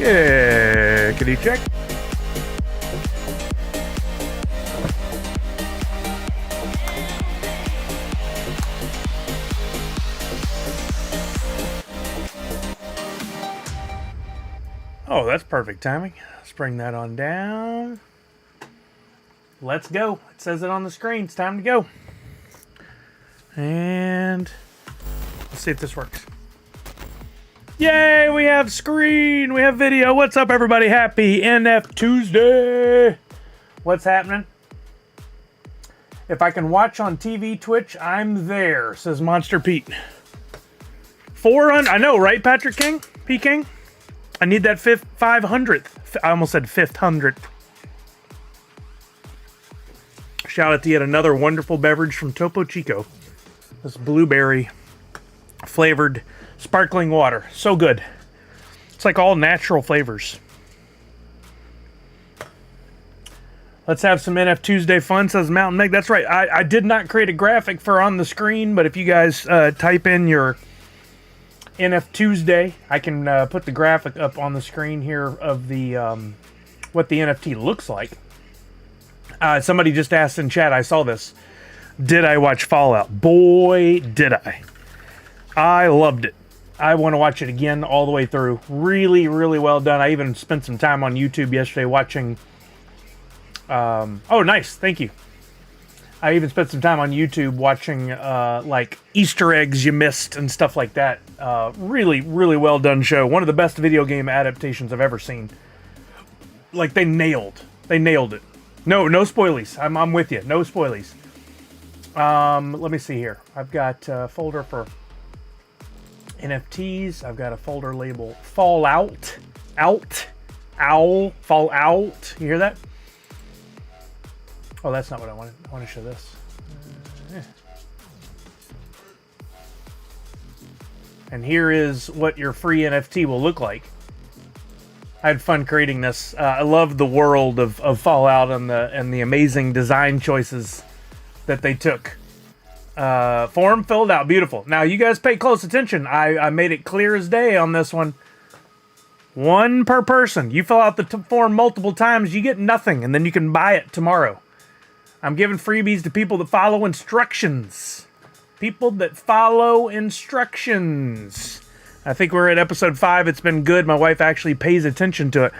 Checkity check. Oh, that's perfect timing. Let's bring that on down. Let's go. It says it on the screen. It's time to go. And let's see if this works. Yay, we have screen, we have video. What's up, everybody? Happy NFTuesday. What's happening? If I can watch on TV, Twitch, I'm there, says Monster Pete. 400, I know, right, Patrick King? P. King? I need that 500th. I almost said 500th. Shout out to yet another wonderful beverage from Topo Chico. This blueberry flavored sparkling water. So good. It's like all natural flavors. Let's have some NFTuesday fun, says Mountain Meg. That's right. I did not create a graphic for on the screen, but if you guys type in your NFTuesday, I can put the graphic up on the screen here of the what the NFT looks like. Somebody just asked in chat, I saw this. Did I watch Fallout? Boy, did I. I loved it. I want to watch it again all the way through. Really, really well done. I even spent some time on YouTube yesterday watching... oh, nice. Thank you. I even spent some time on YouTube watching like Easter eggs you missed and stuff like that. Really, really well done show. One of the best video game adaptations I've ever seen. Like, they nailed it. No spoilies. I'm with you. No spoilies. Let me see here. I've got a folder for NFTs. I've got a folder labeled Fallout. Fallout. You hear that? Oh, that's not what I wanted. I want to show this. And here is what your free NFT will look like. I had fun creating this. I love the world of Fallout and the amazing design choices that they took. Form filled out. Beautiful. Now, you guys pay close attention. I made it clear as day on this one. One per person. You fill out the form multiple times, you get nothing, and then you can buy it tomorrow. I'm giving freebies to people that follow instructions. People that follow instructions. I think we're at episode 5. It's been good. My wife actually pays attention to it.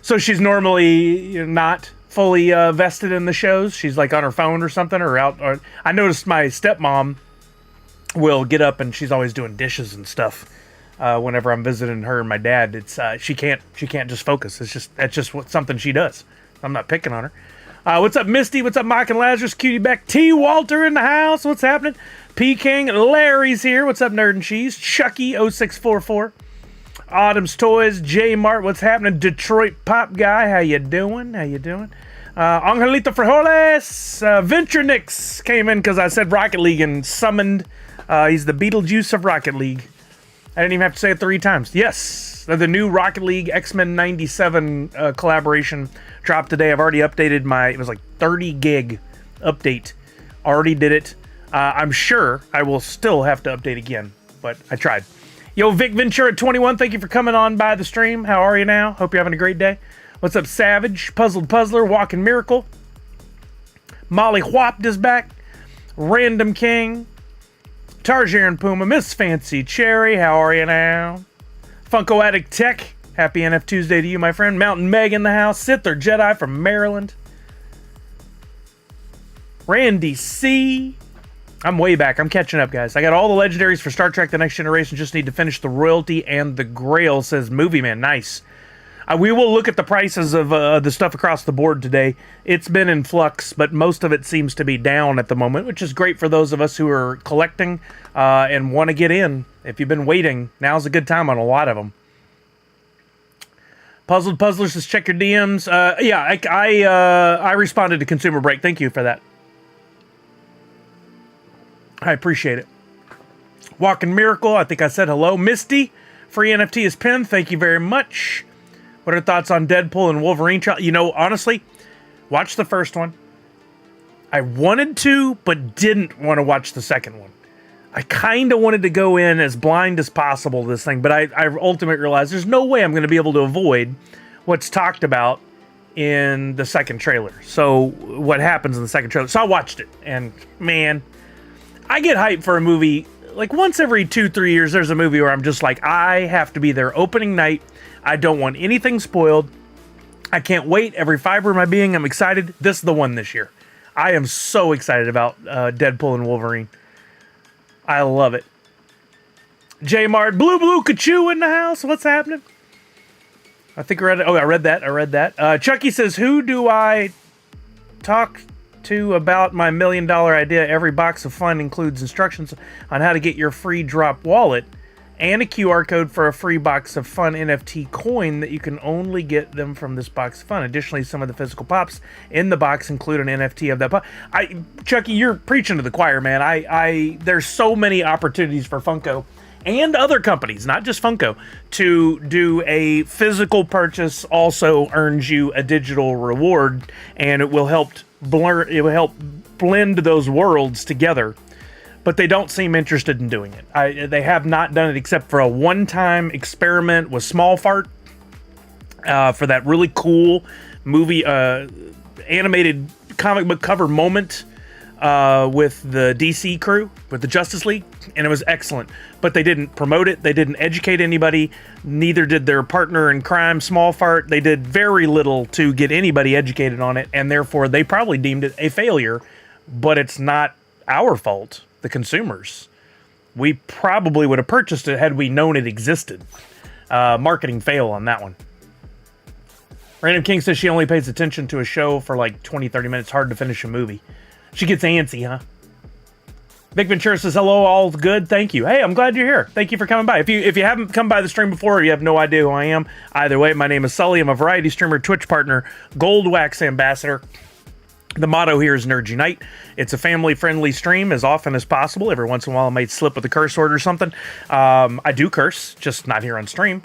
So she's normally not fully vested in the shows. She's like on her phone or something, or out. Or I noticed my stepmom will get up and she's always doing dishes and stuff. Whenever I'm visiting her and my dad, it's she can't just focus. That's just something she does. I'm not picking on her. What's up, Misty? What's up, Mike and Lazarus? Cutie Beck. T. Walter in the house. What's happening? P. King. Larry's here. What's up, Nerd and Cheese? Chucky 0644. Autumn's Toys. J. Mart. What's happening? Detroit Pop Guy. How you doing? Angelito Frijoles. Venture Nix came in because I said Rocket League and summoned. He's the Beetlejuice of Rocket League. I didn't even have to say it 3 times. Yes, the new Rocket League X-Men 97 collaboration dropped today. I've already updated it was like 30 gig update. Already did it. I'm sure I will still have to update again, but I tried. Yo, Vic Ventura 21, thank you for coming on by the stream. How are you now? Hope you're having a great day. What's up, Savage? Puzzled Puzzler, Walking Miracle. Molly Whopped is back. Random King. Tarjaran Puma, Miss Fancy Cherry, how are you now? Funko Addict Tech, happy NFTuesday to you, my friend. Mountain Meg in the house. Sither Jedi from Maryland. Randy C. I'm way back. I'm catching up, guys. I got all the legendaries for Star Trek The Next Generation. Just need to finish the royalty and the Grail, says Movie Man. Nice. We will look at the prices of the stuff across the board today. It's been in flux, but most of it seems to be down at the moment, which is great for those of us who are collecting and want to get in. If you've been waiting, now's a good time on a lot of them. Puzzled Puzzler says, check your DMs. Yeah, I responded to Consumer Break. Thank you for that. I appreciate it. Walking Miracle, I think I said hello. Misty, free NFT is pinned. Thank you very much. What are thoughts on Deadpool and Wolverine? You know, honestly, watch the first one. I wanted to, but didn't want to watch the second one. I kind of wanted to go in as blind as possible to this thing, but I ultimately realized there's no way I'm going to be able to avoid what's talked about in the second trailer. So what happens in the second trailer? So I watched it, and man, I get hyped for a movie. Like once every 2-3 years, there's a movie where I'm just like, I have to be there opening night. I don't want anything spoiled. I can't wait. Every fiber of my being, I'm excited. This is the one this year. I am so excited about Deadpool and Wolverine. I love it. J Mart, Blue Kachoo in the house. What's happening? I think I read it. Oh, I read that. Chucky says, who do I talk to about my $1 million idea? Every box of fun includes instructions on how to get your free drop wallet and a QR code for a free box of fun NFT coin that you can only get them from this box of fun. Additionally, some of the physical pops in the box include an NFT of that pop. Chucky, you're preaching to the choir, man. There's so many opportunities for Funko and other companies, not just Funko, to do a physical purchase also earns you a digital reward, and it will help blend those worlds together. But they don't seem interested in doing it. They have not done it except for a one-time experiment with Small Fart for that really cool movie, animated comic book cover moment with the DC crew, with the Justice League, and it was excellent. But they didn't promote it. They didn't educate anybody. Neither did their partner in crime, Small Fart. They did very little to get anybody educated on it, and therefore they probably deemed it a failure. But it's not our fault, the consumers. We probably would have purchased it had we known it existed. Marketing fail on that one. Random King says she only pays attention to a show for like 20-30 minutes. Hard to finish a movie. She gets antsy, huh? Big Ventura says, hello, all good, thank you. Hey, I'm glad you're here. Thank you for coming by. If you haven't come by the stream before, or you have no idea who I am, either way, my name is Sully. I'm a variety streamer, Twitch partner, Gold Wax ambassador. The motto here is Nerd Unite. It's a family-friendly stream as often as possible. Every once in a while I might slip with a curse word or something. I do curse, just not here on stream,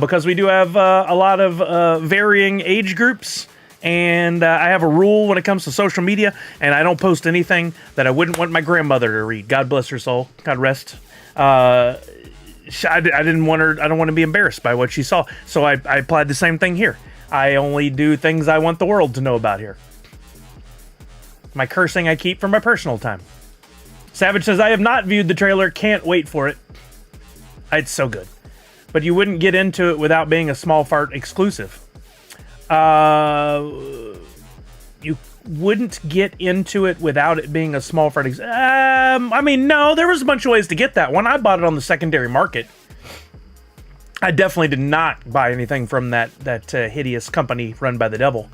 because we do have a lot of varying age groups. And I have a rule when it comes to social media, and I don't post anything that I wouldn't want my grandmother to read. God bless her soul. God rest. I didn't want her. I don't want to be embarrassed by what she saw. So I applied the same thing here. I only do things I want the world to know about here. My cursing I keep for my personal time. Savage says, I have not viewed the trailer. Can't wait for it. It's so good. But you wouldn't get into it without being a Small Fart exclusive. You wouldn't get into it without it being a Small Fart. I mean, no, there was a bunch of ways to get that one. I bought it on the secondary market. I definitely did not buy anything from that hideous company run by the devil.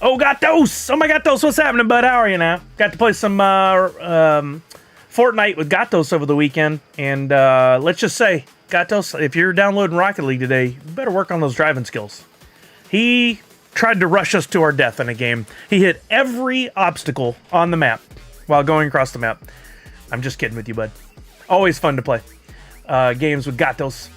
Oh, Gatos! Oh my Gatos, what's happening, bud? How are you now? Got to play some Fortnite with Gatos over the weekend, and let's just say, Gatos, if you're downloading Rocket League today, you better work on those driving skills. He tried to rush us to our death in a game. He hit every obstacle on the map while going across the map. I'm just kidding with you, bud. Always fun to play games with Gatos.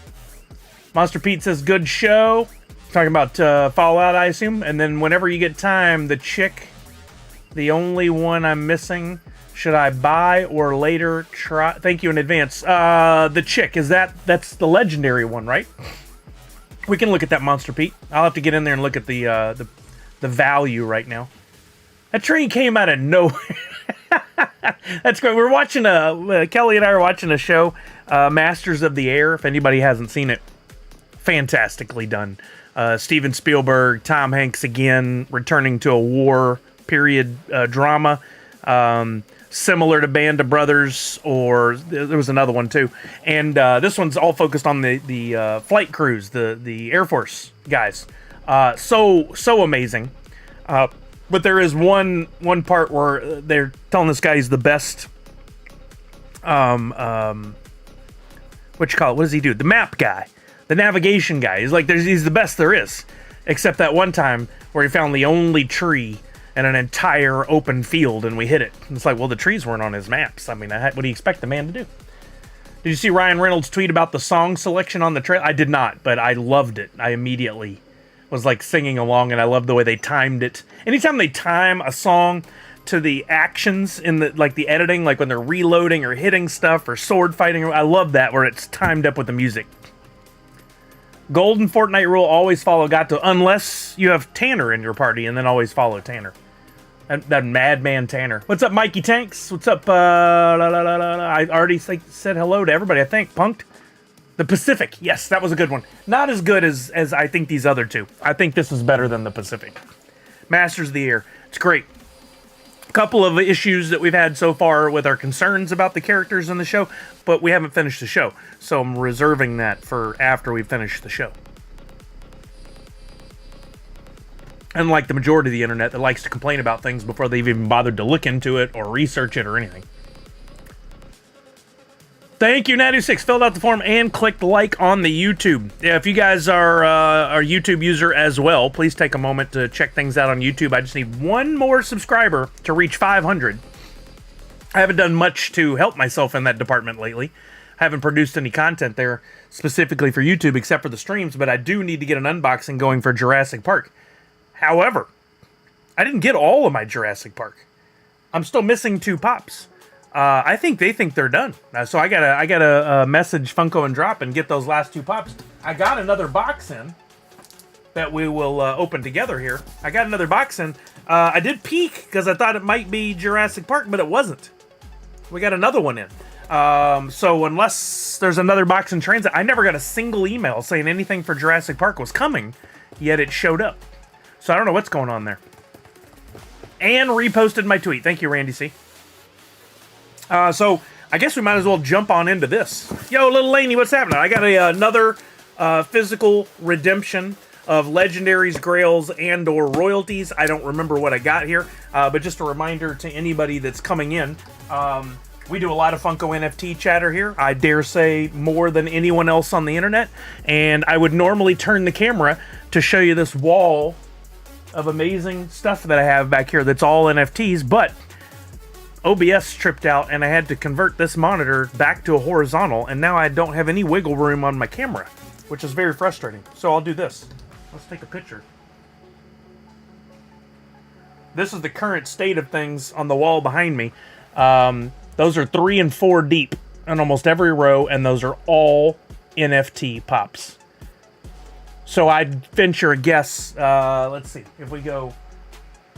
Monster Pete says, good show. Talking about Fallout, I assume. And then whenever you get time, the chick, the only one I'm missing, should I buy or later try? Thank you in advance. The chick, that's the legendary one, right? We can look at that, Monster Pete. I'll have to get in there and look at the value right now. That tree came out of nowhere. That's great. We're watching Kelly and I are watching a show, Masters of the Air. If anybody hasn't seen it, fantastically done. Steven Spielberg, Tom Hanks again, returning to a war period drama, similar to Band of Brothers, or there was another one too. And this one's all focused on the flight crews, the Air Force guys. So amazing. But there is one part where they're telling this guy he's the best. What you call it? What does he do? The map guy. The navigation guy. He's the best there is. Except that one time where he found the only tree in an entire open field and we hit it. And it's like, well, the trees weren't on his maps. I mean, what do you expect the man to do? Did you see Ryan Reynolds' tweet about the song selection on the trailer? I did not, but I loved it. I immediately was like singing along, and I loved the way they timed it. Anytime they time a song to the actions in the the editing, like when they're reloading or hitting stuff or sword fighting. I love that where it's timed up with the music. Golden Fortnite rule: always follow Gato unless you have Tanner in your party, and then always follow Tanner. That madman Tanner. What's up, Mikey Tanks? What's up? I already said hello to everybody, I think. Punked. The Pacific. Yes, that was a good one. Not as good as I think these other two. I think this is better than the Pacific. Masters of the Air. It's great. A couple of issues that we've had so far with our concerns about the characters in the show, but we haven't finished the show. So I'm reserving that for after we finish the show. Unlike the majority of the internet that likes to complain about things before they've even bothered to look into it or research it or anything. Thank you, Natu6. Filled out the form and clicked like on the YouTube. Yeah, if you guys are a YouTube user as well, please take a moment to check things out on YouTube. I just need one more subscriber to reach 500. I haven't done much to help myself in that department lately. I haven't produced any content there specifically for YouTube except for the streams, but I do need to get an unboxing going for Jurassic Park. However, I didn't get all of my Jurassic Park. I'm still missing 2 pops. I think they think they're done. So I gotta message Funko and Drop and get those last 2 pops. I got another box in that we will open together here. I got another box in. I did peek because I thought it might be Jurassic Park, but it wasn't. We got another one in. So unless there's another box in transit, I never got a single email saying anything for Jurassic Park was coming, yet it showed up. So I don't know what's going on there. And reposted my tweet. Thank you, Randy C. So I guess we might as well jump on into this. Yo, little Laney, what's happening? I got another physical redemption of legendaries, grails, and or royalties. I don't remember what I got here, but just a reminder to anybody that's coming in. We do a lot of Funko NFT chatter here. I dare say more than anyone else on the internet. And I would normally turn the camera to show you this wall of amazing stuff that I have back here that's all NFTs, but OBS tripped out and I had to convert this monitor back to a horizontal, and now I don't have any wiggle room on my camera, which is very frustrating. So I'll do this. Let's take a picture. This is the current state of things on the wall behind me. Those are 3 and 4 deep on almost every row, and those are all NFT pops. So I'd venture a guess, let's see, if we go,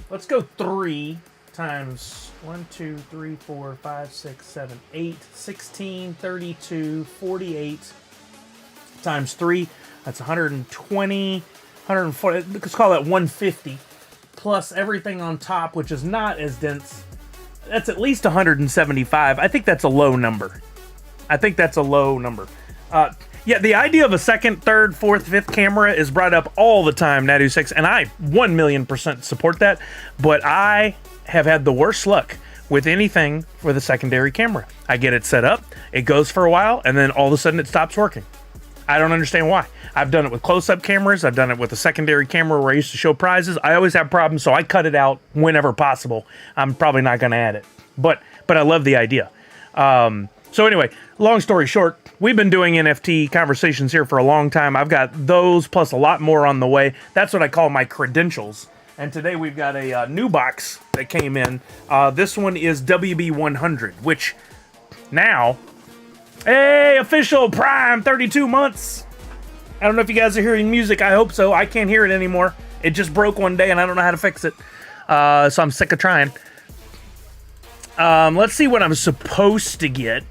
let's go 3 times 1, 2, 3, 4, 5, 6, 7, 8, 16, 32, 48 times 3, that's 120, 140, let's call that 150, plus everything on top, which is not as dense, that's at least 175. I think that's a low number. Yeah, the idea of a 2nd, 3rd, 4th, 5th camera is brought up all the time, Natu6, and I 1,000,000% support that, but I have had the worst luck with anything for the secondary camera. I get it set up, it goes for a while, and then all of a sudden it stops working. I don't understand why. I've done it with close-up cameras, I've done it with a secondary camera where I used to show prizes. I always have problems, so I cut it out whenever possible. I'm probably not going to add it, but I love the idea. So anyway, long story short, we've been doing NFT conversations here for a long time. I've got those plus a lot more on the way. That's what I call my credentials. And today we've got a new box that came in. This one is WB100, which now, hey, official Prime 32 months. I don't know if you guys are hearing music. I hope so. I can't hear it anymore. It just broke one day and I don't know how to fix it. So I'm sick of trying. Let's see what I'm supposed to get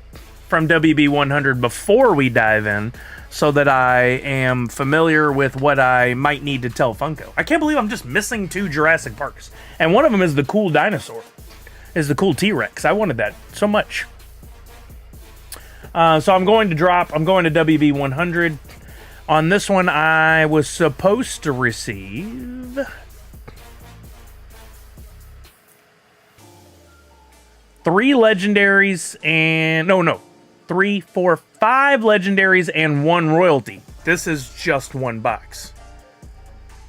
from WB100 before we dive in, so that I am familiar with what I might need to tell Funko. I can't believe I'm just missing 2 Jurassic Parks. And one of them is the cool dinosaur. Is the cool T-Rex. I wanted that so much. So I'm going to WB100. On this one, I was supposed to receive 3 legendaries and... No. 3, 4, 5 legendaries and 1 royalty. This is just 1 box.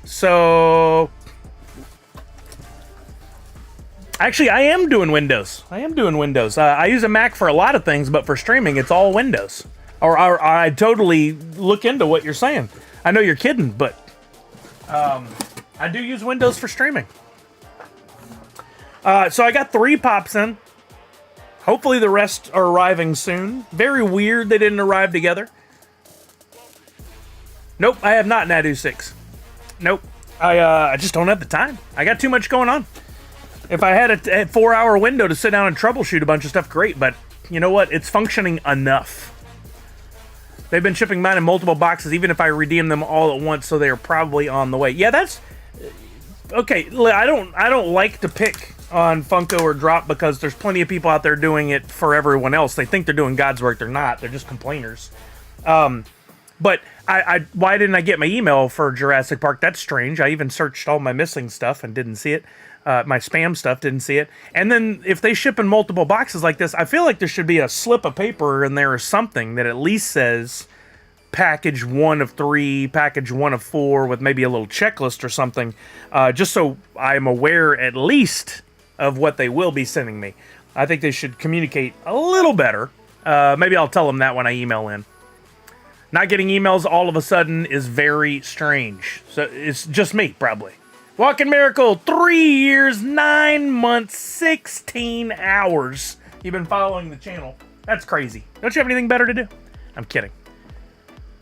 So... Actually, I am doing Windows. I use a Mac for a lot of things, but for streaming, it's all Windows. Or I totally look into what you're saying. I know you're kidding, but I do use Windows for streaming. So I got 3 pops in. Hopefully the rest are arriving soon. Very weird they didn't arrive together. Nope, I have not Nadu 6. Nope. I just don't have the time. I got too much going on. If I had a 4-hour window to sit down and troubleshoot a bunch of stuff, great. But you know what? It's functioning enough. They've been shipping mine in multiple boxes, even if I redeem them all at once, so they are probably on the way. Yeah, that's... Okay, I don't like to pick on Funko or Drop because there's plenty of people out there doing it for everyone else. They think they're doing God's work. They're not. They're just complainers. But why didn't I get my email for Jurassic Park? That's strange. I even searched all my missing stuff and didn't see it. My spam stuff, didn't see it. And then if they ship in multiple boxes like this, I feel like there should be a slip of paper in there or something that at least says package 1 of 3, package 1 of 4, with maybe a little checklist or something, just so I'm aware at least of what they will be sending me. I think they should communicate a little better. Maybe I'll tell them that when I email in. Not getting emails all of a sudden is very strange. So it's just me, probably. Walking Miracle, 3 years, 9 months, 16 hours. You've been following the channel. That's crazy. Don't you have anything better to do? I'm kidding.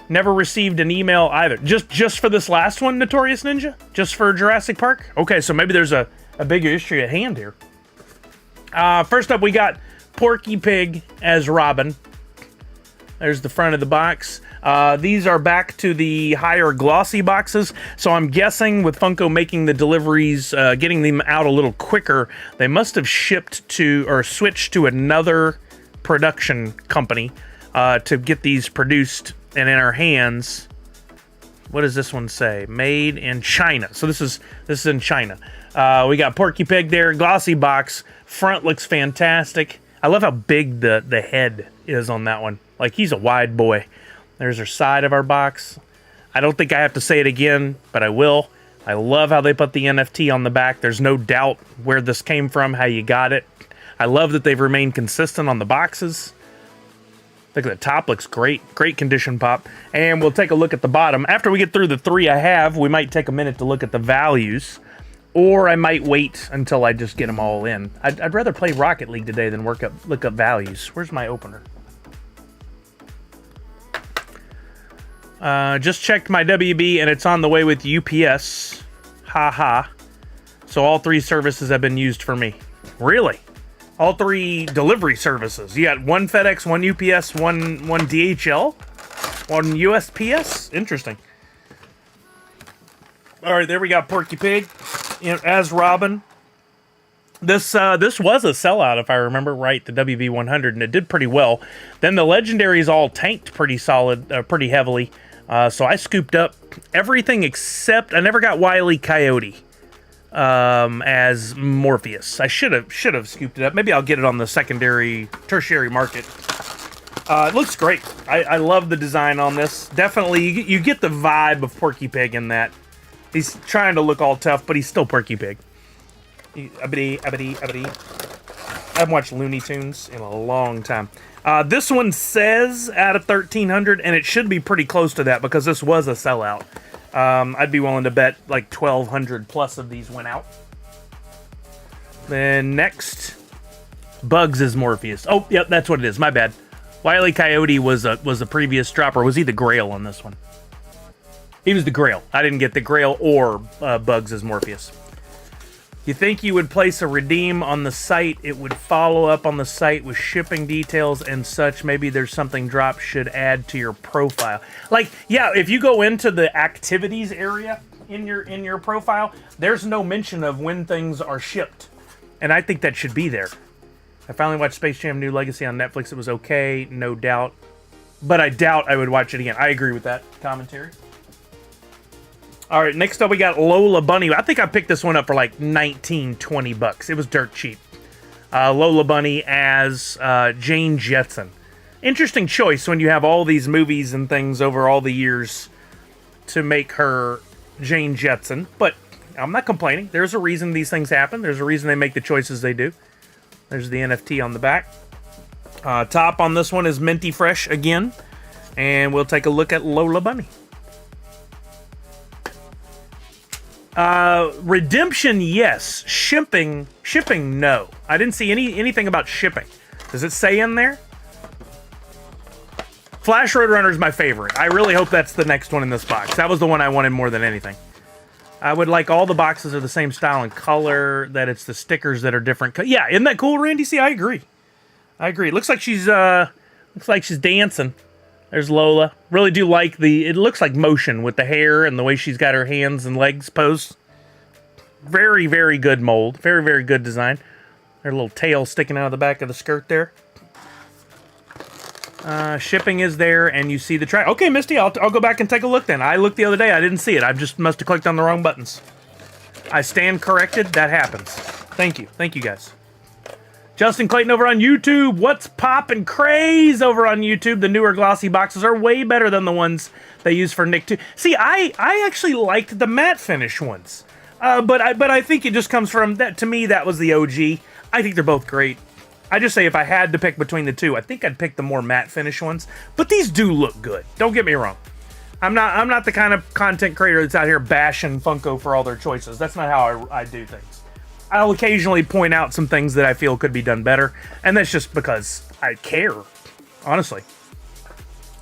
Never received an email either. Just for this last one, Notorious Ninja? Just for Jurassic Park? Okay, so maybe there's a bigger issue at hand here. First up, we got Porky Pig as Robin. There's the front of the box. These are back to the higher glossy boxes, so I'm guessing with Funko making the deliveries, getting them out a little quicker, they must have shipped to, or switched to another production company to get these produced and in our hands. What does this one say? Made in China. So this is in China. We got Porky Pig there, glossy box. Front looks fantastic. I love how big the head is on that one. Like, he's a wide boy. There's our side of our box. I don't think I have to say it again, but I will. I love how they put the NFT on the back. There's no doubt where this came from, how you got it. I love that they've remained consistent on the boxes. Look at the top, looks great. Great condition pop. And we'll take a look at the bottom. After we get through the 3 I have, we might take a minute to look at the values. Or I might wait until I just get them all in. I'd rather play Rocket League today than look up values. Where's my opener? Just checked my WB and it's on the way with UPS. Haha. So all 3 services have been used for me. Really? All 3 delivery services. You got 1 FedEx, 1 UPS, 1 DHL, 1 USPS. Interesting. All right, there we got Porky Pig as Robin. This was a sellout, if I remember right, the WB100, and it did pretty well. Then the legendaries all tanked pretty solid, pretty heavily. So I scooped up everything except I never got Wile E. Coyote as Morpheus. I should have scooped it up. Maybe I'll get it on the tertiary market. It looks great. I love the design on this. Definitely, you get the vibe of Porky Pig in that. He's trying to look all tough, but he's still Porky Pig. Uppity. I haven't watched Looney Tunes in a long time. This one says out of 1,300, and it should be pretty close to that because this was a sellout. I'd be willing to bet like 1,200 plus of these went out. Then next, Bugs is Morpheus. Oh, yep, that's what it is. My bad. Wile E. Coyote was a previous drop, or was he the Grail on this one? He was the Grail. I didn't get the Grail or Bugs as Morpheus. You think you would place a redeem on the site, it would follow up on the site with shipping details and such. Maybe there's something drop should add to your profile. Like, yeah, if you go into the activities area in your profile, there's no mention of when things are shipped. And I think that should be there. I finally watched Space Jam New Legacy on Netflix. It was okay, no doubt. But I doubt I would watch it again. I agree with that commentary. All right, next up we got Lola Bunny. I think I picked this one up for like 19, 20 bucks. It was dirt cheap. Lola Bunny as Jane Jetson. Interesting choice when you have all these movies and things over all the years to make her Jane Jetson. But I'm not complaining. There's a reason these things happen. There's a reason they make the choices they do. There's the NFT on the back. Top on this one is Minty Fresh again. And we'll take a look at Lola Bunny. Redemption, yes. Shipping, no. I didn't see anything about shipping. Does it say in there? Flash Roadrunner is my favorite. I really hope that's the next one in this box. That was the one I wanted more than anything. I would like all the boxes are the same style and color, that it's the stickers that are different. Yeah, isn't that cool, Randy? See, I agree. It looks like she's dancing. There's Lola. Really do like it looks like motion with the hair and the way she's got her hands and legs posed. Very, very good mold. Very, very good design. Her little tail sticking out of the back of the skirt there. Shipping is there, and you see the track. Okay, Misty, I'll go back and take a look then. I looked the other day. I didn't see it. I just must have clicked on the wrong buttons. I stand corrected. That happens. Thank you. Thank you, guys. Justin Clayton over on YouTube. What's poppin' craze over on YouTube? The newer glossy boxes are way better than the ones they use for Nick 2. See, I actually liked the matte finish ones. But I think it just comes from that. To me, that was the OG. I think they're both great. I just say if I had to pick between the two, I think I'd pick the more matte finish ones. But these do look good. Don't get me wrong. I'm not the kind of content creator that's out here bashing Funko for all their choices. That's not how I do things. I'll occasionally point out some things that I feel could be done better, and that's just because I care, honestly.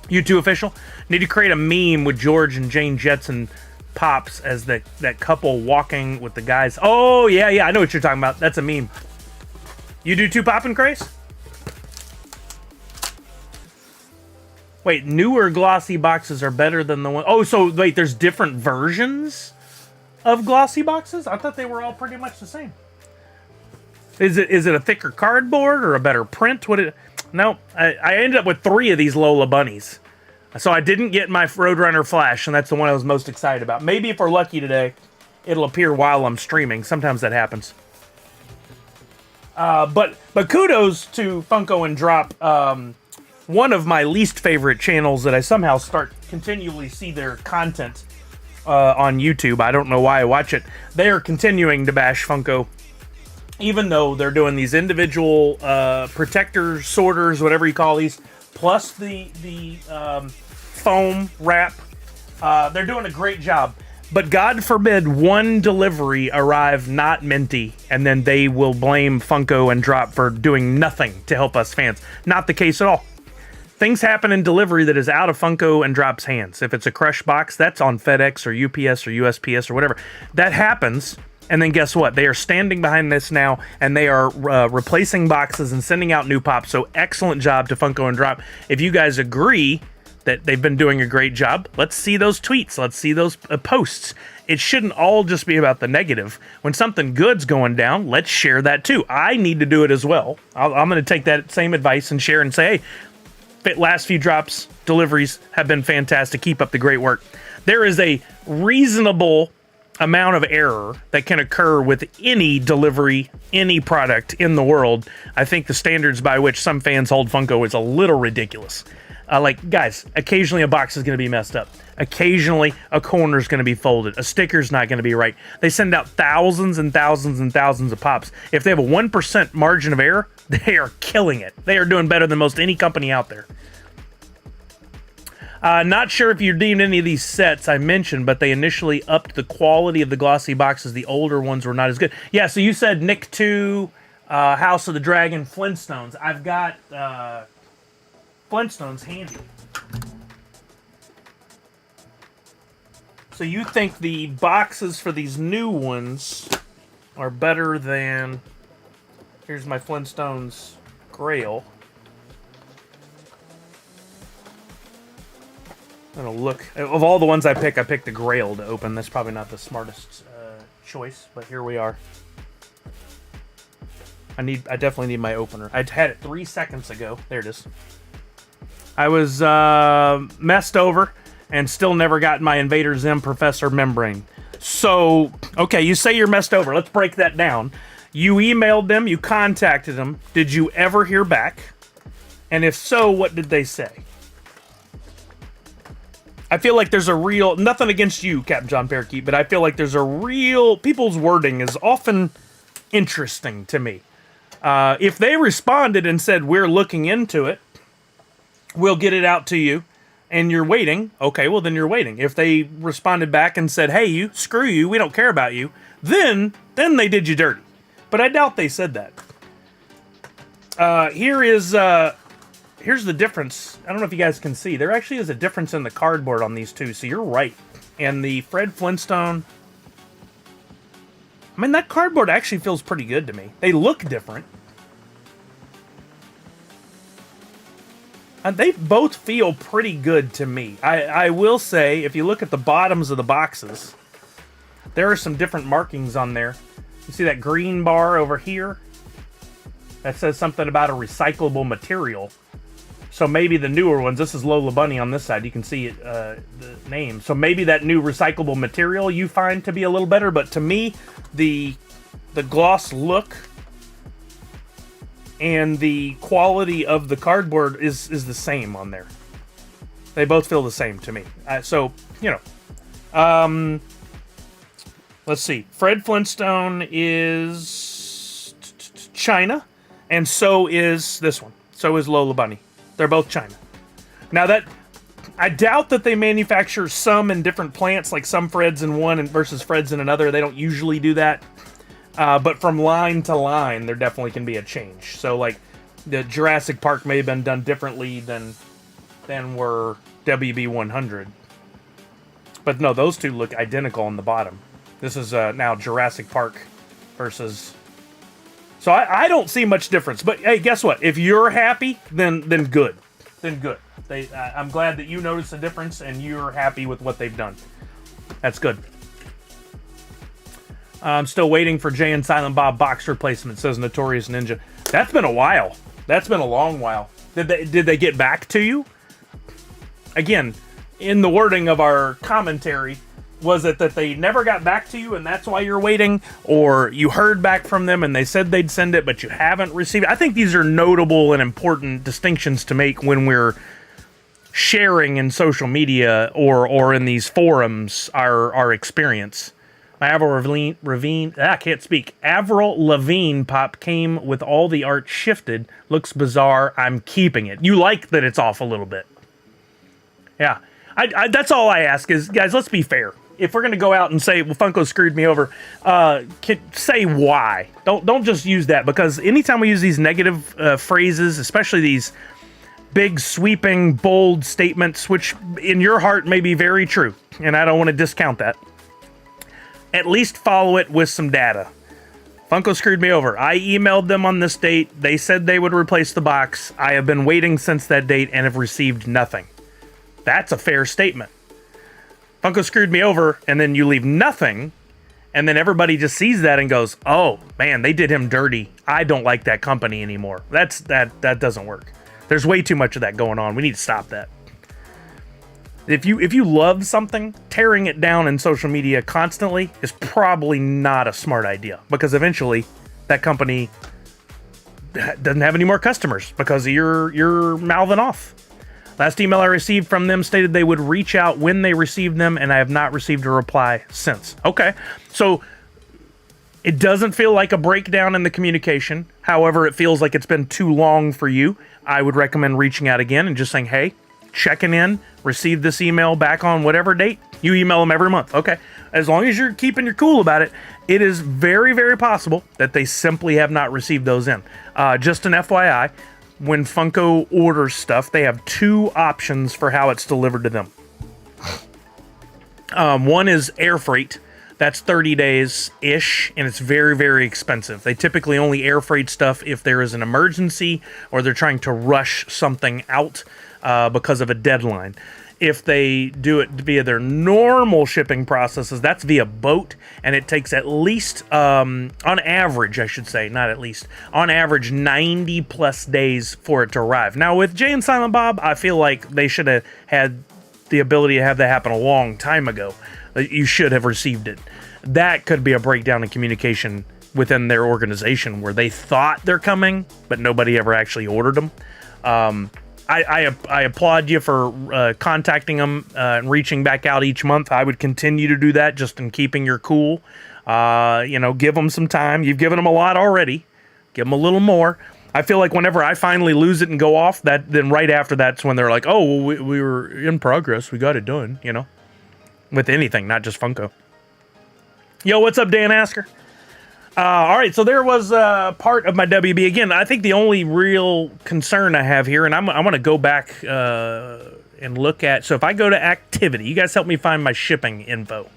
U2 official, need to create a meme with George and Jane Jetson Pops as that couple walking with the guys. Oh, yeah, I know what you're talking about. That's a meme. You do 2 poppin' craze? Wait, newer glossy boxes are better than the one... Oh, so wait, there's different versions of glossy boxes? I thought they were all pretty much the same. Is it a thicker cardboard or a better print? No, I ended up with 3 of these Lola bunnies. So I didn't get my Roadrunner Flash, and that's the one I was most excited about. Maybe if we're lucky today, it'll appear while I'm streaming. Sometimes that happens. But kudos to Funko and Drop, one of my least favorite channels that I somehow continually see their content on YouTube. I don't know why I watch it. They are continuing to bash Funko, even though they're doing these individual protectors, sorters, whatever you call these, plus the foam wrap. They're doing a great job. But God forbid one delivery arrive not minty, and then they will blame Funko and Drop for doing nothing to help us fans. Not the case at all. Things happen in delivery that is out of Funko and Drop's hands. If it's a crushed box, that's on FedEx or UPS or USPS or whatever. That happens, and then guess what? They are standing behind this now, and they are replacing boxes and sending out new pops. So excellent job to Funko and Drop. If you guys agree that they've been doing a great job, let's see those tweets. Let's see those posts. It shouldn't all just be about the negative. When something good's going down, let's share that too. I need to do it as well. I'm going to take that same advice and share and say, hey, last few drops, deliveries have been fantastic. Keep up the great work. There is a reasonable amount of error that can occur with any delivery, any product in the world. I think the standards by which some fans hold Funko is a little ridiculous. Guys, occasionally a box is going to be messed up. Occasionally a corner is going to be folded. A sticker's not going to be right. They send out thousands and thousands and thousands of pops. If they have a 1% margin of error, they are killing it. They are doing better than most any company out there. Not sure if you redeemed any of these sets I mentioned, but they initially upped the quality of the glossy boxes. The older ones were not as good. Yeah, so you said Nick 2, House of the Dragon, Flintstones. I've got Flintstones handy. So you think the boxes for these new ones are better than... Here's my Flintstones Grail. I'm gonna look. Of all the ones I picked the Grail to open. That's probably not the smartest choice, but here we are. I definitely need my opener. I had it 3 seconds ago. There it is. I was messed over and still never got my Invader Zim Professor membrane. So, okay, you say you're messed over. Let's break that down. You emailed them. You contacted them. Did you ever hear back? And if so, what did they say? I feel like there's a real... Nothing against you, Captain John Parakeet, but I feel like there's a real... People's wording is often interesting to me. If they responded and said, we're looking into it, we'll get it out to you, and you're waiting, okay, well then you're waiting. If they responded back and said, hey, screw you, we don't care about you, then they did you dirty. But I doubt they said that. Here's the difference. I don't know if you guys can see. There actually is a difference in the cardboard on these two, so you're right. And the Fred Flintstone, I mean, that cardboard actually feels pretty good to me. They look different. And they both feel pretty good to me. I will say, if you look at the bottoms of the boxes, there are some different markings on there. You see that green bar over here? That says something about a recyclable material. So maybe the newer ones, this is Lola Bunny on this side, you can see it, the name. So maybe that new recyclable material you find to be a little better, but to me, the gloss look and the quality of the cardboard is the same on there. They both feel the same to me. So, you know. Let's see. Fred Flintstone is China, and so is this one. So is Lola Bunny. They're both China. Now that, I doubt that they manufacture some in different plants, like some Freds in one and versus Freds in another. They don't usually do that. But from line to line, there definitely can be a change. So, like, the Jurassic Park may have been done differently than were WB100. But no, those two look identical on the bottom. This is now Jurassic Park versus... So I don't see much difference. But hey, guess what? If you're happy, then good. Then good. I'm glad that you noticed a difference and you're happy with what they've done. That's good. I'm still waiting for Jay and Silent Bob box replacement, says Notorious Ninja. That's been a while. That's been a long while. Did they get back to you? Again, in the wording of our commentary, was it that they never got back to you and that's why you're waiting? Or you heard back from them and they said they'd send it, but you haven't received it? I think these are notable and important distinctions to make when we're sharing in social media or in these forums our experience. My Avril Lavigne pop came with all the art shifted. Looks bizarre. I'm keeping it. You like that it's off a little bit. Yeah. I that's all I ask is, guys, let's be fair. If we're going to go out and say, well, Funko screwed me over, say why. Don't just use that, because anytime we use these negative phrases, especially these big, sweeping, bold statements, which in your heart may be very true, and I don't want to discount that, at least follow it with some data. Funko screwed me over. I emailed them on this date. They said they would replace the box. I have been waiting since that date and have received nothing. That's a fair statement. Funko screwed me over, and then you leave nothing, and then everybody just sees that and goes, oh, man, they did him dirty. I don't like that company anymore. That doesn't work. There's way too much of that going on. We need to stop that. If you love something, tearing it down in social media constantly is probably not a smart idea, because eventually that company doesn't have any more customers because you're mouthing off. Last email I received from them stated they would reach out when they received them, and I have not received a reply since. Okay, so it doesn't feel like a breakdown in the communication. However, it feels like it's been too long for you. I would recommend reaching out again and just saying, hey, checking in, received this email back on whatever date. You email them every month. Okay, as long as you're keeping your cool about it, it is very, very possible that they simply have not received those in. Just an FYI, when Funko orders stuff, they have two options for how it's delivered to them. One is air freight. That's 30 days-ish, and it's very, very expensive. They typically only air freight stuff if there is an emergency or they're trying to rush something out because of a deadline. If they do it via their normal shipping processes, that's via boat, and it takes at least, on average, I should say, not at least, on average, 90 plus days for it to arrive. Now, with Jay and Silent Bob, I feel like they should have had the ability to have that happen a long time ago. You should have received it. That could be a breakdown in communication within their organization where they thought they're coming, but nobody ever actually ordered them. I applaud you for contacting them and reaching back out each month. I would continue to do that just in keeping your cool. Give them some time. You've given them a lot already. Give them a little more. I feel like whenever I finally lose it and go off, then right after that's when they're like, oh, well, we were in progress. We got it done, you know? With anything, not just Funko. Yo, what's up, Dan Asker? All right, so there was part of my WB. Again, I think the only real concern I have here, and I'm going to go back and look at... So if I go to activity, you guys help me find my shipping info.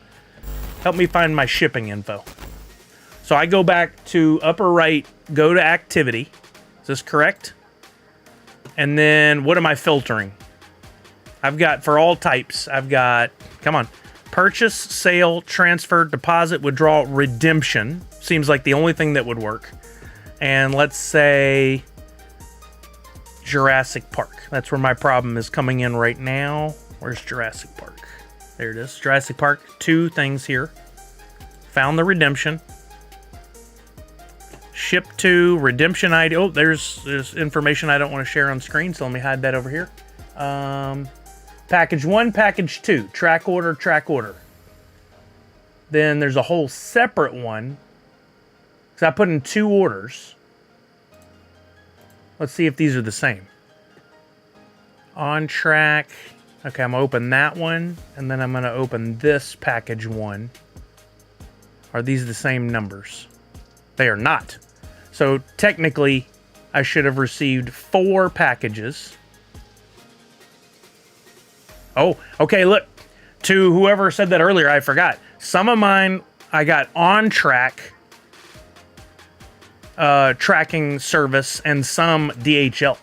Help me find my shipping info. So I go back to upper right, go to activity. Is this correct? And then what am I filtering? I've got, for all types, I've got... Come on. Purchase, sale, transfer, deposit, withdrawal, redemption. Seems like the only thing that would work. And let's say Jurassic Park. That's where my problem is coming in right now. Where's Jurassic Park? There it is. Jurassic Park. 2 things here. Found the redemption. Ship to, redemption ID. Oh, there's information I don't want to share on screen, so let me hide that over here. Package 1, package 2, track order, track order. Then there's a whole separate one. So I put in 2 orders. Let's see if these are the same. On track. Okay, I'm going to open that one. And then I'm going to open this package 1. Are these the same numbers? They are not. So technically, I should have received 4 packages. Oh, okay, look. To whoever said that earlier, I forgot. Some of mine, I got on track tracking service and some DHL.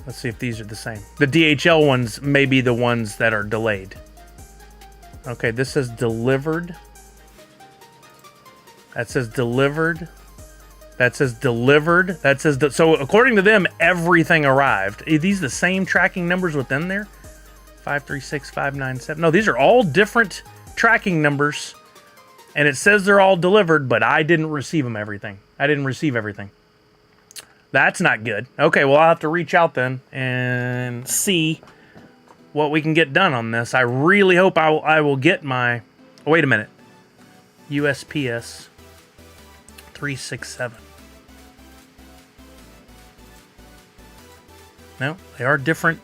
Let's see if these are the same. The DHL ones may be the ones that are delayed. Okay, this says delivered. That says delivered. That says delivered. That says... So according to them, everything arrived. Are these the same tracking numbers within there? 536597. No, these are all different tracking numbers. And it says they're all delivered, but I didn't receive them everything. I didn't receive everything. That's not good. Okay, well, I'll have to reach out then and see what we can get done on this. I really hope I will get my... Oh, wait a minute. USPS 367. No, they are different.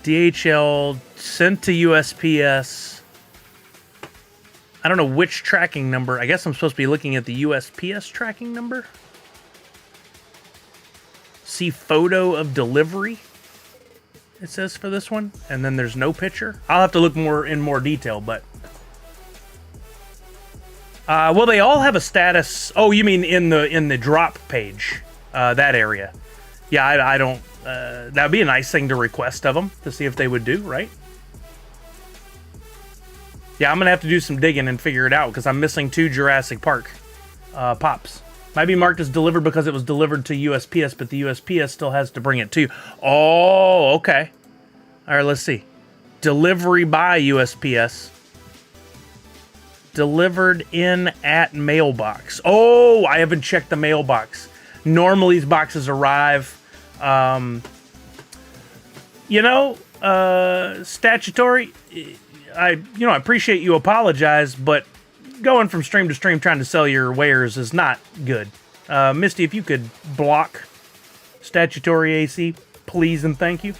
DHL sent to USPS. I don't know which tracking number. I guess I'm supposed to be looking at the USPS tracking number. See photo of delivery, it says for this one. And then there's no picture. I'll have to look in more detail, but... well, they all have a status... Oh, you mean in the drop page. That area. Yeah, I don't... that'd be a nice thing to request of them, to see if they would do, right? Yeah, I'm going to have to do some digging and figure it out, because I'm missing 2 Jurassic Park pops. Might be marked as delivered because it was delivered to USPS, but the USPS still has to bring it to you. Oh, okay. All right, let's see. Delivery by USPS. Delivered in at mailbox. Oh, I haven't checked the mailbox. Normally, these boxes arrive... statutory, I appreciate you apologize, but going from stream to stream trying to sell your wares is not good. Misty, if you could block statutory AC, please and thank you.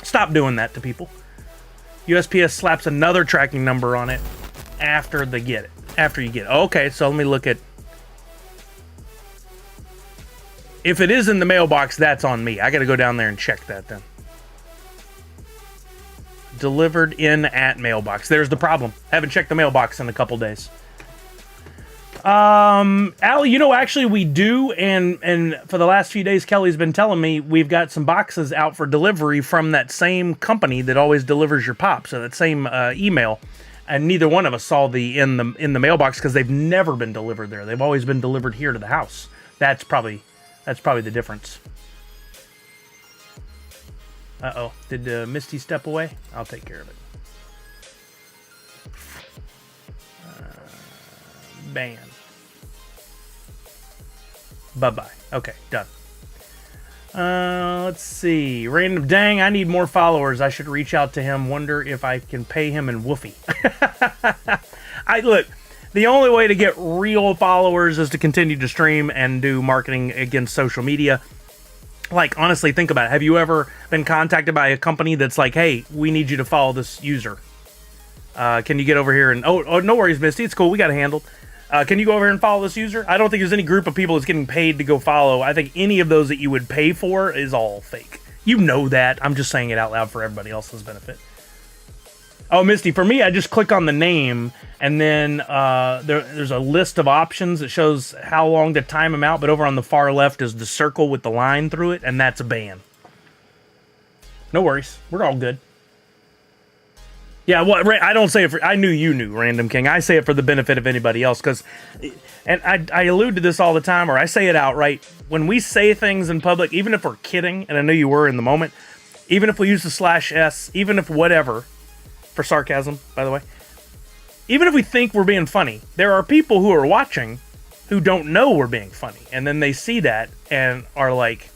Stop doing that to people. USPS slaps another tracking number on it after they get it. After you get it. Okay, so let me look at... If it is in the mailbox, that's on me. I got to go down there and check that then. Delivered in at mailbox. There's the problem. Haven't checked the mailbox in a couple days. Al, actually we do, and for the last few days, Kelly's been telling me we've got some boxes out for delivery from that same company that always delivers your pop. So that same email, and neither one of us saw the in the mailbox because they've never been delivered there. They've always been delivered here to the house. That's probably the difference. Uh-oh. Did Misty step away? I'll take care of it. Ban. Bye-bye. Okay, done. Let's see. Random, dang, I need more followers. I should reach out to him. Wonder if I can pay him in woofy. Look, the only way to get real followers is to continue to stream and do marketing against social media. Like, honestly, think about it. Have you ever been contacted by a company that's like, hey, we need you to follow this user? Can you get over here and... Oh, no worries, Misty. It's cool. We got it handled. Can you go over here and follow this user? I don't think there's any group of people that's getting paid to go follow. I think any of those that you would pay for is all fake. You know that. I'm just saying it out loud for everybody else's benefit. Oh, Misty, for me, I just click on the name, and then there's a list of options that shows how long to time them out, but over on the far left is the circle with the line through it, and that's a ban. No worries. We're all good. Yeah, well, I don't say it for... I knew you knew, Random King. I say it for the benefit of anybody else, because... And I allude to this all the time, or I say it outright. When we say things in public, even if we're kidding, and I know you were in the moment, even if we use the /s, even if whatever... For sarcasm, by the way. Even if we think we're being funny, there are people who are watching who don't know we're being funny. And then they see that and are like,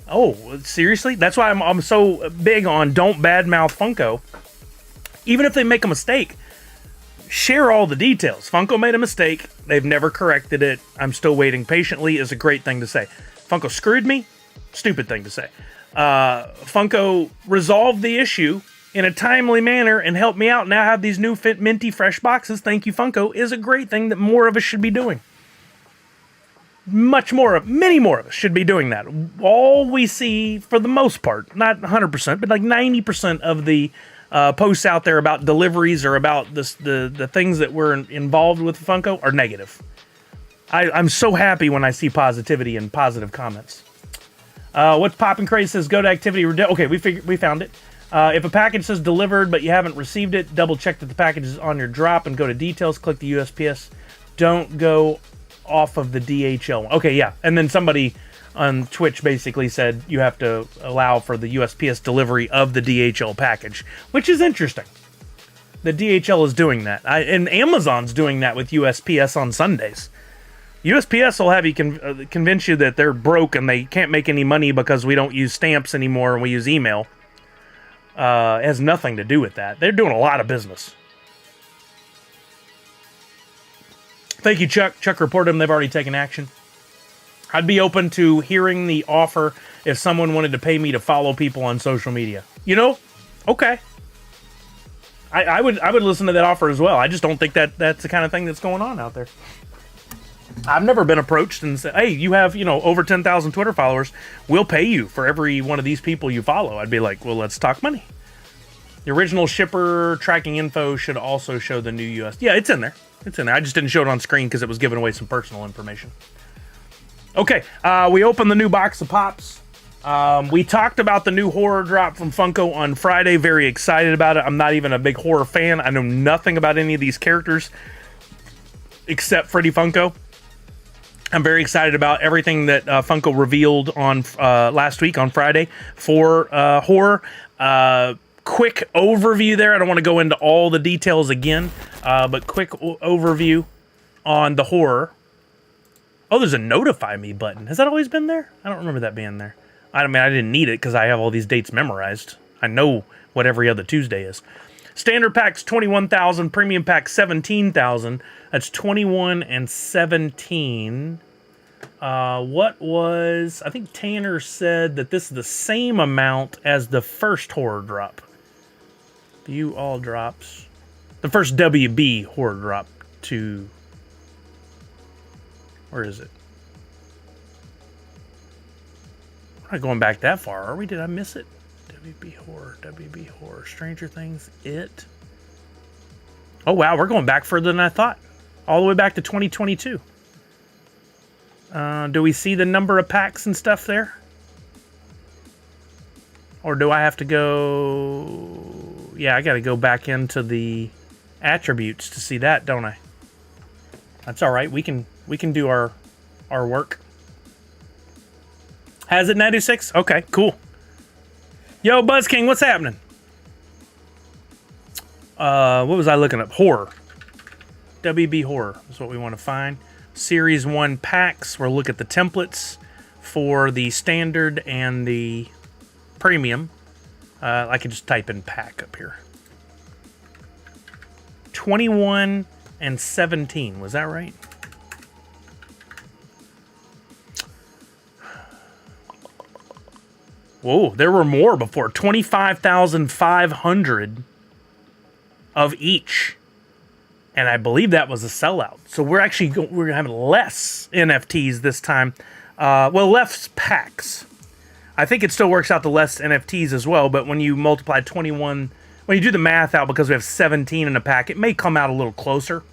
oh, seriously? That's why I'm so big on don't badmouth Funko. Even if they make a mistake, share all the details. Funko made a mistake. They've never corrected it. I'm still waiting patiently is a great thing to say. Funko screwed me. Stupid thing to say. Funko resolved the issue in a timely manner and helped me out. Now I have these new minty fresh boxes. Thank you, Funko, is a great thing that more of us should be doing. Many more of us should be doing that. All we see, for the most part, not 100%, but like 90% of the posts out there about deliveries or about the things that we're involved with Funko are negative. I'm so happy when I see positivity and positive comments. What's poppin' crazy says go to activity. Okay, we found it. If a package says delivered but you haven't received it, double check that the package is on your drop and go to details, click the USPS. Don't go off of the DHL. Okay, yeah. And then somebody on Twitch basically said you have to allow for the USPS delivery of the DHL package, which is interesting. The DHL is doing that. And Amazon's doing that with USPS on Sundays. USPS will have you convince you that they're broke and they can't make any money because we don't use stamps anymore and we use email. It has nothing to do with that. They're doing a lot of business. Thank you, Chuck. Chuck reported them. They've already taken action. I'd be open to hearing the offer if someone wanted to pay me to follow people on social media. You know? Okay. I would listen to that offer as well. I just don't think that's the kind of thing that's going on out there. I've never been approached and said, hey, you have, over 10,000 Twitter followers. We'll pay you for every one of these people you follow. I'd be like, well, let's talk money. The original shipper tracking info should also show the new US. Yeah, it's in there. It's in there. I just didn't show it on screen because it was giving away some personal information. Okay, we opened the new box of Pops. We talked about the new horror drop from Funko on Friday. Very excited about it. I'm not even a big horror fan. I know nothing about any of these characters except Freddy Funko. I'm very excited about everything that Funko revealed on last week on Friday for horror. Quick overview there. I don't want to go into all the details again, but quick overview on the horror. Oh, there's a notify me button. Has that always been there? I don't remember that being there. I didn't need it because I have all these dates memorized. I know what every other Tuesday is. Standard pack's 21,000, premium pack 17,000. That's 21 and 17. What was... I think Tanner said that this is the same amount as the first horror drop. View all drops. The first WB horror drop to... Where is it? We're not going back that far, are we? Did I miss it? WB Horror, Stranger Things, It. Oh, wow, we're going back further than I thought. All the way back to 2022. Do we see the number of packs and stuff there? Or do I have to go... Yeah, I got to go back into the attributes to see that, don't I? That's all right. We can do our work. Has it 96? Okay, cool. Yo, Buzz King, what's happening? What was I looking up? Horror. WB Horror is what we want to find. Series 1 packs. We'll look at the templates for the standard and the premium. I can just type in pack up here. 21 and 17, was that right? Whoa, there were more before. 25,500 of each. And I believe that was a sellout. So we're gonna have less NFTs this time. Well, less packs. I think it still works out to less NFTs as well, but when you multiply 21, when you do the math out, because we have 17 in a pack, it may come out a little closer.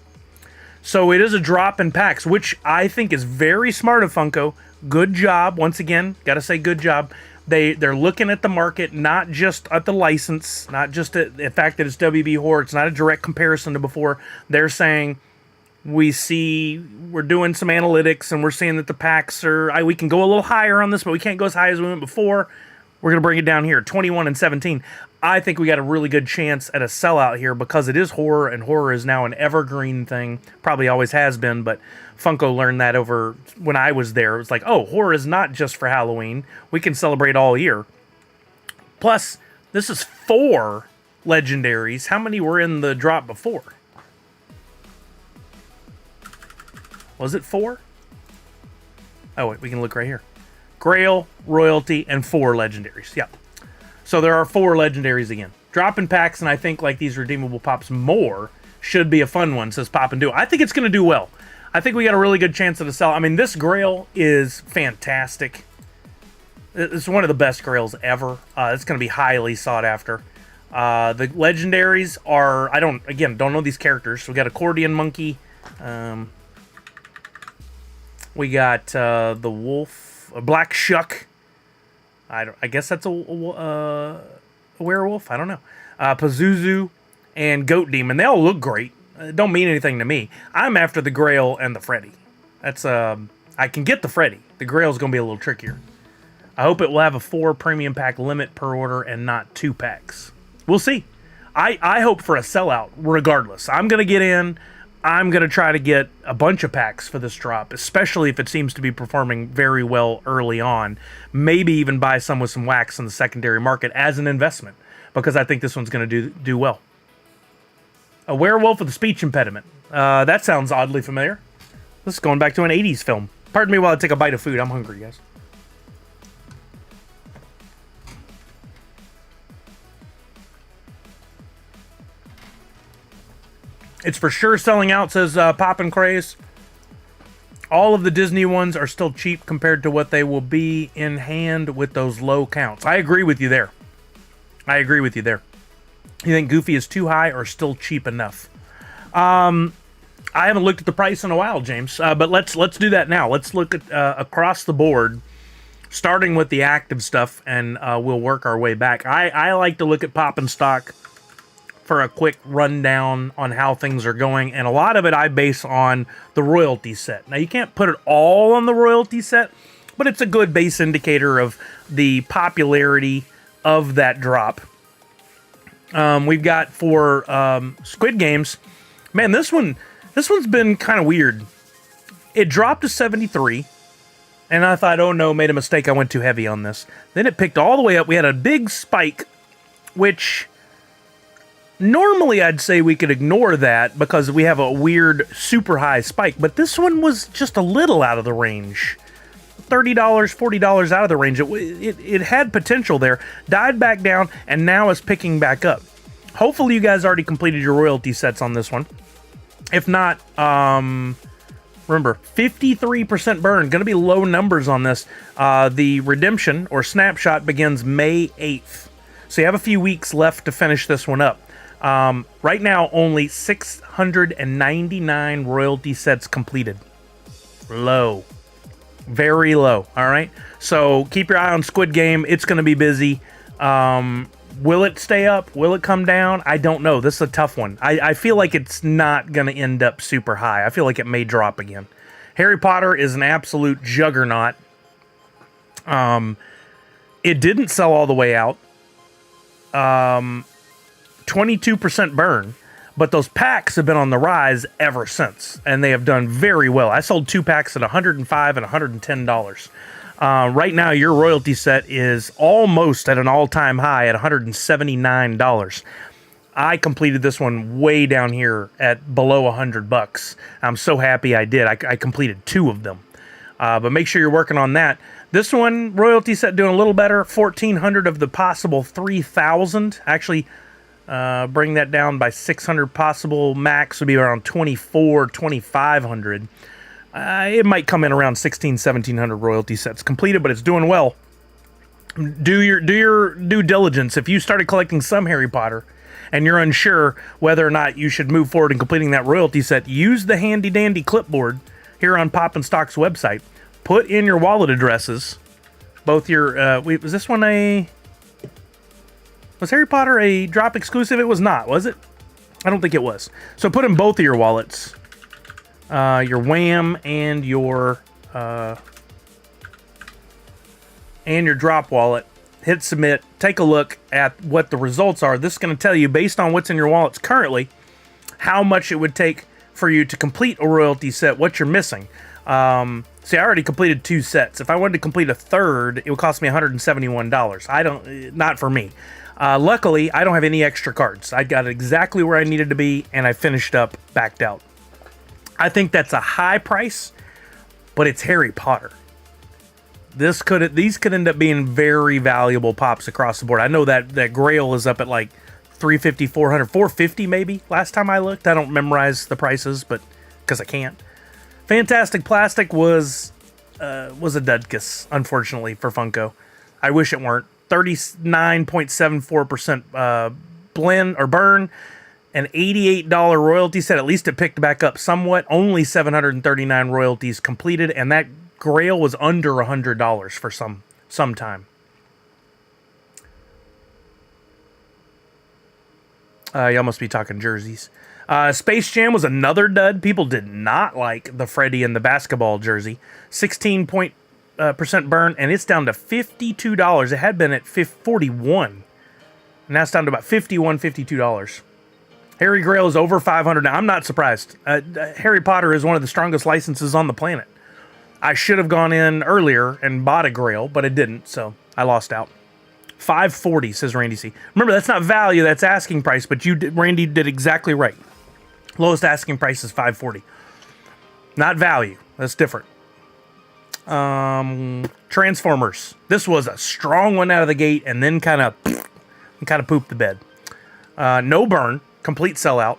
So it is a drop in packs, which I think is very smart of Funko. Good job. Once again, gotta say good job. They're looking at the market, not just at the license, not just at the fact that it's WB Horror. It's not a direct comparison to before. They're saying, we're doing some analytics and we're seeing that the packs we can go a little higher on this, but we can't go as high as we went before. We're going to bring it down here, 21 and 17. I think we got a really good chance at a sellout here because it is horror, and horror is now an evergreen thing. Probably always has been, but Funko learned that over when I was there. It was like, oh, horror is not just for Halloween. We can celebrate all year. Plus, this is 4 legendaries. How many were in the drop before? Was it 4? Oh, wait, we can look right here. Grail, Royalty, and 4 legendaries. Yep. So there are 4 legendaries again. Dropping packs, and I think like these redeemable pops more should be a fun one, says Pop and Do. I think it's going to do well. I think we got a really good chance of a sell. I mean, this Grail is fantastic. It's one of the best Grails ever. It's going to be highly sought after. The legendaries are, don't know these characters. So we got Accordion Monkey. We got the Wolf, Black Shuck. I guess that's a werewolf. I don't know. Pazuzu and Goat Demon. They all look great. Don't mean anything to me. I'm after the Grail and the Freddy. That's I can get the Freddy. The Grail's gonna be a little trickier. I hope it will have a 4 premium pack limit per order and not 2 packs. We'll see. I hope for a sellout regardless. I'm gonna get in. I'm going to try to get a bunch of packs for this drop, especially if it seems to be performing very well early on. Maybe even buy some with some wax in the secondary market as an investment, because I think this one's going to do well. A werewolf with a speech impediment. That sounds oddly familiar. This is going back to an 80s film. Pardon me while I take a bite of food. I'm hungry, guys. It's for sure selling out, says Pop and Craze. All of the Disney ones are still cheap compared to what they will be in hand with those low counts. I agree with you there. You think Goofy is too high or still cheap enough? I haven't looked at the price in a while, James, but let's do that now. Let's look at across the board, starting with the active stuff, and we'll work our way back. I like to look at Pop and Stock for a quick rundown on how things are going, and a lot of it I base on the royalty set. Now, you can't put it all on the royalty set, but it's a good base indicator of the popularity of that drop. We've got for Squid Games, man, this one's been kind of weird. It dropped to 73, and I thought, oh no, made a mistake, I went too heavy on this. Then it picked all the way up. We had a big spike, which normally I'd say we could ignore that because we have a weird super high spike, but this one was just a little out of the range. $30, $40 out of the range. It had potential there, died back down, and now is picking back up. Hopefully you guys already completed your royalty sets on this one. If not, remember, 53% burn. Going to be low numbers on this. The redemption or snapshot begins May 8th. So you have a few weeks left to finish this one up. Right now, only 699 royalty sets completed. Low. Very low, all right? So keep your eye on Squid Game. It's going to be busy. Will it stay up? Will it come down? I don't know. This is a tough one. I feel like it's not going to end up super high. I feel like it may drop again. Harry Potter is an absolute juggernaut. It didn't sell all the way out. 22% burn, but those packs have been on the rise ever since, and they have done very well. I sold 2 packs at $105 and $110. Right now, your royalty set is almost at an all-time high at $179. I completed this one way down here at below $100. I'm so happy I did. I completed 2 of them. But make sure you're working on that. This one, royalty set doing a little better. 1,400 of the possible 3,000. Actually, bring that down by 600 possible. Max would be around 2,500. It might come in around 1,700 royalty sets completed, but it's doing well. Do your due diligence. If you started collecting some Harry Potter and you're unsure whether or not you should move forward in completing that royalty set, use the handy dandy clipboard here on Pop and Stock's website. Put in your wallet addresses. Both your was this one was Harry Potter a drop exclusive? It was not, was it? I don't think it was. So put in both of your wallets, your Wham and your drop wallet. Hit submit. Take a look at what the results are. This is going to tell you, based on what's in your wallets currently, how much it would take for you to complete a royalty set, what you're missing. See, I already completed 2 sets. If I wanted to complete a third, it would cost me $171. Not for me. Luckily, I don't have any extra cards. I got exactly where I needed to be, and I finished up, backed out. I think that's a high price, but it's Harry Potter. These could end up being very valuable pops across the board. I know that Grail is up at like $350, $400, $450 maybe. Last time I looked, I don't memorize the prices, but because I can't. Fantastic Plastic was a dudkus, unfortunately, for Funko. I wish it weren't. 39.74% blend or burn, an $88 royalty set. At least it picked back up somewhat. Only 739 royalties completed, and that Grail was under $100 for some time. Y'all must be talking jerseys. Space Jam was another dud. People did not like the Freddy and the basketball jersey. 16% burn, and it's down to $52. It had been at $41. And now it's down to about $51, $52. Harry Grail is over $500 now. I'm not surprised. Harry Potter is one of the strongest licenses on the planet. I should have gone in earlier and bought a Grail, but I didn't, so I lost out. $540, says Randy C. Remember, that's not value, that's asking price, but Randy did exactly right. Lowest asking price is $540. Not value. That's different. Transformers. This was a strong one out of the gate, and then kind of pooped the bed. No burn. Complete sellout.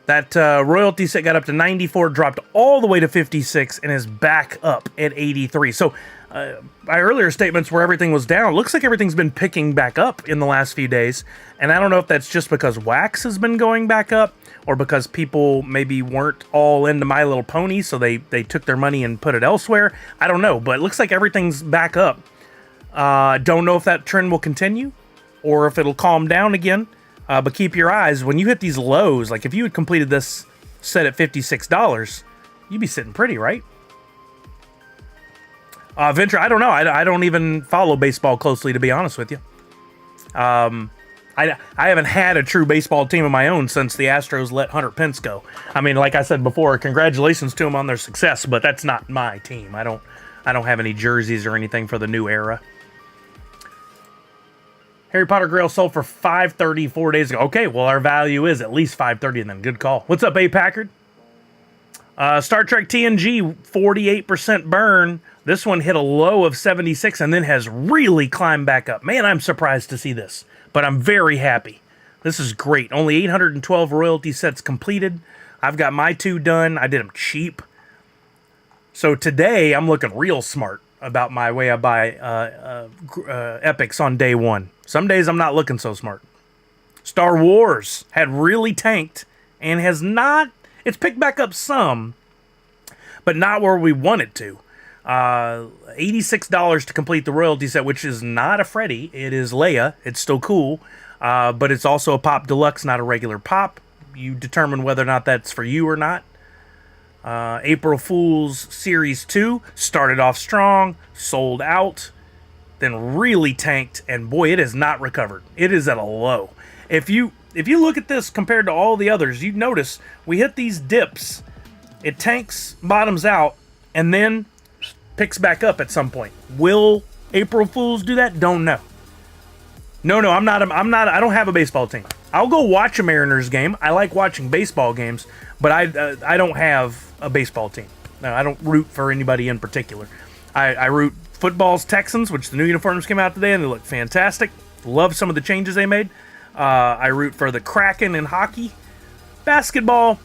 That royalty set got up to 94, dropped all the way to 56, and is back up at 83. So, my earlier statements where everything was down, looks like everything's been picking back up in the last few days. And I don't know if that's just because wax has been going back up, or because people maybe weren't all into My Little Pony, so they took their money and put it elsewhere. I don't know, but it looks like everything's back up. Don't know if that trend will continue, or if it'll calm down again. But keep your eyes, when you hit these lows, like if you had completed this set at $56, you'd be sitting pretty, right? Venture, I don't know. I don't even follow baseball closely, to be honest with you. I haven't had a true baseball team of my own since the Astros let Hunter Pence go. I mean, like I said before, congratulations to them on their success, but that's not my team. I don't have any jerseys or anything for the new era. Harry Potter Grail sold for $530 4 days ago. Okay, well, our value is at least $530 then. Good call. What's up, A. Packard? Star Trek TNG, 48% burn. This one hit a low of 76 and then has really climbed back up. Man, I'm surprised to see this, but I'm very happy. This is great. Only 812 royalty sets completed. I've got my 2 done. I did them cheap. So today, I'm looking real smart about my way I buy epics on day 1. Some days I'm not looking so smart. Star Wars had really tanked and has not, it's picked back up some, but not where we want it to. $86 to complete the royalty set, which is not a Freddy. It is Leia. It's still cool, but it's also a Pop Deluxe, not a regular Pop. You determine whether or not that's for you or not. April Fool's Series 2 started off strong, sold out, then really tanked, and boy, it has not recovered. It is at a low. If you look at this compared to all the others, you'd notice we hit these dips, it tanks, bottoms out, and then picks back up at some point. Will April Fools do that? Don't know. No, I'm not. I don't have a baseball team. I'll go watch a Mariners game. I like watching baseball games, but I don't have a baseball team. No, I don't root for anybody in particular. I root football's Texans, which the new uniforms came out today and they look fantastic. Love some of the changes they made. I root for the Kraken in hockey. Basketball,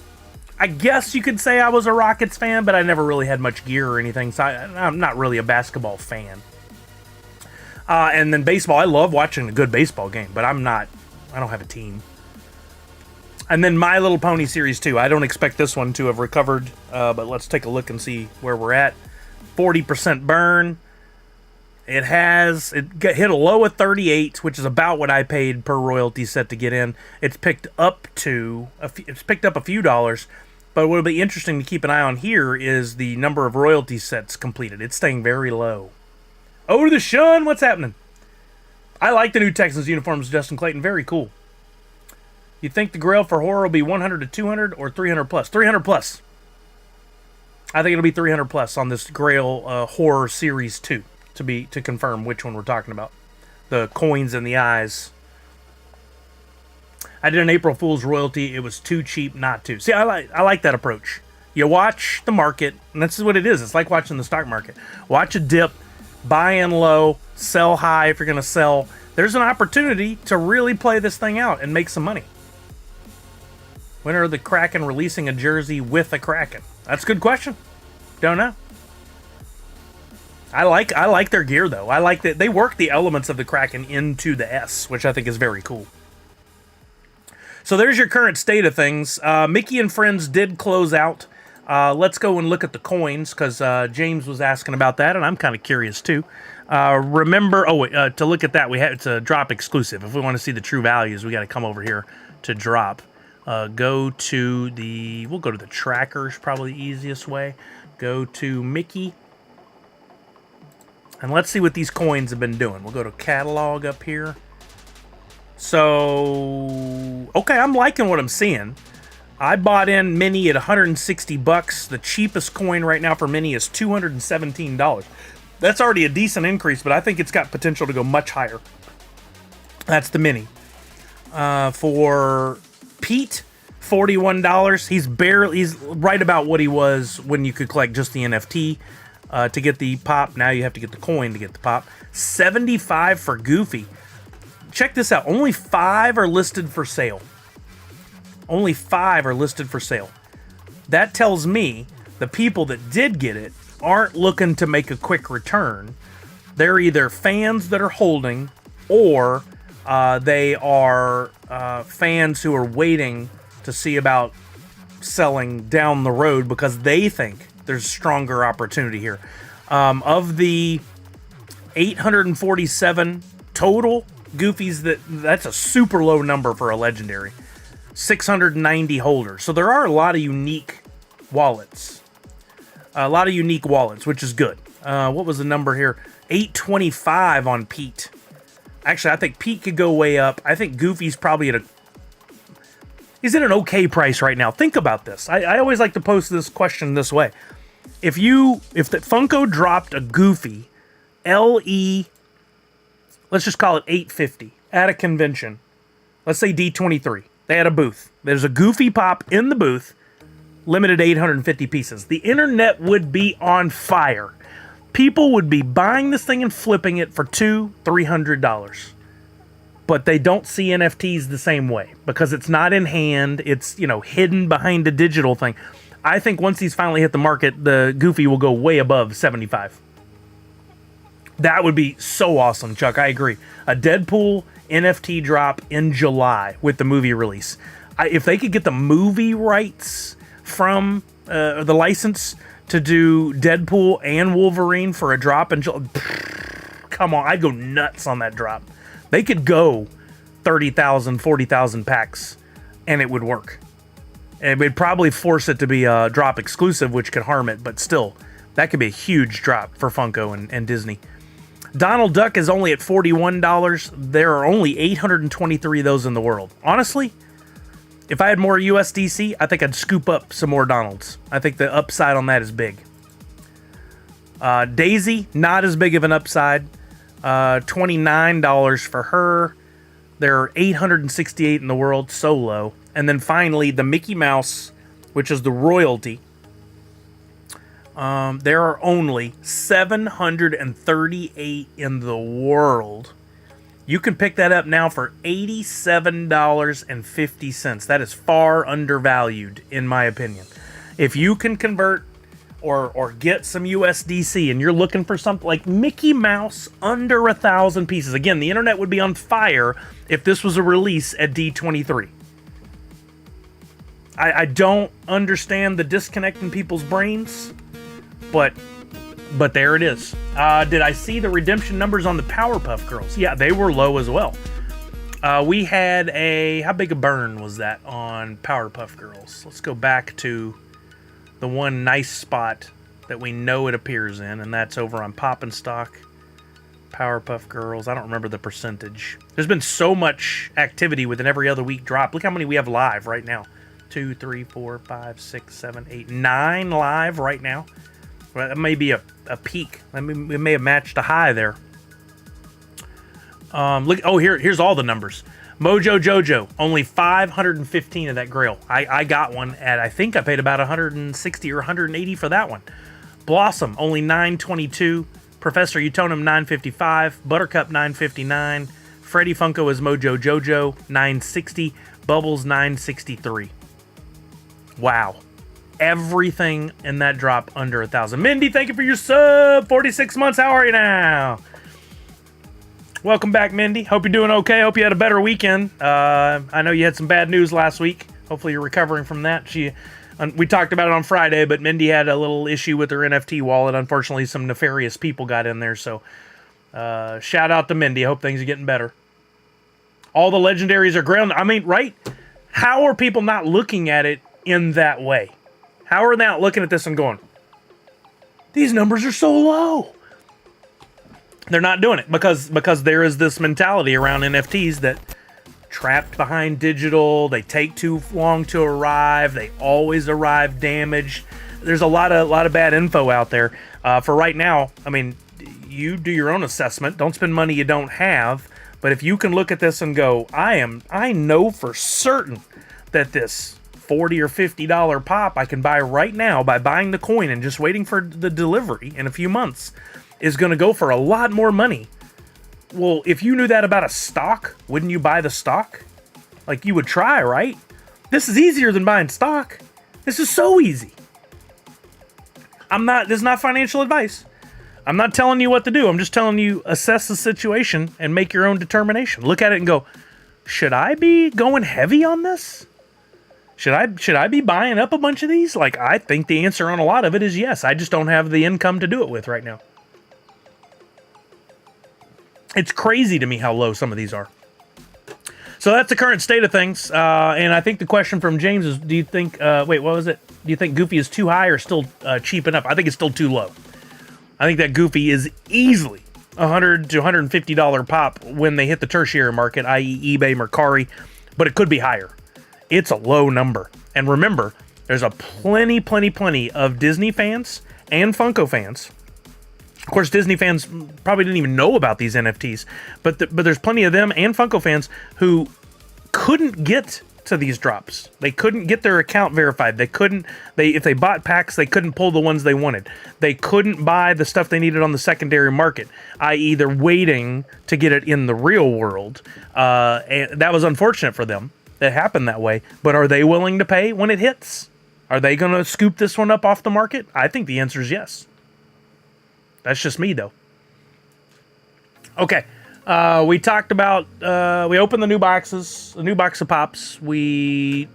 I guess you could say I was a Rockets fan, but I never really had much gear or anything, so I'm not really a basketball fan. And then baseball, I love watching a good baseball game, but I don't have a team. And then My Little Pony Series 2. I don't expect this one to have recovered, but let's take a look and see where we're at. 40% burn. It hit a low of 38, which is about what I paid per royalty set to get in. It's picked up a few dollars, but what will be interesting to keep an eye on here is the number of royalty sets completed. It's staying very low. Oh, the Shun, what's happening? I like the new Texans uniforms, Justin Clayton. Very cool. You think the grail for horror will be 100 to 200 or 300 plus? 300 plus. I think it'll be 300 plus on this Grail Horror Series 2 to confirm which one we're talking about. The coins and the eyes. I did an April Fool's royalty. It was too cheap not to. See, I like that approach. You watch the market, and this is what it is. It's like watching the stock market. Watch a dip, buy in low, sell high if you're going to sell. There's an opportunity to really play this thing out and make some money. When are the Kraken releasing a jersey with a Kraken? That's a good question. Don't know. I like their gear though. I like that they work the elements of the Kraken into the S, which I think is very cool. So there's your current state of things. Mickey and Friends did close out. Let's go and look at the coins because James was asking about that, and I'm kind of curious too. Remember, to look at that, it's a drop exclusive. If we want to see the true values, we got to come over here to drop. We'll go to the trackers, probably the easiest way. Go to Mickey. And let's see what these coins have been doing. We'll go to catalog up here. So, okay, I'm liking what I'm seeing. I bought in Mini at $160. The cheapest coin right now for Mini is $217. That's already a decent increase, but I think it's got potential to go much higher. That's the Mini. For Pete, $41. He's right about what he was when you could collect just the NFT to get the pop. Now you have to get the coin to get the pop. $75 for Goofy. Check this out. Only 5 are listed for sale. Only 5 are listed for sale. That tells me the people that did get it aren't looking to make a quick return. They're either fans that are holding or they are fans who are waiting to see about selling down the road because they think there's stronger opportunity here. Of the 847 total Goofies, that's a super low number for a legendary. 690 holders. So there are a lot of unique wallets. Which is good. What was the number here? 825 on Pete. Actually, I think Pete could go way up. I think Goofy's probably he's at an okay price right now. Think about this. I always like to post this question this way. If the Funko dropped a Goofy LE, let's just call it 850 at a convention. Let's say D23. They had a booth. There's a Goofy Pop in the booth, limited 850 pieces. The internet would be on fire. People would be buying this thing and flipping it for $200-$300. But they don't see NFTs the same way because it's not in hand. It's, hidden behind a digital thing. I think once these finally hit the market, the Goofy will go way above 75. That would be so awesome, Chuck. I agree. A Deadpool NFT drop in July with the movie release. If they could get the movie rights from the license to do Deadpool and Wolverine for a drop in July, come on, I'd go nuts on that drop. They could go 30,000, 40,000 packs, and it would work. It would probably force it to be a drop exclusive, which could harm it, but still, that could be a huge drop for Funko and Disney. Donald Duck is only at $41. There are only 823 of those in the world. Honestly, if I had more USDC, I think I'd scoop up some more Donalds. I think the upside on that is big. Daisy, not as big of an upside. $29 for her. There are 868 in the world, so low. And then finally, the Mickey Mouse, which is the royalty. There are only 738 in the world. You can pick that up now for $87.50. That is far undervalued, in my opinion. If you can convert or get some USDC and you're looking for something like Mickey Mouse under 1,000 pieces. Again, the internet would be on fire if this was a release at D23. I don't understand the disconnect in people's brains, but there it is. Did I see the redemption numbers on the Powerpuff Girls? Yeah, they were low as well. We had how big a burn was that on Powerpuff Girls? Let's go back to the one nice spot that we know it appears in, and that's over on Pop and Stock. Powerpuff Girls, I don't remember the percentage. There's been so much activity with an every other week drop. Look how many we have live right now. 2, 3, 4, 5, 6, 7, 8, 9 live right now. Well, that may be a peak. I mean, we may have matched a high there. Look, here's all the numbers. Mojo Jojo, only 515 of that grail. I got one at, I think I paid about 160 or 180 for that one. Blossom, only 922. Professor Utonum, 955. Buttercup, 959. Freddy Funko is Mojo Jojo, 960. Bubbles, 963. Wow. Everything in that drop under 1,000. Mindy, thank you for your sub. 46 months. How are you now? Welcome back, Mindy. Hope you're doing okay. Hope you had a better weekend. I know you had some bad news last week. Hopefully you're recovering from that. We talked about it on Friday, but Mindy had a little issue with her NFT wallet. Unfortunately, some nefarious people got in there. So shout out to Mindy. I hope things are getting better. All the legendaries are ground. I mean, right? How are people not looking at it in that way? How are they not looking at this and going, these numbers are so low? They're not doing it because there is this mentality around NFTs that trapped behind digital, they take too long to arrive, they always arrive damaged. There's a lot of bad info out there. For right now, I mean, you do your own assessment. Don't spend money you don't have. But if you can look at this and go, I know for certain that this $40 or $50 pop I can buy right now by buying the coin and just waiting for the delivery in a few months is going to go for a lot more money. Well, if you knew that about a stock, wouldn't you buy the stock? Like, you would try, right? This is easier than buying stock. This is so easy. This is not financial advice. I'm not telling you what to do. I'm just telling you, assess the situation and make your own determination. Look at it and go, should I be going heavy on this? Should I be buying up a bunch of these? Like, I think the answer on a lot of it is yes. I just don't have the income to do it with right now. It's crazy to me how low some of these are. So that's the current state of things. And I think the question from James is, do you think, wait, what was it? Do you think Goofy is too high or still cheap enough? I think it's still too low. I think that Goofy is easily $100 to $150 pop when they hit the tertiary market, i.e. eBay, Mercari, but it could be higher. It's a low number. And remember, there's a plenty of Disney fans and Funko fans. Of course, Disney fans probably didn't even know about these NFTs, but there's plenty of them and Funko fans who couldn't get to these drops. They couldn't get their account verified. If they bought packs, they couldn't pull the ones they wanted. They couldn't buy the stuff they needed on the secondary market, i.e. they're waiting to get it in the real world. And that was unfortunate for them. It happened that way. But are they willing to pay when it hits? Are they going to scoop this one up off the market? I think the answer is yes. That's just me, though. Okay. We talked about, we opened the new boxes, the new box of pops. We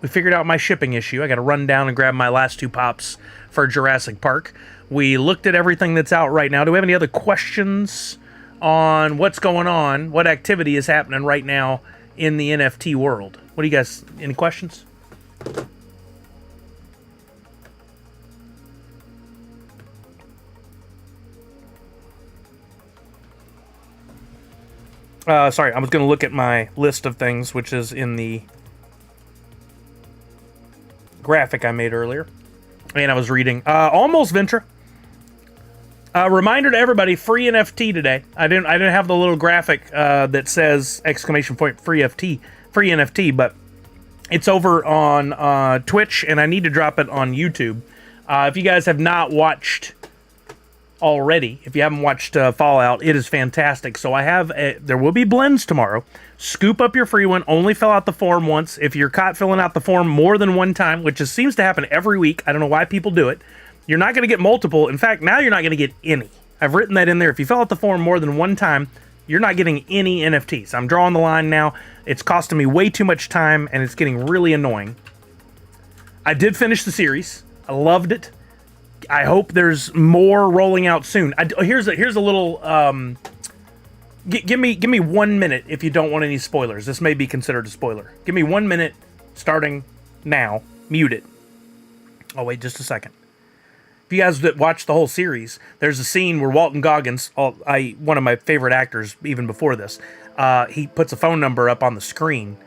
figured out my shipping issue. I got to run down and grab my last 2 pops for Jurassic Park. We looked at everything that's out right now. Do we have any other questions on what's going on, what activity is happening right now in the NFT world? What do you guys, any questions? Sorry, I was going to look at my list of things, which is in the graphic I made earlier. And I was reading Almost Ventra. Reminder to everybody, free NFT today. I didn't have the little graphic that says exclamation point free NFT, but it's over on Twitch, and I need to drop it on YouTube. If you guys have not watched already, if you haven't watched Fallout, it is fantastic. So there will be blends tomorrow. Scoop up your free one. Only fill out the form once. If you're caught filling out the form more than one time, which seems to happen every week, I don't know why people do it, you're not going to get multiple. In fact, now you're not going to get any. I've written that in there. If you fill out the form more than one time, you're not getting any NFTs. I'm drawing the line now. It's costing me way too much time, and it's getting really annoying. I did finish the series. I loved it. I hope there's more rolling out soon. Here's a little. Give me 1 minute if you don't want any spoilers. This may be considered a spoiler. Give me 1 minute, starting now. Mute it. Oh wait, just a second. If you guys that watch the whole series, there's a scene where Walton Goggins, one of my favorite actors even before this, he puts a phone number up on the screen.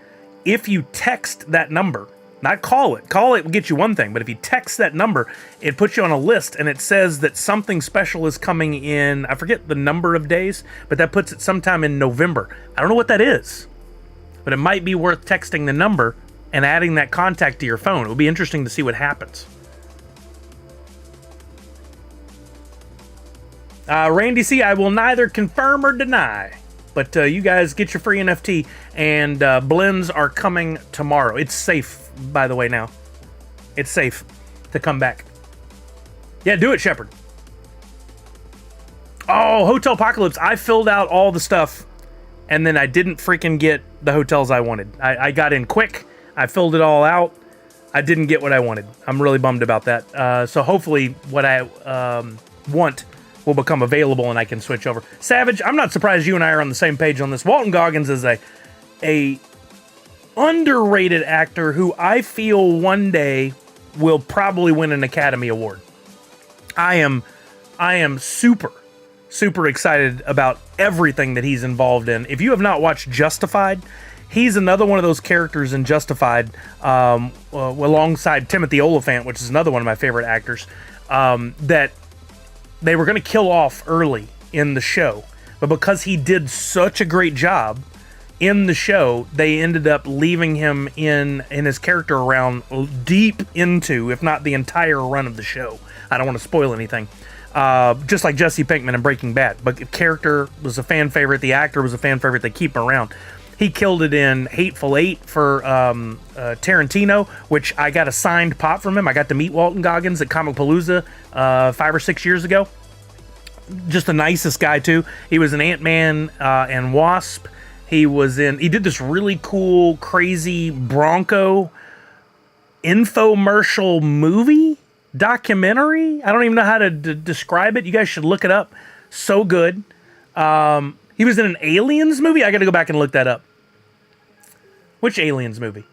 If you text that number, not call it will get you one thing, but if you text that number, it puts you on a list, and it says that something special is coming in, I forget the number of days, but that puts it sometime in November. I don't know what that is, but it might be worth texting the number and adding that contact to your phone. It will be interesting to see what happens. Randy C., I will neither confirm or deny, but you guys get your free NFT, and blends are coming tomorrow. It's safe, by the way, now. It's safe to come back. Yeah, do it, Shepard. Oh, Hotel Apocalypse. I filled out all the stuff, and then I didn't freaking get the hotels I wanted. I got in quick. I filled it all out. I didn't get what I wanted. I'm really bummed about that. So hopefully what I want will become available and I can switch over. Savage, I'm not surprised you and I are on the same page on this. Walton Goggins is a underrated actor who I feel one day will probably win an Academy Award. I am super excited about everything that he's involved in. If you have not watched Justified, he's another one of those characters in Justified, alongside Timothy Olyphant, which is another one of my favorite actors, that they were going to kill off early in the show, but because he did such a great job in the show, they ended up leaving him in his character around deep into, if not the entire run of the show. I don't want to spoil anything. Just like Jesse Pinkman in Breaking Bad, but the character was a fan favorite. The actor was a fan favorite. They keep him around. He killed it in Hateful Eight for Tarantino, which I got a signed pop from him. I got to meet Walton Goggins at Comicpalooza 5 or 6 years ago. Just the nicest guy, too. He was in Ant-Man and Wasp. He did this really cool, crazy Bronco infomercial movie documentary. I don't even know how to describe it. You guys should look it up. So good. He was in an Aliens movie. I got to go back and look that up. Which Aliens movie?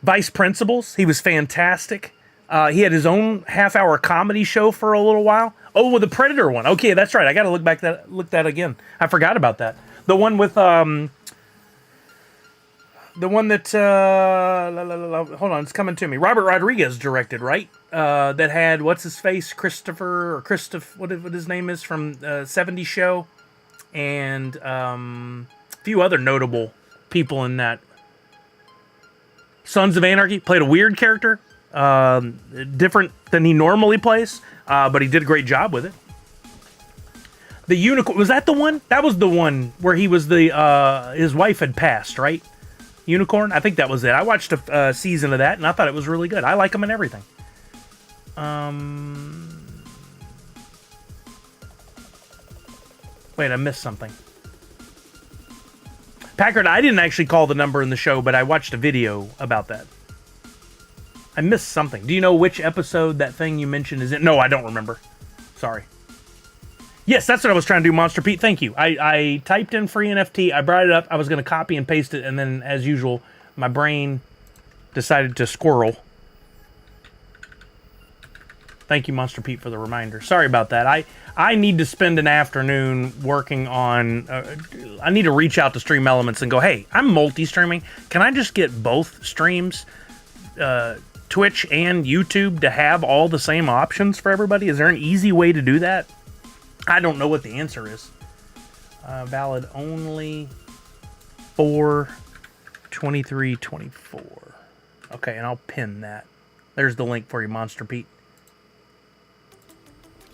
Vice Principals. He was fantastic. He had his own half-hour comedy show for a little while. Oh, well, the Predator one. Okay, that's right. I got to look that again. I forgot about that. The one with the one that hold on, it's coming to me. Robert Rodriguez directed, right? That had what's his face, Christopher what his name is from 70s show. And a few other notable people in that. Sons of Anarchy, played a weird character, different than he normally plays, but he did a great job with it. The Unicorn, was that the one? That was the one where he was his wife had passed, right? Unicorn, I think that was it. I watched a season of that, and I thought it was really good. I like him and everything. Wait, I missed something. Packard, I didn't actually call the number in the show, but I watched a video about that. I missed something. Do you know which episode that thing you mentioned is in? No, I don't remember. Sorry. Yes, that's what I was trying to do, Monster Pete. Thank you. I typed in free NFT. I brought it up. I was going to copy and paste it, and then, as usual, my brain decided to squirrel. Thank you, Monster Pete, for the reminder. Sorry about that. I need to spend an afternoon working on... I need to reach out to Stream Elements and go, hey, I'm multi-streaming. Can I just get both streams Twitch and YouTube to have all the same options for everybody? Is there an easy way to do that? I don't know what the answer is. Valid only for 23-24. Okay, and I'll pin that. There's the link for you, Monster Pete.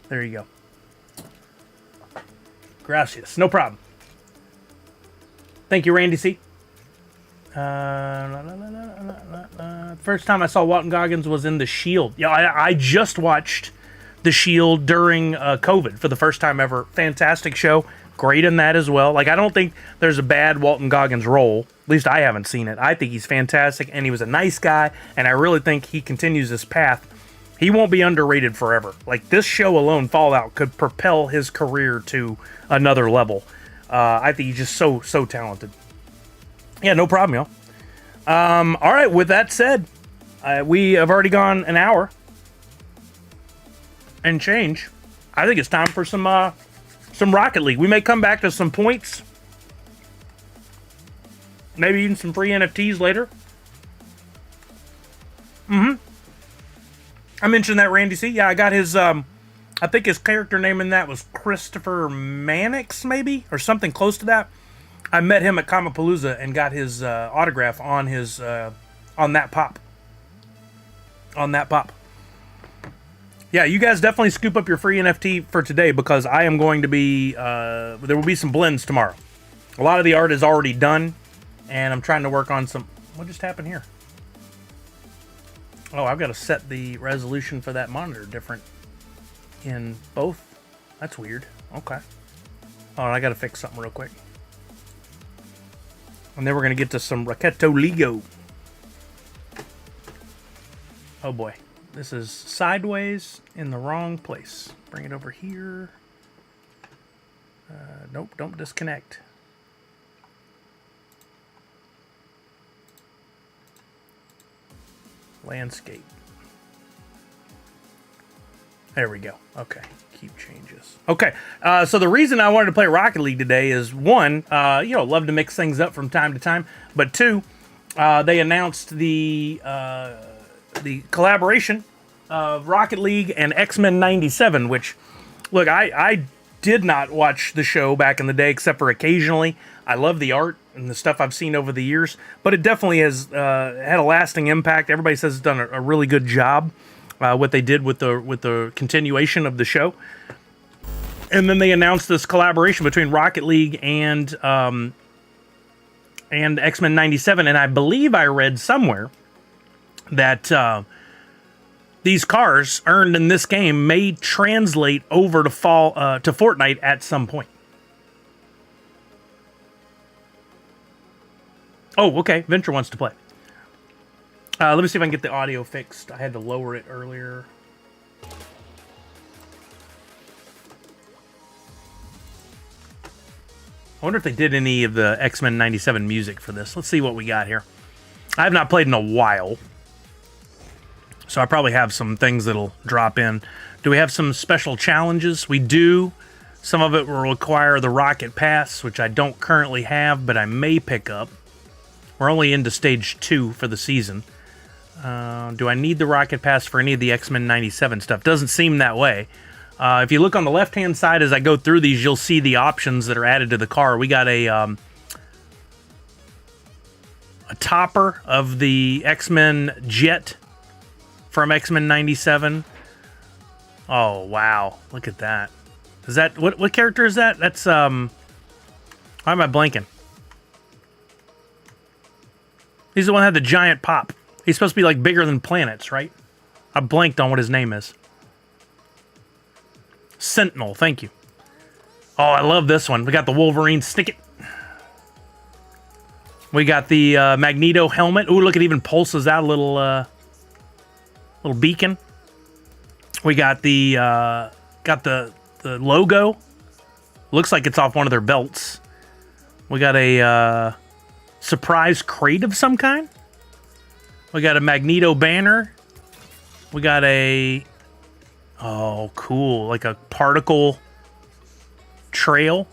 There you go. Gracias. No problem. Thank you, Randy C. First time I saw Walton Goggins was in The Shield. Yeah, I just watched The Shield during COVID for the first time ever. Fantastic show. Great in that as well. Like, I don't think there's a bad Walton Goggins role. At least I haven't seen it. I think he's fantastic, and he was a nice guy, and I really think he continues this path. He won't be underrated forever. Like, this show alone, Fallout, could propel his career to another level. I think he's just so talented. Yeah, no problem, y'all. All right, with that said, we have already gone an hour and change. I think it's time for some Rocket League. We may come back to some points. Maybe even some free NFTs later. I mentioned that Randy C. Yeah, I got his, I think his character name in that was Christopher Mannix, maybe? Or something close to that. I met him at Comapalooza and got his autograph on his, on that pop. On that pop. Yeah, you guys definitely scoop up your free NFT for today because I am going to be, there will be some blends tomorrow. A lot of the art is already done, and I'm trying to work on some, what just happened here? Oh, I've got to set the resolution for that monitor different in both. That's weird. Okay. Oh, I got to fix something real quick. And then we're going to get to some Raketo Lego. Oh boy. This is sideways in the wrong place. Bring it over here. Nope, don't disconnect. Landscape. There we go. Okay. Keep changes. Okay. So the reason I wanted to play Rocket League today is one, love to mix things up from time to time. But two, they announced the collaboration of Rocket League and X-Men 97, which, look, I did not watch the show back in the day except for occasionally. I love the art and the stuff I've seen over the years, but it definitely has had a lasting impact. Everybody says it's done a really good job, what they did with the continuation of the show. And then they announced this collaboration between Rocket League and X-Men 97, and I believe I read somewhere that these cars earned in this game may translate over to Fortnite at some point. Oh, okay. Venture wants to play. Let me see if I can get the audio fixed. I had to lower it earlier. I wonder if they did any of the X-Men 97 music for this. Let's see what we got here. I have not played in a while, so I probably have some things that'll drop in. Do we have some special challenges? We do. Some of it will require the Rocket Pass, which I don't currently have, but I may pick up. We're only into Stage 2 for the season. Do I need the Rocket Pass for any of the X-Men 97 stuff? Doesn't seem that way. If you look on the left-hand side as I go through these, you'll see the options that are added to the car. We got a topper of the X-Men jet from X-Men 97. Oh, wow. Look at that. Is that... What character is that? That's... Why am I blanking? He's the one that had the giant pop. He's supposed to be, like, bigger than planets, right? I blanked on what his name is. Sentinel, thank you. Oh, I love this one. We got the Wolverine stick it. We got the Magneto helmet. Ooh, look, it even pulses out a little beacon. We got the logo. Looks like it's off one of their belts. We got a surprise crate of some kind. We got a Magneto banner. We got a... Oh, cool. Like a particle trail.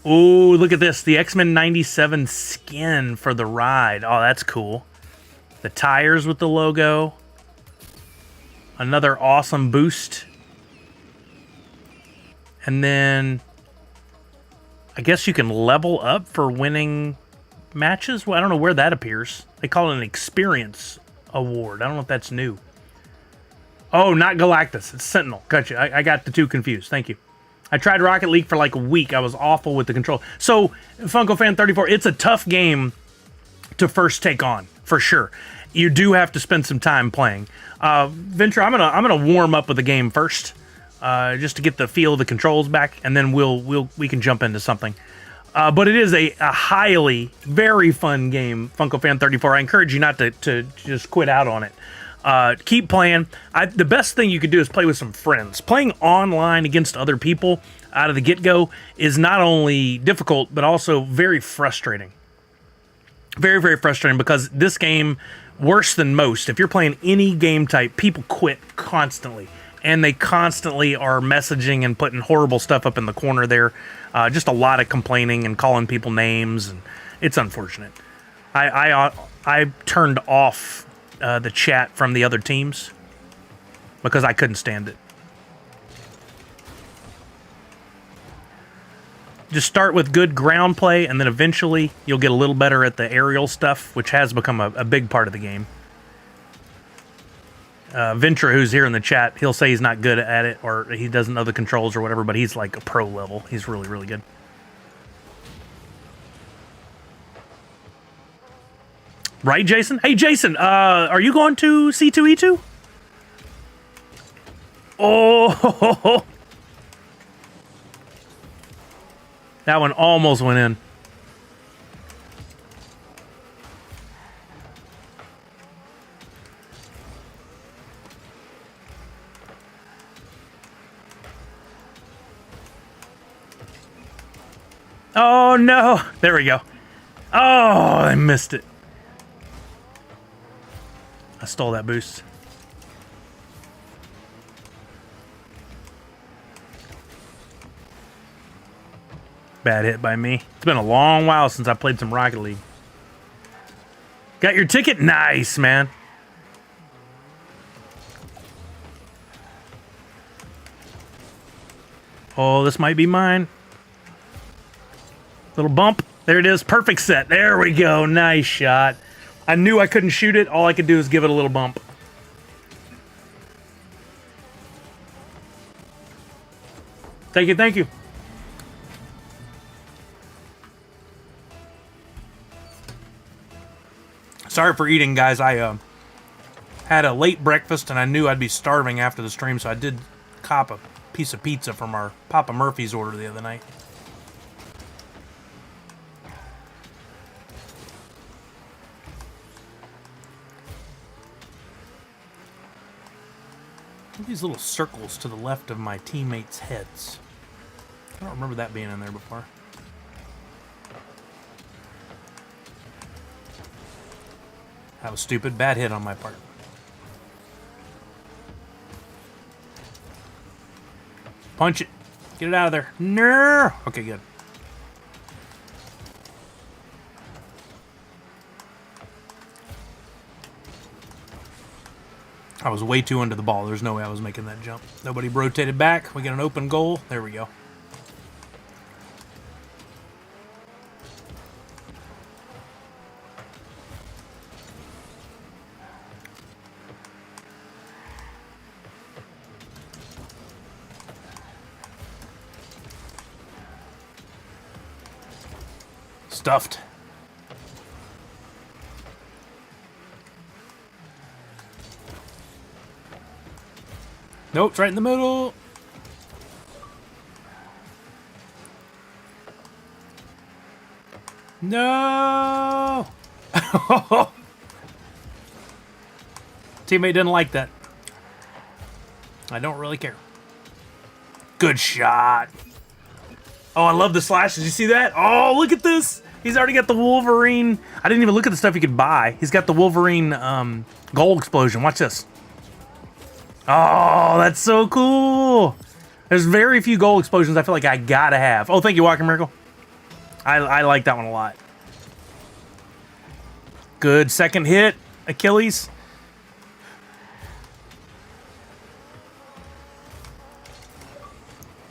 Ooh, look at this. The X-Men 97 skin for the ride. Oh, that's cool. The tires with the logo. Another awesome boost. And then I guess you can level up for winning matches. Well, I don't know where that appears. They call it an experience award. I don't know if that's new. Oh, not Galactus. It's Sentinel. Gotcha. I got the two confused. Thank you. I tried Rocket League for like a week. I was awful with the control. So, Funko Fan 34, it's a tough game to first take on, for sure. You do have to spend some time playing. Venture, I'm gonna warm up with the game first, just to get the feel of the controls back, and then we can jump into something. But it is a highly, very fun game, Funko Fan 34. I encourage you not to just quit out on it. Keep playing. The best thing you could do is play with some friends. Playing online against other people out of the get-go is not only difficult, but also very frustrating. Very, very frustrating, because this game, worse than most, if you're playing any game type, people quit constantly. And they constantly are messaging and putting horrible stuff up in the corner there. Just a lot of complaining and calling people names, and it's unfortunate. I turned off the chat from the other teams because I couldn't stand it. Just start with good ground play, and then eventually you'll get a little better at the aerial stuff, which has become a big part of the game. Ventura, who's here in the chat, he'll say he's not good at it, or he doesn't know the controls or whatever, but he's like a pro level. He's really, really good. Right, Jason? Hey, Jason, are you going to C2E2? Oh, that one almost went in. Oh, no. There we go. Oh, I missed it. I stole that boost. Bad hit by me. It's been a long while since I played some Rocket League. Got your ticket? Nice, man. Oh, this might be mine. Little bump. There it is. Perfect set. There we go. Nice shot. I knew I couldn't shoot it. All I could do is give it a little bump. Thank you, thank you. Sorry for eating, guys. I had a late breakfast, and I knew I'd be starving after the stream, so I did cop a piece of pizza from our Papa Murphy's order the other night. These little circles to the left of my teammates' heads. I don't remember that being in there before. That was stupid. Bad hit on my part. Punch it. Get it out of there. No. Okay, good. I was way too into the ball. There's no way I was making that jump. Nobody rotated back. We got an open goal. There we go. Stuffed. Nope, it's right in the middle. No! Teammate didn't like that. I don't really care. Good shot. Oh, I love the slashes. You see that? Oh, look at this. He's already got the Wolverine. I didn't even look at the stuff you could buy. He's got the Wolverine gold explosion. Watch this. Oh, that's so cool. There's very few gold explosions I feel like I gotta have. Oh, thank you, Walking Miracle. I like that one a lot. Good second hit. Achilles.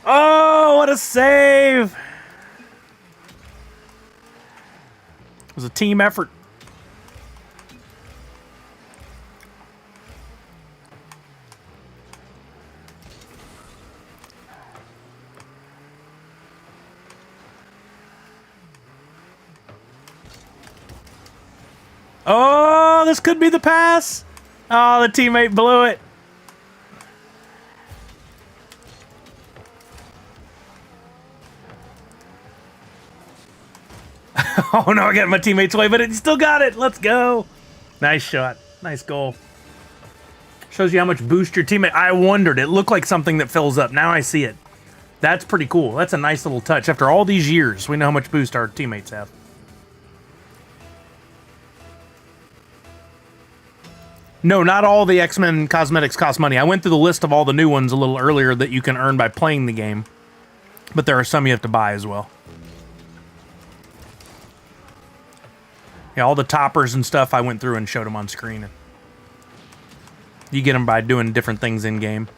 Oh, what a save! It was a team effort. Oh, this could be the pass. Oh, the teammate blew it. Oh no, I got my teammate's way, but it still got it. Let's go. Nice shot. Nice goal. Shows you how much boost your teammate. I wondered. It looked like something that fills up. Now I see it. That's pretty cool. That's a nice little touch. After all these years, we know how much boost our teammates have. No, not all the X-Men cosmetics cost money. I went through the list of all the new ones a little earlier that you can earn by playing the game. But there are some you have to buy as well. Yeah, all the toppers and stuff I went through and showed them on screen. You get them by doing different things in-game.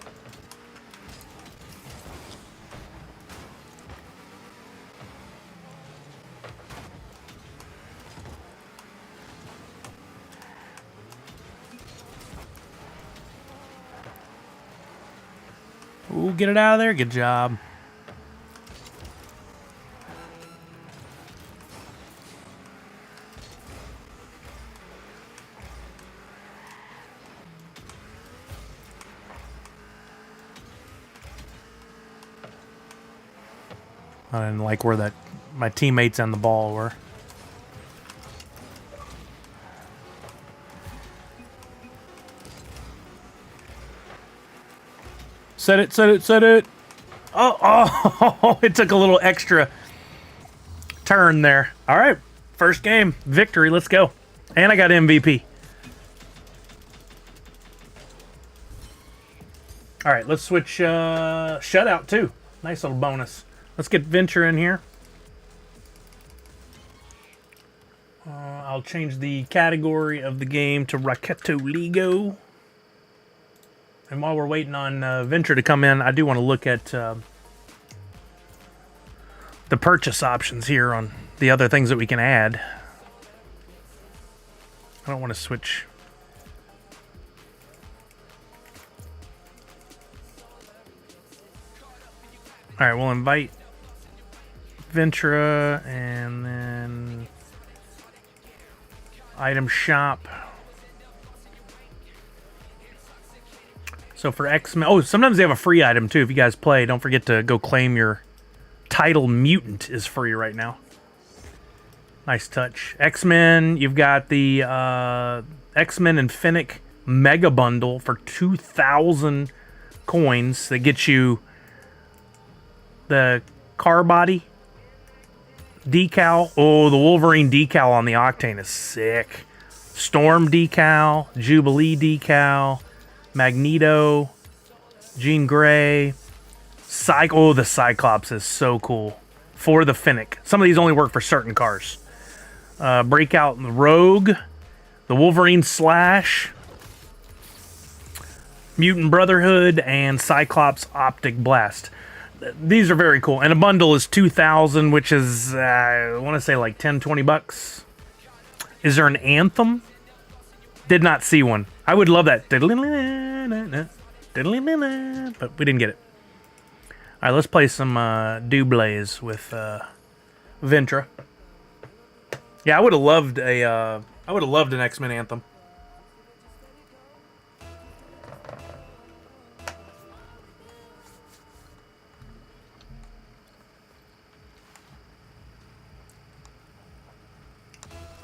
Ooh, get it out of there. Good job. I didn't like where my teammates and the ball were. Set it, set it, set it. Oh, it took a little extra turn there. All right, first game, victory, let's go. And I got MVP. All right, let's switch shutout too. Nice little bonus. Let's get Venture in here. I'll change the category of the game to Raketo Lego. And while we're waiting on Venture to come in, I do want to look at the purchase options here on the other things that we can add. I don't want to switch. All right, we'll invite Ventura and then item shop. So for X-Men, oh, sometimes they have a free item too. If you guys play, don't forget to go claim your title. Mutant is free right now. Nice touch. X-Men, you've got the X-Men Infinite Mega Bundle for 2,000 coins that gets you the car body decal. Oh, the Wolverine decal on the Octane is sick. Storm decal, Jubilee decal, Magneto, Jean Grey, oh, the Cyclops is so cool. For the Finnick. Some of these only work for certain cars. Breakout and the Rogue, the Wolverine Slash, Mutant Brotherhood, and Cyclops Optic Blast. These are very cool. And a bundle is 2,000, which is, I want to say like 10, 20 bucks. Is there an Anthem? Did not see one. I would love that. But we didn't get it. All right, let's play some Doubles with Ventra. Yeah, I would have loved an X-Men Anthem.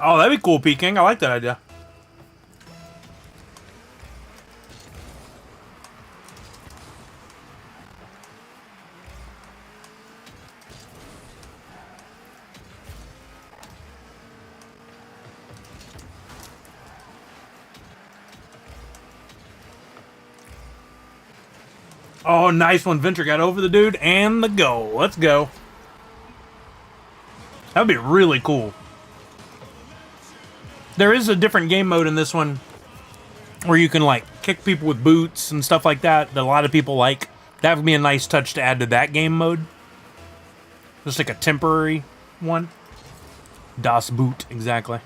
Oh, that'd be cool, Peking. I like that idea. Oh, nice one. Venture got over the dude and the goal. Let's go. That would be really cool. There is a different game mode in this one where you can like kick people with boots and stuff like that a lot of people like. That would be a nice touch to add to that game mode. Just like a temporary one. Das Boot, exactly.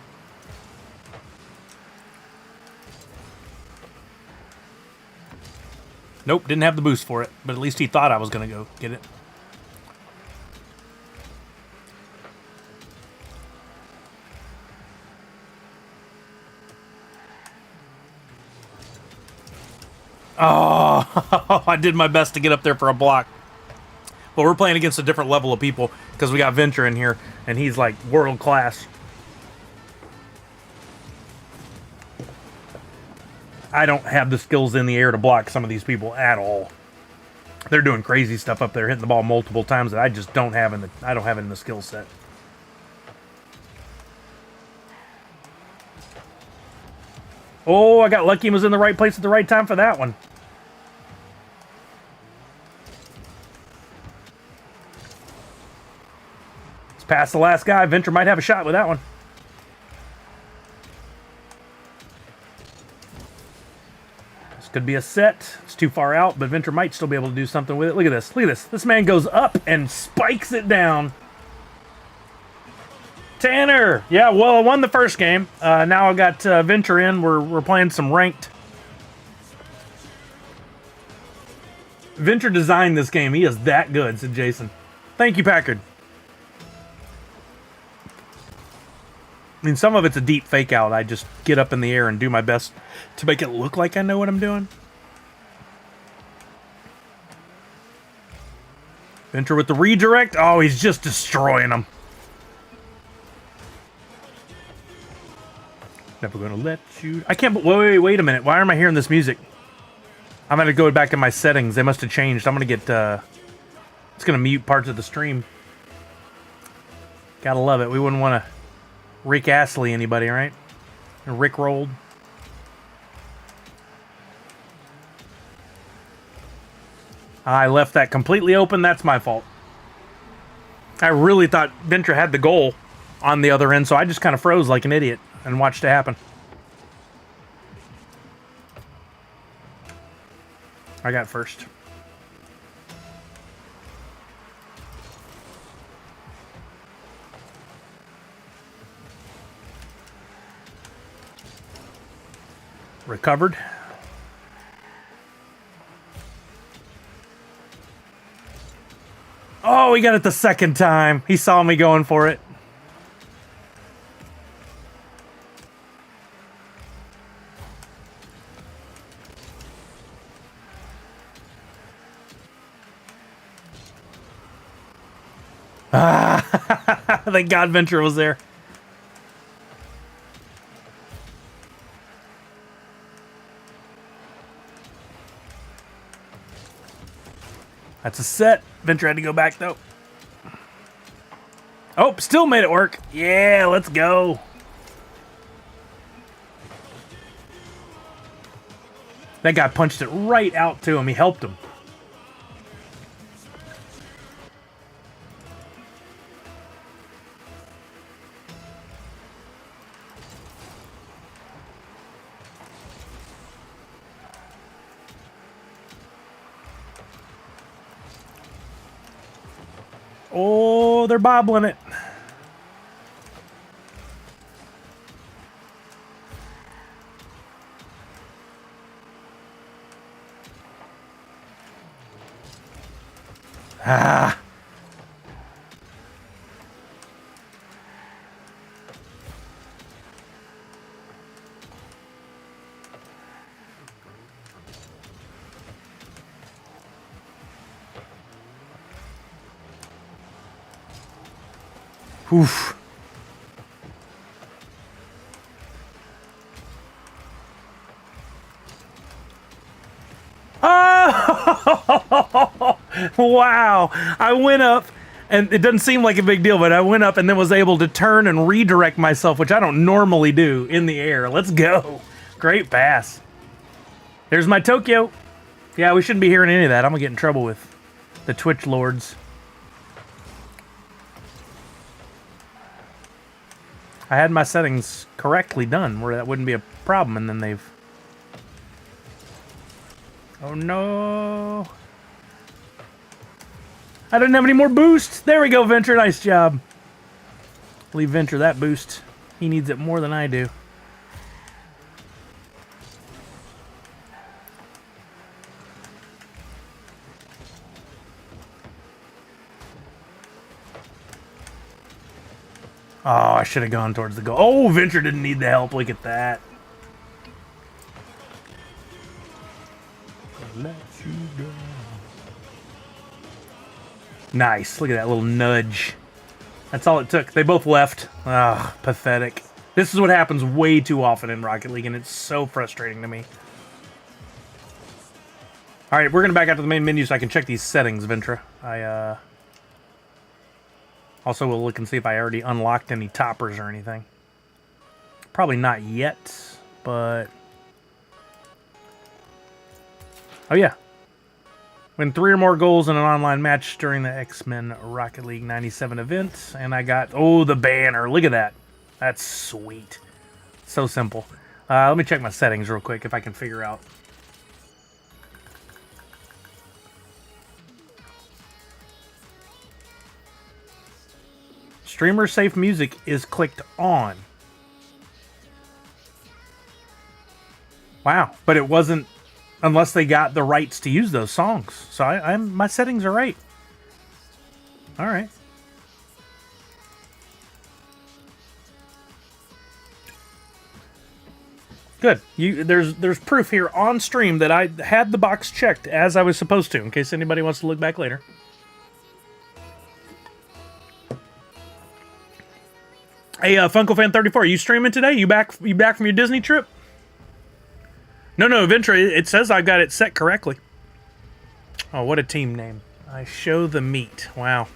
Nope, didn't have the boost for it, but at least he thought I was going to go get it. Oh, I did my best to get up there for a block. But we're playing against a different level of people because we got Venture in here, and he's like world class. I don't have the skills in the air to block some of these people at all. They're doing crazy stuff up there, hitting the ball multiple times that I just don't have in the in the skill set. Oh, I got lucky and was in the right place at the right time for that one. It's past the last guy. Venture might have a shot with that one. This could be a set. It's too far out, but Venture might still be able to do something with it. Look at this. Look at this. This man goes up and spikes it down. Tanner! Yeah, well, I won the first game. Now I got Venture in. We're playing some ranked. Venture designed this game. He is that good, said Jason. Thank you, Packard. I mean, some of it's a deep fake out. I just get up in the air and do my best to make it look like I know what I'm doing. Venture with the redirect. Oh, he's just destroying them. Never gonna let you. I can't. Wait a minute. Why am I hearing this music? I'm gonna go back in my settings. They must have changed. I'm gonna get. It's gonna mute parts of the stream. Gotta love it. We wouldn't want to Rick Astley anybody, right? Rick rolled. I left that completely open. That's my fault. I really thought Venture had the goal on the other end, so I just kind of froze like an idiot and watched it happen. I got first. Recovered. Oh, he got it the second time. He saw me going for it. Thank God Venture was there. That's a set. Venture had to go back, though. Oh, still made it work. Yeah, let's go. That guy punched it right out to him. He helped him. Oh, they're bobbling it. Ah. Oof. Oh! Wow. I went up, and it doesn't seem like a big deal, but I went up and then was able to turn and redirect myself, which I don't normally do, in the air. Let's go. Great pass. There's my Tokyo. Yeah, we shouldn't be hearing any of that. I'm going to get in trouble with the Twitch lords. I had my settings correctly done where that wouldn't be a problem, and then they've... Oh no! I didn't have any more boosts! There we go, Venture, nice job. Leave Venture that boost. He needs it more than I do. Oh, I should have gone towards the goal. Oh, Venture didn't need the help. Look at that. Let you go. Nice. Look at that little nudge. That's all it took. They both left. Ah, pathetic. This is what happens way too often in Rocket League, and it's so frustrating to me. All right, we're going to back out to the main menu so I can check these settings, Ventra. Also, we'll look and see if I already unlocked any toppers or anything. Probably not yet, but... Oh, yeah. Win 3 or more goals in an online match during the X-Men Rocket League 97 event. And I got... Oh, the banner. Look at that. That's sweet. So simple. Let me check my settings real quick if I can figure out. Streamer safe music is clicked on. Wow, but it wasn't unless they got the rights to use those songs. So my settings are right. All right. Good. There's proof here on stream that I had the box checked as I was supposed to, in case anybody wants to look back later. Hey, Funko Fan 34, are you streaming today? You back from your Disney trip? No, Ventura, it says I got it set correctly. Oh, what a team name. I show the meat. Wow.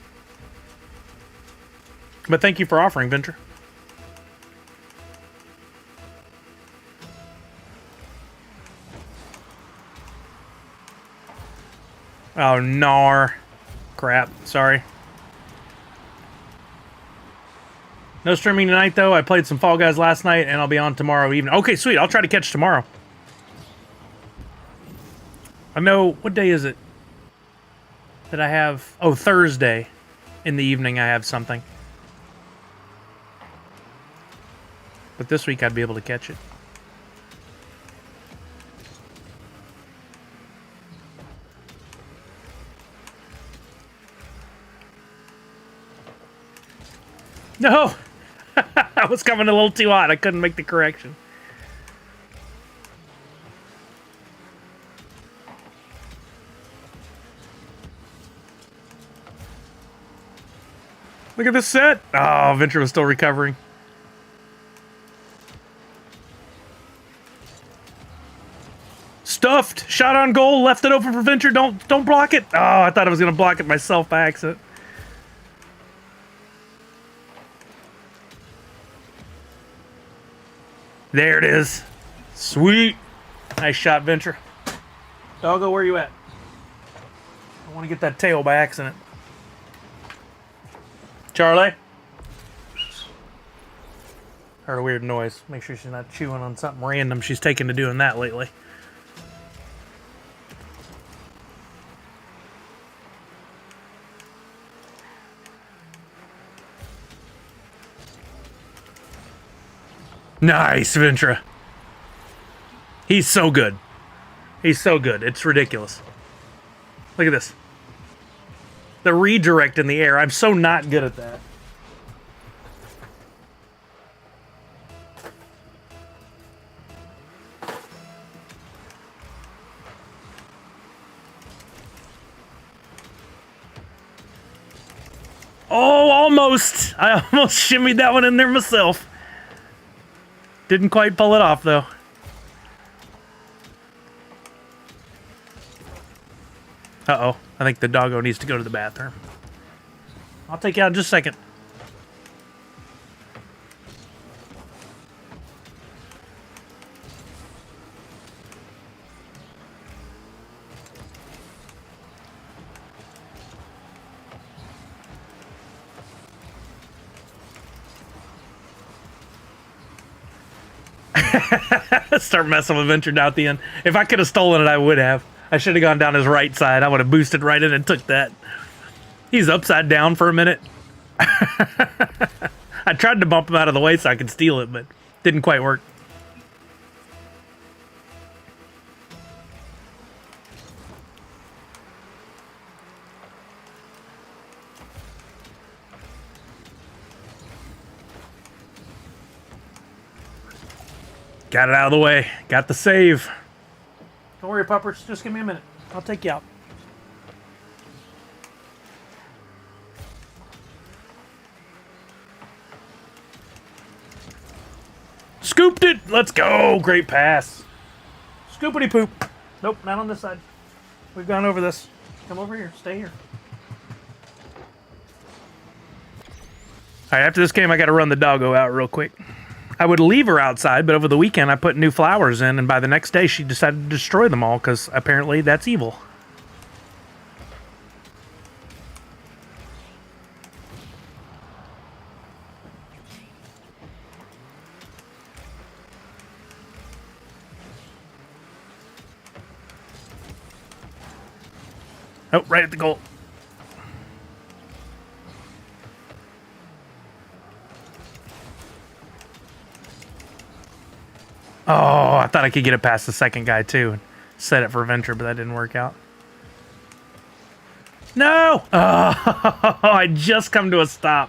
But thank you for offering, Ventura. Oh, nar. Crap. Sorry. No streaming tonight, though. I played some Fall Guys last night, and I'll be on tomorrow evening. Okay, sweet. I'll try to catch tomorrow. I know... What day is it that I have... Oh, Thursday. In the evening, I have something. But this week, I'd be able to catch it. No! I was coming a little too hot. I couldn't make the correction. Look at this set. Oh, Venture was still recovering. Stuffed. Shot on goal. Left it open for Venture. Don't block it. Oh, I thought I was going to block it myself by accident. There it is. Sweet. Nice shot, Venture. Doggo, where you at? I want to get that tail by accident. Charlie? Heard a weird noise. Make sure she's not chewing on something random. She's taken to doing that lately. Nice, Ventura. He's so good. He's so good. It's ridiculous. Look at this. The redirect in the air. I'm so not good at that. Oh, almost. I almost shimmied that one in there myself. Didn't quite pull it off, though. Uh-oh. I think the doggo needs to go to the bathroom. I'll take you out in just a second. Start messing with Venture down at the end. If I could have stolen it, I would have. I should have gone down his right side. I would have boosted right in and took that. He's upside down for a minute. I tried to bump him out of the way so I could steal it, but didn't quite work. Got it out of the way. Got the save. Don't worry, puppers. Just give me a minute. I'll take you out. Scooped it. Let's go. Great pass. Scoopity poop. Nope, not on this side. We've gone over this. Come over here. Stay here. All right, after this game, I got to run the doggo out real quick. I would leave her outside, but over the weekend I put new flowers in, and by the next day she decided to destroy them all because apparently that's evil. Oh, right at the goal. Oh, I thought I could get it past the second guy, too. And set it for Venture, but that didn't work out. No! Oh, I just come to a stop.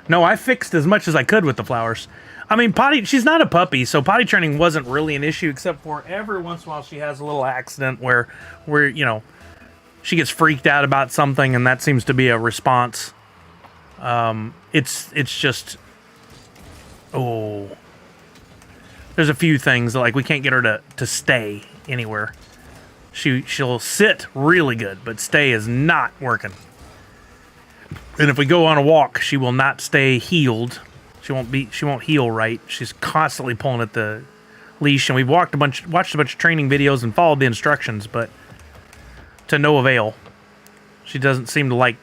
No, I fixed as much as I could with the flowers. I mean, she's not a puppy, so potty training wasn't really an issue, except for every once in a while she has a little accident where you know, she gets freaked out about something, and that seems to be a response. It's just... Oh, there's a few things like we can't get her to stay anywhere. She'll sit really good, but stay is not working. And if we go on a walk, she will not stay heeled. She won't heel right. She's constantly pulling at the leash, and we've watched a bunch of training videos and followed the instructions, but to no avail. She doesn't seem to like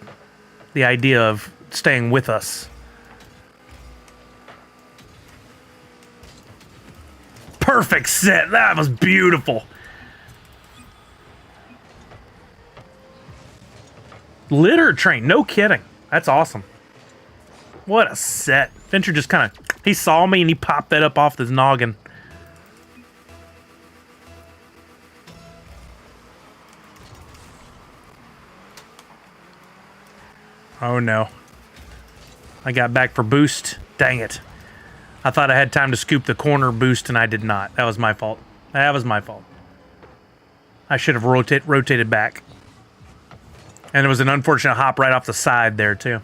the idea of staying with us. Perfect set. That was beautiful. Litter train. No kidding. That's awesome. What a set. Venture just kind of... He saw me and he popped that up off his noggin. Oh no. I got back for boost. Dang it. I thought I had time to scoop the corner boost, and I did not. That was my fault. That was my fault. I should have rotated back. And it was an unfortunate hop right off the side there, too.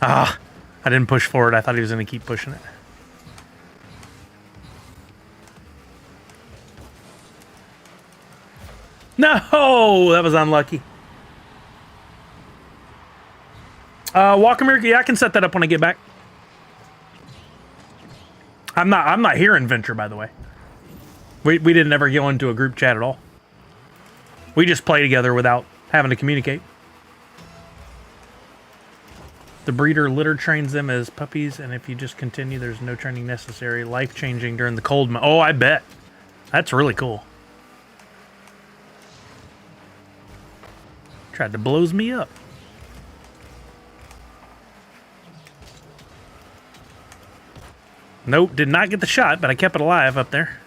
Ah, I didn't push forward. I thought he was going to keep pushing it. No, that was unlucky. Walk America, yeah, I can set that up when I get back. I'm not hearing Venture, by the way. We didn't ever go into a group chat at all. We just play together without having to communicate. The breeder litter trains them as puppies, and if you just continue, there's no training necessary. Life-changing during the cold months. Oh, I bet. That's really cool. Tried to blows me up. Nope, did not get the shot, but I kept it alive up there.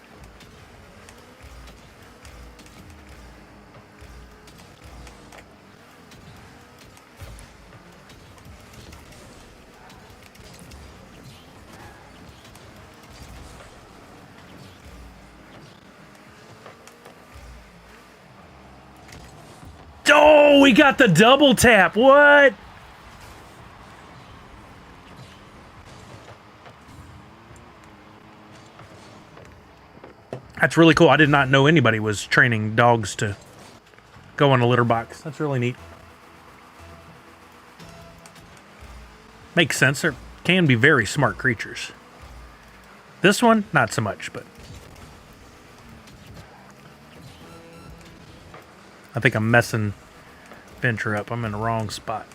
Oh, we got the double tap. What? That's really cool. I did not know anybody was training dogs to go in a litter box. That's really neat. Makes sense. They can be very smart creatures. This one, not so much, but I think I'm messing Venture up. I'm in the wrong spot.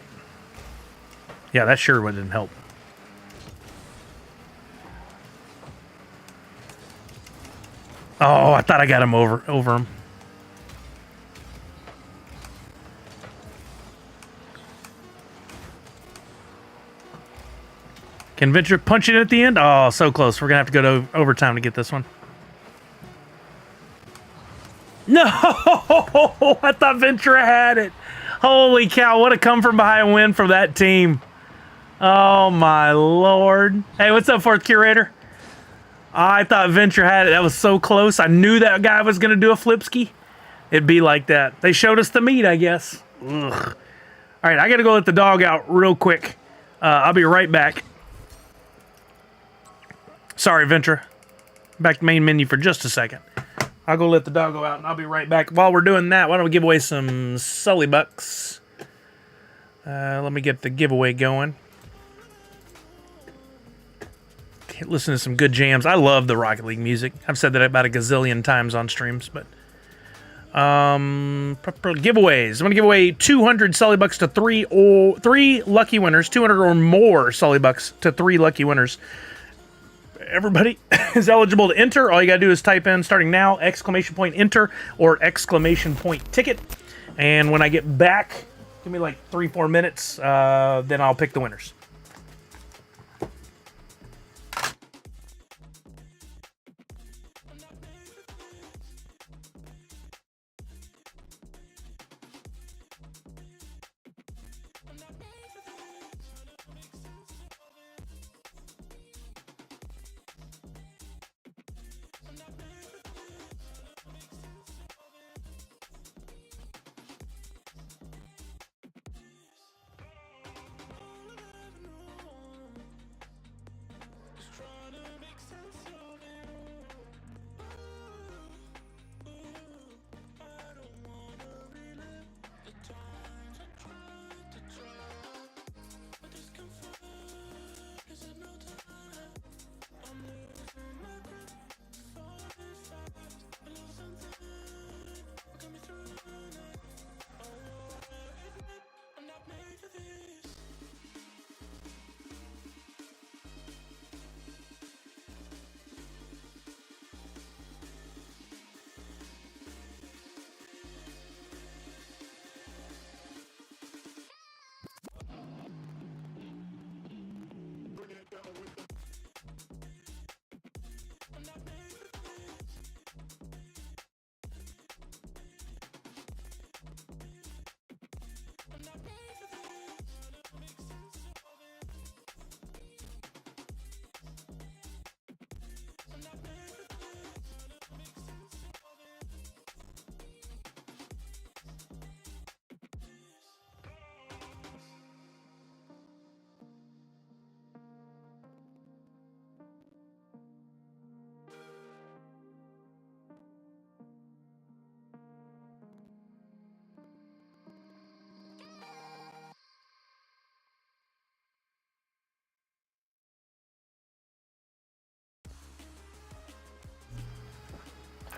Yeah, that sure wouldn't help. Oh, I thought I got him over him. Can Venture punch it at the end? Oh, so close. We're going to have to go to overtime to get this one. No! I thought Ventura had it. Holy cow, what a come from behind win from that team. Oh, my Lord. Hey, what's up, Fourth Curator? I thought Ventura had it. That was so close. I knew that guy was going to do a flipski. It'd be like that. They showed us the meat, I guess. Ugh. All right, I got to go let the dog out real quick. I'll be right back. Sorry, Ventura. Back to main menu for just a second. I'll go let the dog go out, and I'll be right back. While we're doing that, why don't we give away some Sully Bucks? Let me get the giveaway going. Listen to some good jams. I love the Rocket League music. I've said that about a gazillion times on streams, but giveaways. I'm gonna give away 200 Sully Bucks to three lucky winners. 200 or more Sully Bucks to 3 lucky winners. Everybody is eligible to enter. All you gotta do is type in starting now !enter or !ticket. And when I get back, give me like 3-4 minutes, then I'll pick the winners.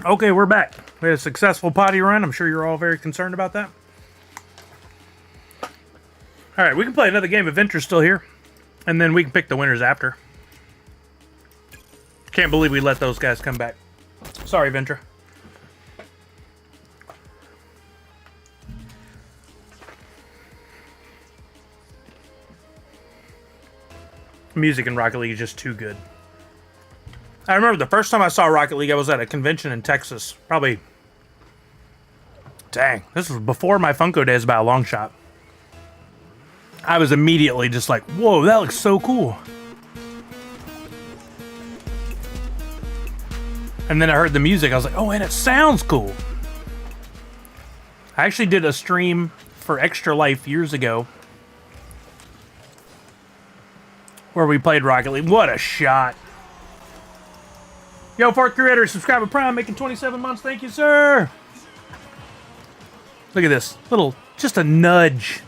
Okay, we're back. We had a successful potty run. I'm sure you're all very concerned about that. All right, we can play another game if Venture's still here, and then we can pick the winners after. Can't believe we let those guys come back. Sorry, Venture. Music in Rocket League is just too good. I remember the first time I saw Rocket League, I was at a convention in Texas. Probably, dang, this was before my Funko days by a long shot. I was immediately just like, whoa, that looks so cool. And then I heard the music, I was like, oh, and it sounds cool. I actually did a stream for Extra Life years ago where we played Rocket League. What a shot. Yo, Fourth Creator, subscriber Prime, making 27 months. Thank you, sir. Look at this. Little, just a nudge.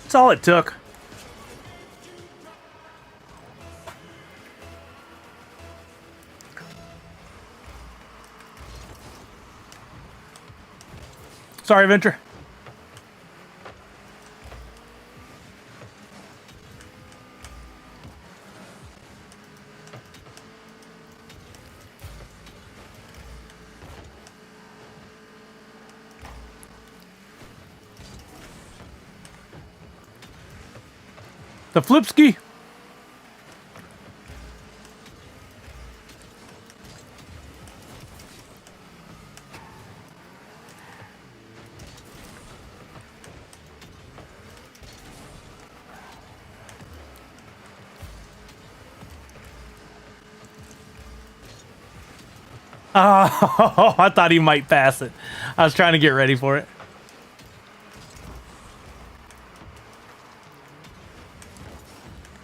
That's all it took. Sorry, Venture. The Flipski. Oh, I thought he might pass it. I was trying to get ready for it.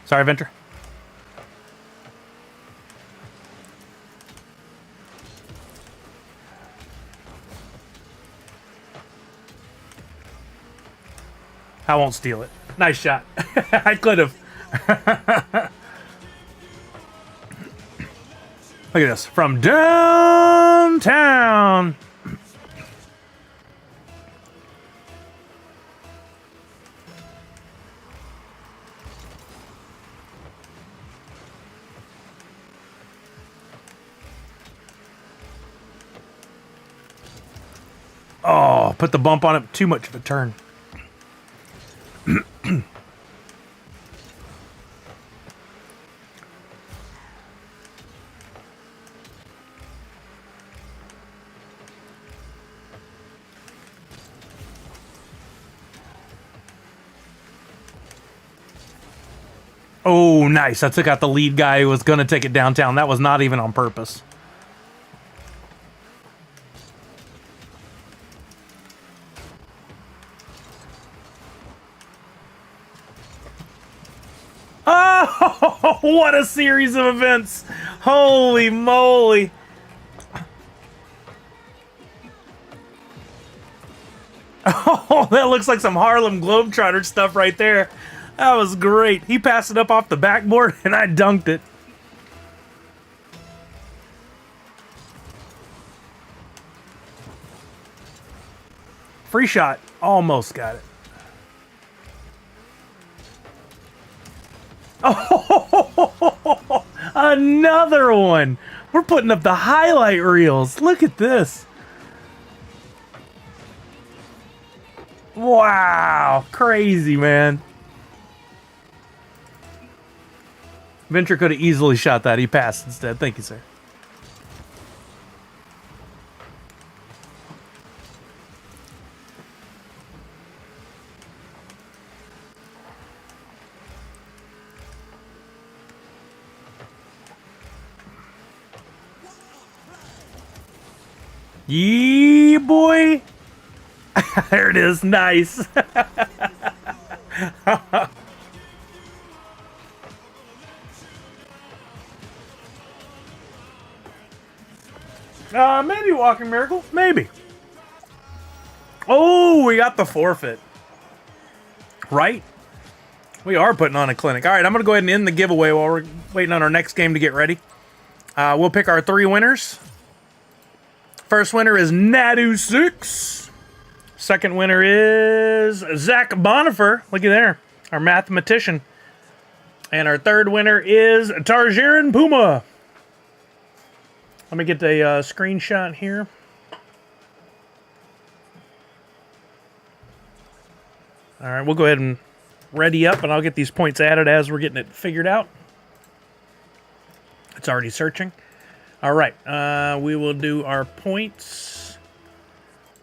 Sorry, Venture. I won't steal it. Nice shot. I could have. Look at this. From downtown. Oh, put the bump on it. Too much of a turn. Oh, nice. I took out the lead guy who was going to take it downtown. That was not even on purpose. Oh, what a series of events. Holy moly. Oh, that looks like some Harlem Globetrotter stuff right there. That was great. He passed it up off the backboard, and I dunked it. Free shot. Almost got it. Oh, another one. We're putting up the highlight reels. Look at this. Wow. Crazy, man. Venture could have easily shot that. He passed instead. Thank you, sir. Yee, boy. There it is. Nice. Maybe Walking Miracle. Maybe. Oh, we got the forfeit. Right? We are putting on a clinic. All right, I'm going to go ahead and end the giveaway while we're waiting on our next game to get ready. We'll pick our 3 winners. First winner is Nadu6. Second winner is Zach Bonifer. Looky there, our mathematician. And our third winner is Tarjarin Puma. Let me get a screenshot here. All right, we'll go ahead and ready up, and I'll get these points added as we're getting it figured out. It's already searching. All right, we will do our points.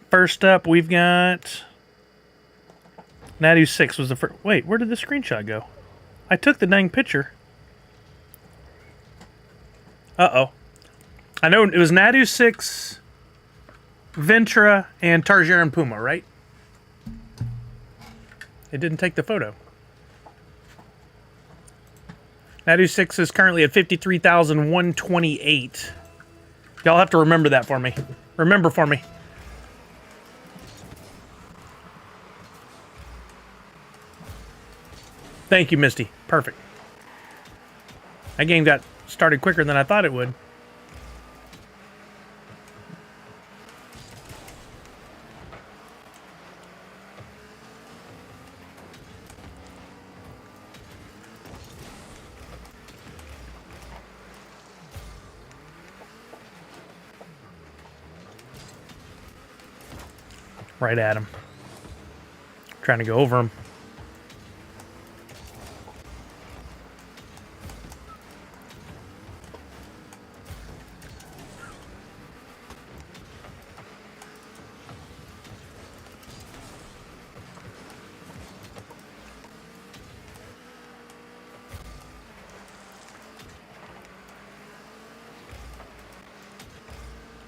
First up, we've got Nadu6 was the first. Wait, where did the screenshot go? I took the dang picture. Uh-oh. I know it was Nadu6, Ventura, and Tarjarin Puma, right? It didn't take the photo. Nadu6 is currently at 53,128. Y'all have to remember that for me. Remember for me. Thank you, Misty. Perfect. That game got started quicker than I thought it would. Right at him. Trying to go over him.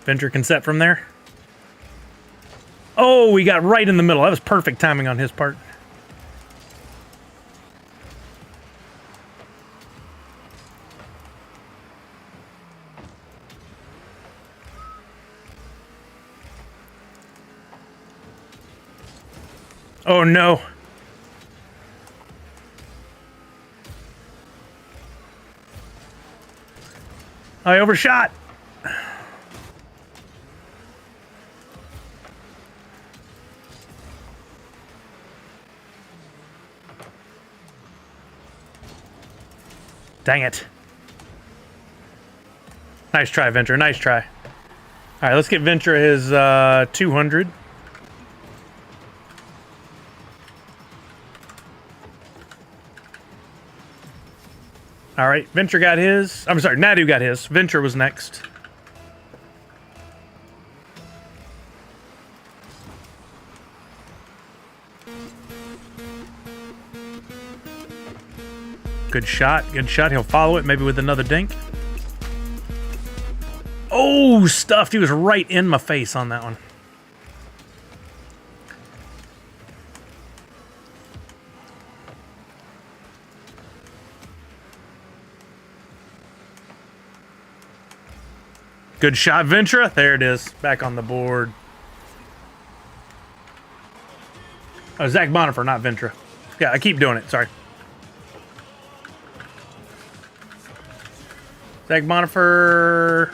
Venture can set from there. Oh, we got right in the middle. That was perfect timing on his part. Oh no. I overshot. Dang it. Nice try, Venture. Nice try. All right, let's get Venture his 200. All right, Venture got his. I'm sorry, Nadu got his. Venture was next. Good shot. Good shot. He'll follow it, maybe with another dink. Oh, stuffed. He was right in my face on that one. Good shot, Ventura. There it is. Back on the board. Oh, Zach Bonifer, not Ventura. Yeah, I keep doing it. Sorry. Zach Bonifer.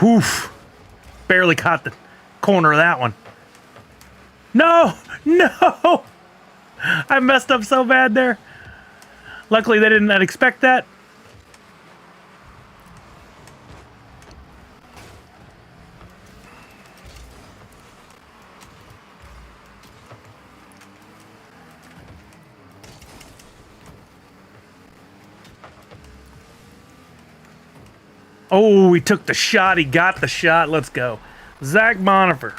Woof. Barely caught the corner of that one. No! No! I messed up so bad there. Luckily, they did not expect that. Oh, he took the shot. He got the shot. Let's go. Zach Bonifer.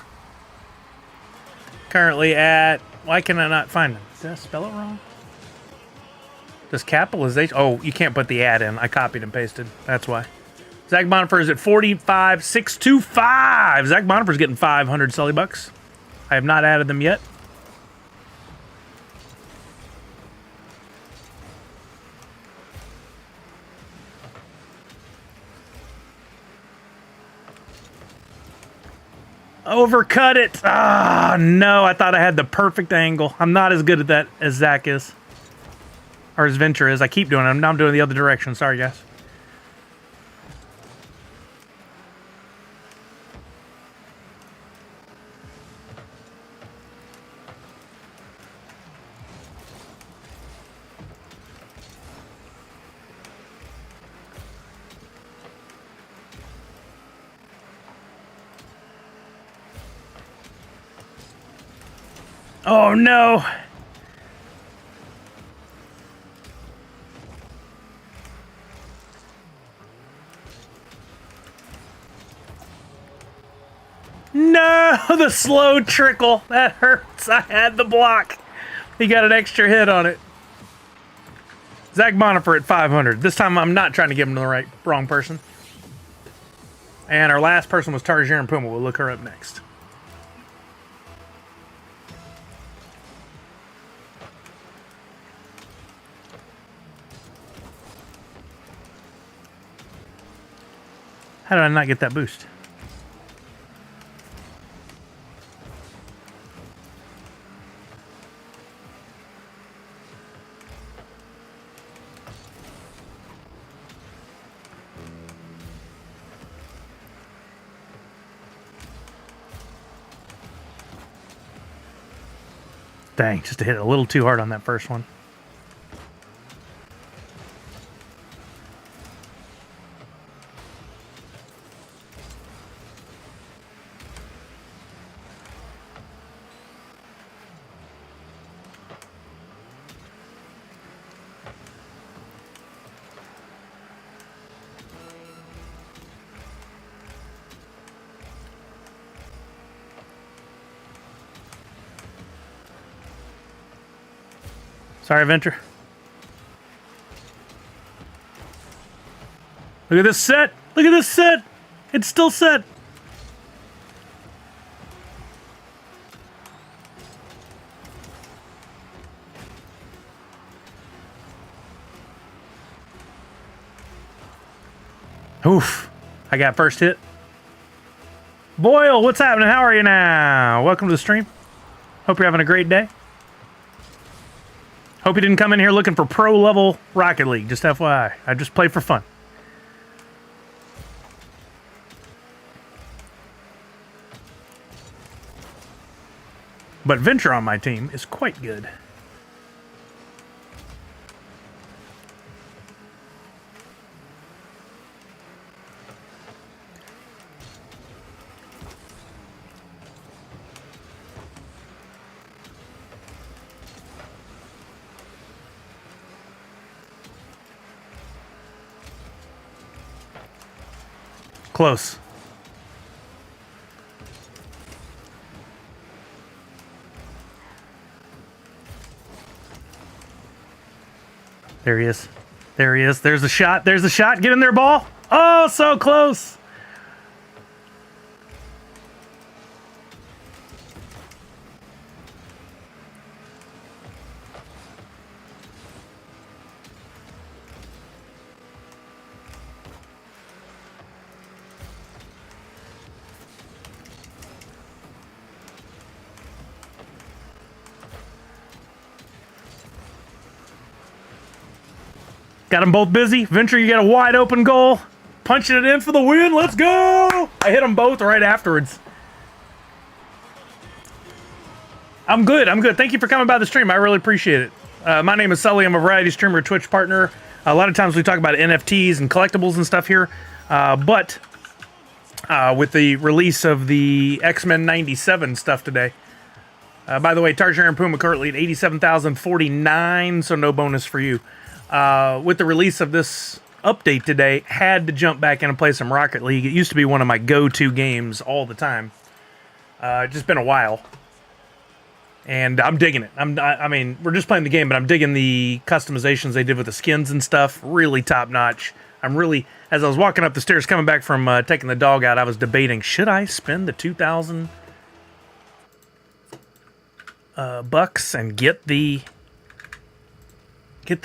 Currently at... Why can I not find him? Did I spell it wrong? Does capitalization... Oh, you can't put the ad in. I copied and pasted. That's why. Zach Bonifer is at 45,625. Zach Bonifer's getting 500 Sully bucks. I have not added them yet. Overcut it. Ah, no. I thought I had the perfect angle. I'm not as good at that as Zach is. Or as Venture is. I keep doing it. Now I'm doing the other direction. Sorry, guys. Oh, no. No, the slow trickle. That hurts. I had the block. He got an extra hit on it. Zach Bonifer at 500. This time I'm not trying to give him to the wrong person. And our last person was Tarjaren Puma. We'll look her up next. How did I not get that boost? Dang, just hit a little too hard on that first one. Sorry, Venture. Look at this set. Look at this set. It's still set. Oof. I got first hit. Boyle, what's happening? How are you now? Welcome to the stream. Hope you're having a great day. Hope you didn't come in here looking for pro level Rocket League. Just FYI. I just play for fun. But Venture on my team is quite good. Close. There he is. There he is. There's the shot. There's the shot. Get in there, ball. Oh, so close. Got them both busy. Venture, you got a wide open goal. Punching it in for the win. Let's go. I hit them both right afterwards. I'm good. I'm good. Thank you for coming by the stream. I really appreciate it. My name is Sully. I'm a variety streamer, Twitch partner. A lot of times we talk about NFTs and collectibles and stuff here. But with the release of the X-Men 97 stuff today. By the way, Tarzan and Puma currently at 87,049, so no bonus for you. With the release of this update today, had to jump back in and play some Rocket League. It used to be one of my go-to games all the time. Just been a while. And I'm digging it. I mean, we're just playing the game, but I'm digging the customizations they did with the skins and stuff. Really top-notch. I'm really, as I was walking up the stairs coming back from taking the dog out, I was debating, should I spend the 2,000 bucks and get the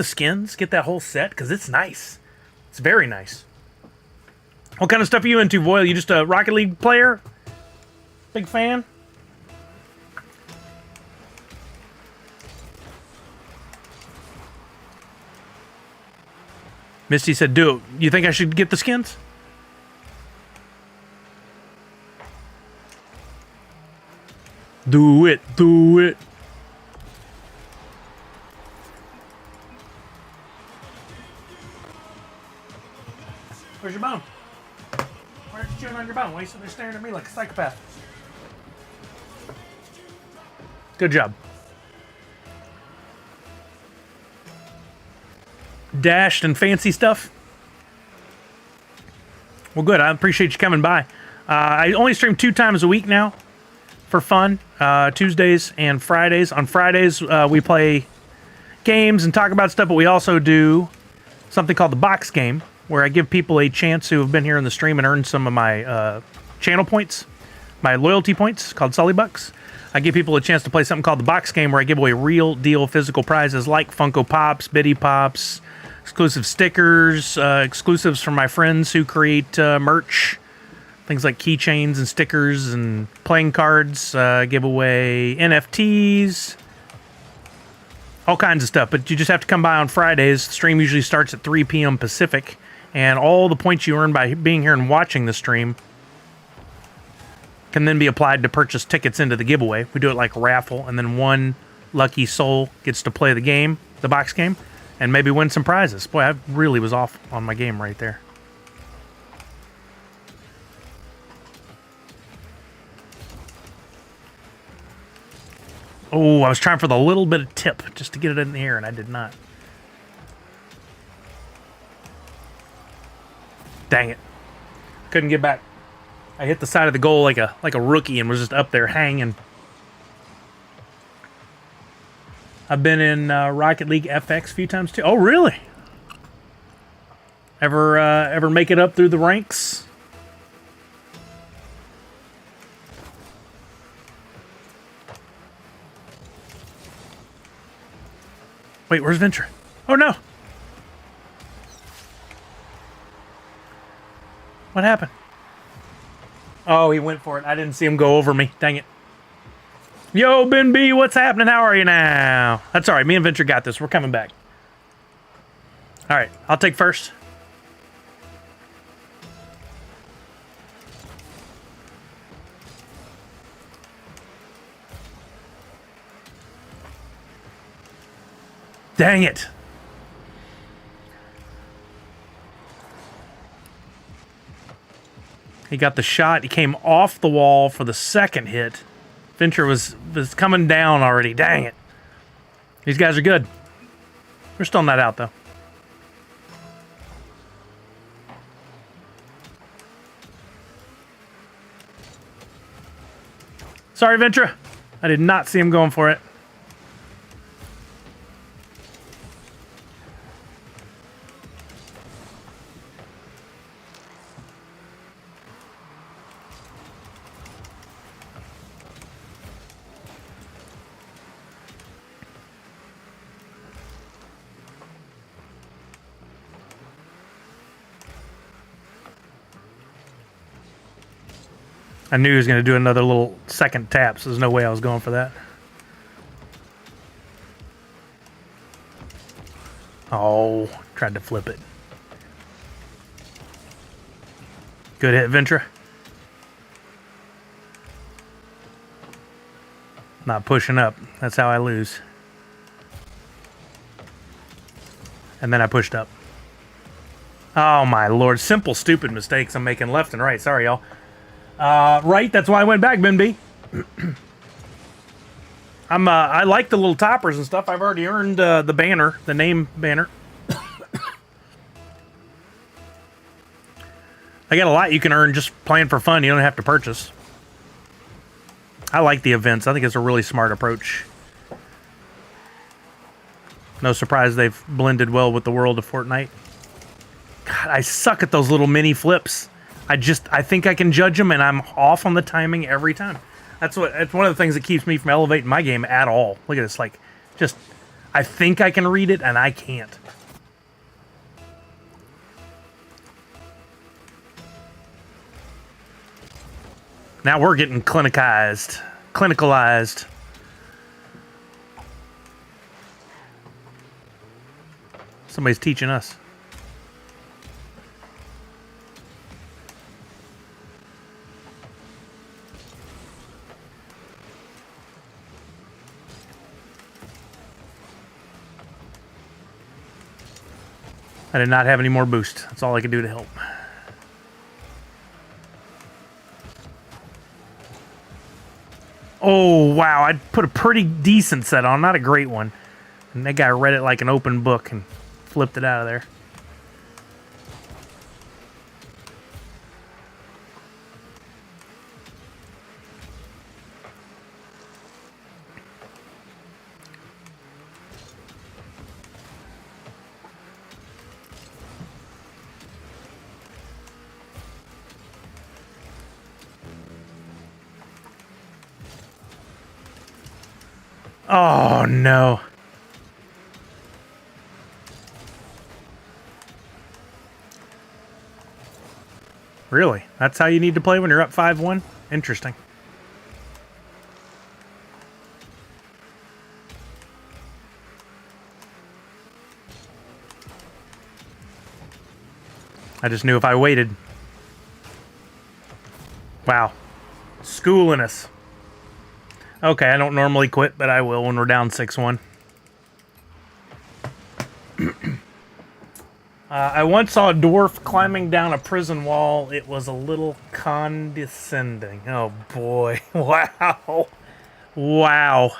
skins, get that whole set, because it's nice. It's very nice. What kind of stuff are you into, Voyle? You just a Rocket League player? Big fan? Misty said, do it. You think I should get the skins? Do it. Do it. Where's your bone? Why aren't you chewing on your bone? Why are you sitting there staring at me like a psychopath? Good job. Dashed and fancy stuff. Well, good. I appreciate you coming by. I only stream 2 times a week now for fun. Tuesdays and Fridays. On Fridays, we play games and talk about stuff, but we also do something called the box game, where I give people a chance who have been here in the stream and earned some of my channel points, my loyalty points, called Sully Bucks. I give people a chance to play something called the box game, where I give away real deal physical prizes like Funko Pops, Biddy Pops, exclusive stickers, exclusives from my friends who create merch, things like keychains and stickers and playing cards, give away NFTs, all kinds of stuff. But you just have to come by on Fridays. The stream usually starts at 3 p.m. Pacific. And all the points you earn by being here and watching the stream can then be applied to purchase tickets into the giveaway. We do it like a raffle, and then one lucky soul gets to play the game, the box game, and maybe win some prizes. Boy, I really was off on my game right there. Oh, I was trying for the little bit of tip just to get it in the air, and I did not. Dang it. Couldn't get back. I hit the side of the goal like a rookie and was just up there hanging. I've been in Rocket League FX a few times too. Oh, really? Ever make it up through the ranks? Wait, where's Venture? Oh no! What happened? Oh, he went for it. I didn't see him go over me. Dang it. Yo, Ben B, what's happening? How are you now? That's all right. Me and Venture got this. We're coming back. All right, I'll take first. Dang it. He got the shot. He came off the wall for the second hit. Venture was coming down already. Dang it. These guys are good. We're still not out, though. Sorry, Ventura. I did not see him going for it. I knew he was going to do another little second tap, so there's no way I was going for that. Oh, tried to flip it. Good hit, Ventura. Not pushing up. That's how I lose. And then I pushed up. Oh, my Lord. Simple, stupid mistakes I'm making left and right. Sorry, y'all. Right, that's why I went back, Ben B. I like the little toppers and stuff. I've already earned the banner, the name banner. I got a lot you can earn just playing for fun. You don't have to purchase. I like the events. I think it's a really smart approach. No surprise they've blended well with the world of Fortnite. God, I suck at those little mini flips. I think I can judge them, and I'm off on the timing every time. It's one of the things that keeps me from elevating my game at all. Look at this, like, just, I think I can read it, and I can't. Now we're getting clinicalized. Somebody's teaching us. I did not have any more boost. That's all I could do to help. Oh, wow. I put a pretty decent set on. Not a great one. And that guy read it like an open book and flipped it out of there. Oh, no. Really? That's how you need to play when you're up 5-1? Interesting. I just knew if I waited. Wow. Schooling us. Okay, I don't normally quit, but I will when we're down 6-1. I once saw a dwarf climbing down a prison wall. It was a little condescending. Oh, boy. Wow. Wow.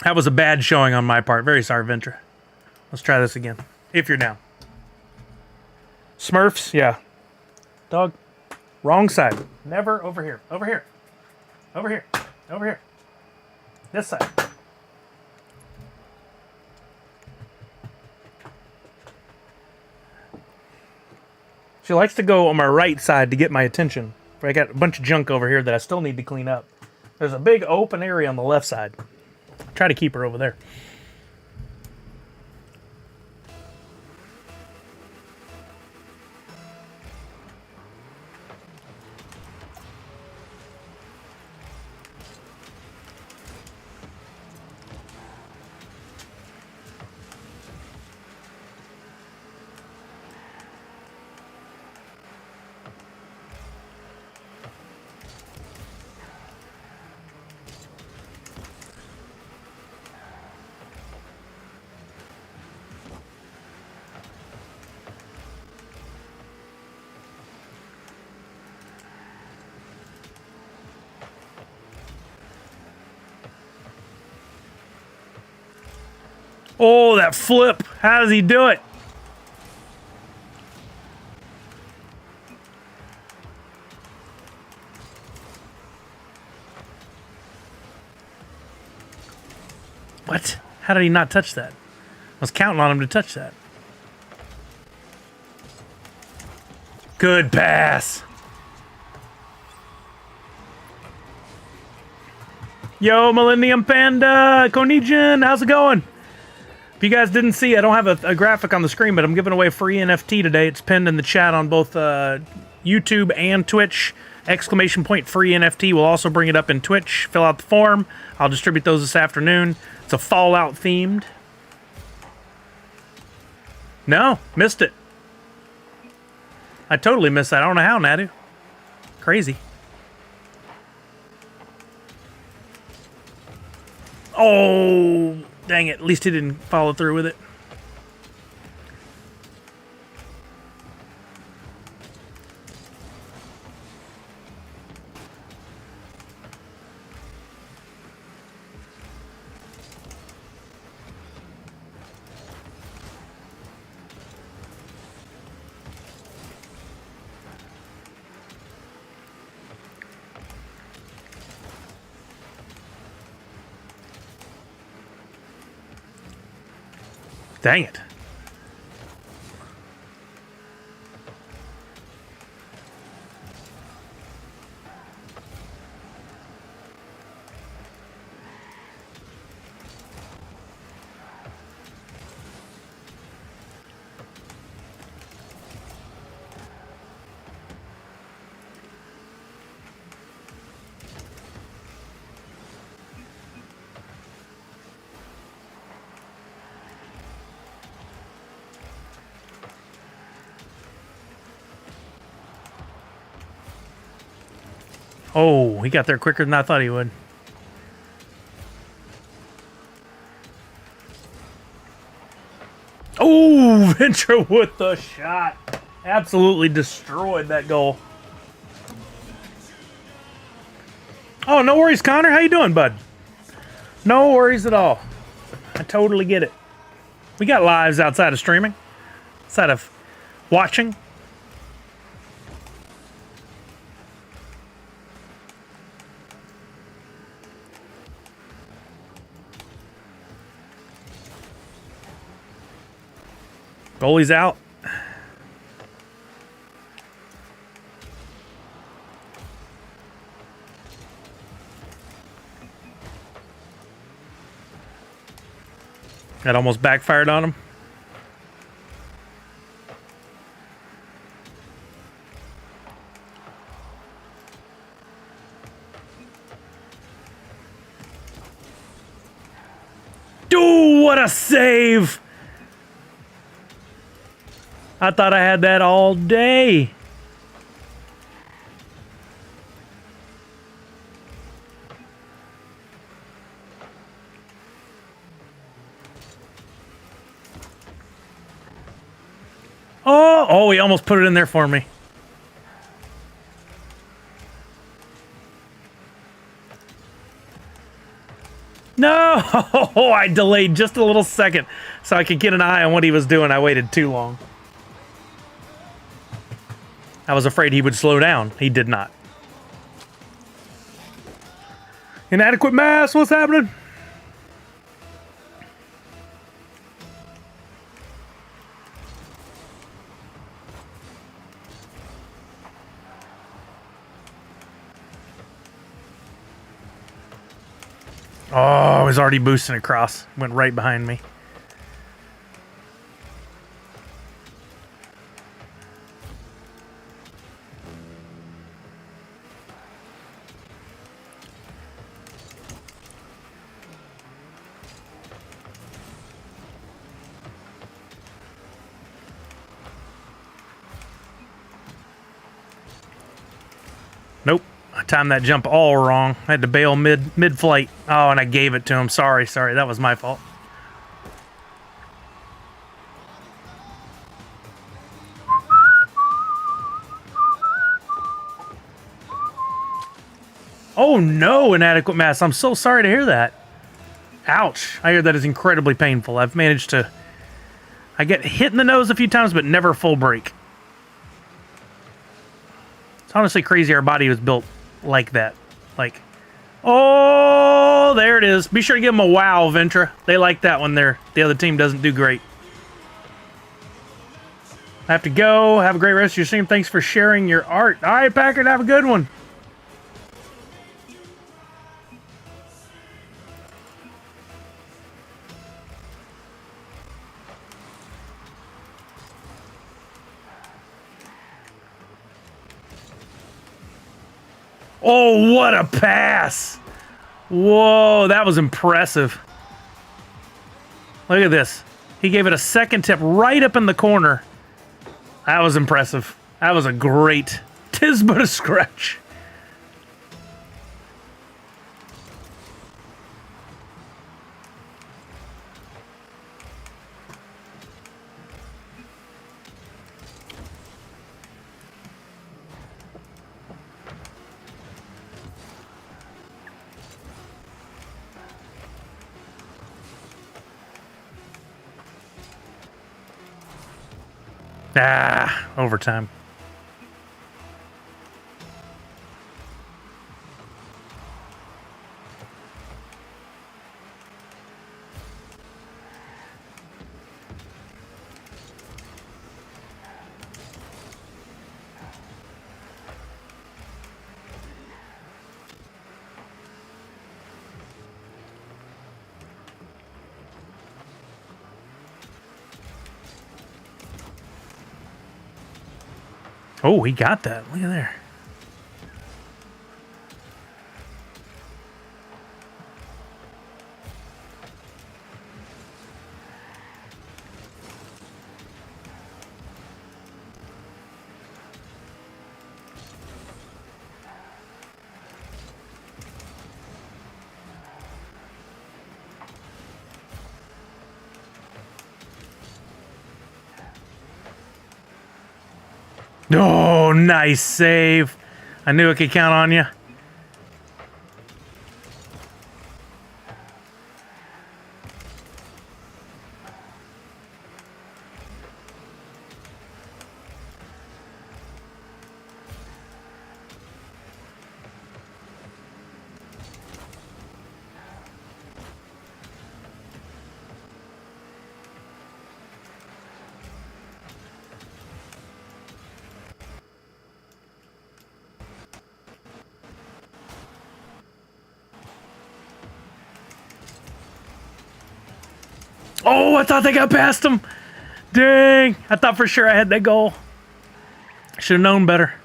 That was a bad showing on my part. Very sorry, Ventura. Let's try this again. If you're down. Smurfs? Yeah. Dog. Wrong side. Never over here. Over here. Over here. Over here. This side. She likes to go on my right side to get my attention. But I got a bunch of junk over here that I still need to clean up. There's a big open area on the left side. I'll try to keep her over there. Oh, that flip. How does he do it? What? How did he not touch that? I was counting on him to touch that. Good pass. Yo, Millennium Panda, Konijin, how's it going? If you guys didn't see, I don't have a graphic on the screen, but I'm giving away a free NFT today. It's pinned in the chat on both YouTube and Twitch. Exclamation point free NFT. We'll also bring it up in Twitch. Fill out the form. I'll distribute those this afternoon. It's a Fallout themed. No, missed it. I totally missed that. I don't know how, Nadu. Crazy. Oh, dang it. At least he didn't follow through with it. Dang it. Oh, he got there quicker than I thought he would. Oh, Ventura with the shot. Absolutely destroyed that goal. Oh, no worries, Connor. How you doing, bud? No worries at all. I totally get it. We got lives outside of streaming. Outside of watching. Goalie's out. That almost backfired on him. Dude, what a save! I thought I had that all day. Oh, he almost put it in there for me. No, I delayed just a little second so I could get an eye on what he was doing. I waited too long. I was afraid he would slow down. He did not. Inadequate mass, what's happening? Oh, I was already boosting across. Went right behind me. Nope. I timed that jump all wrong. I had to bail mid-flight. Oh, and I gave it to him. Sorry. That was my fault. Oh no, inadequate mass. I'm so sorry to hear that. Ouch. I hear that is incredibly painful. I've managed to... I get hit in the nose a few times, but never full break. It's honestly crazy our body was built like that. Like... Oh, there it is. Be sure to give them a wow, Ventra. They like that when the other team doesn't do great. I have to go. Have a great rest of your stream. Thanks for sharing your art. All right, Packard, have a good one. Oh, what a pass! Whoa, that was impressive. Look at this. He gave it a second tip right up in the corner. That was impressive. That was a great... 'Tis but a scratch. Ah, overtime. Oh, he got that. Look at there. Oh, nice save. I knew I could count on you. Oh, I thought they got past him. Dang. I thought for sure I had that goal. Should have known better.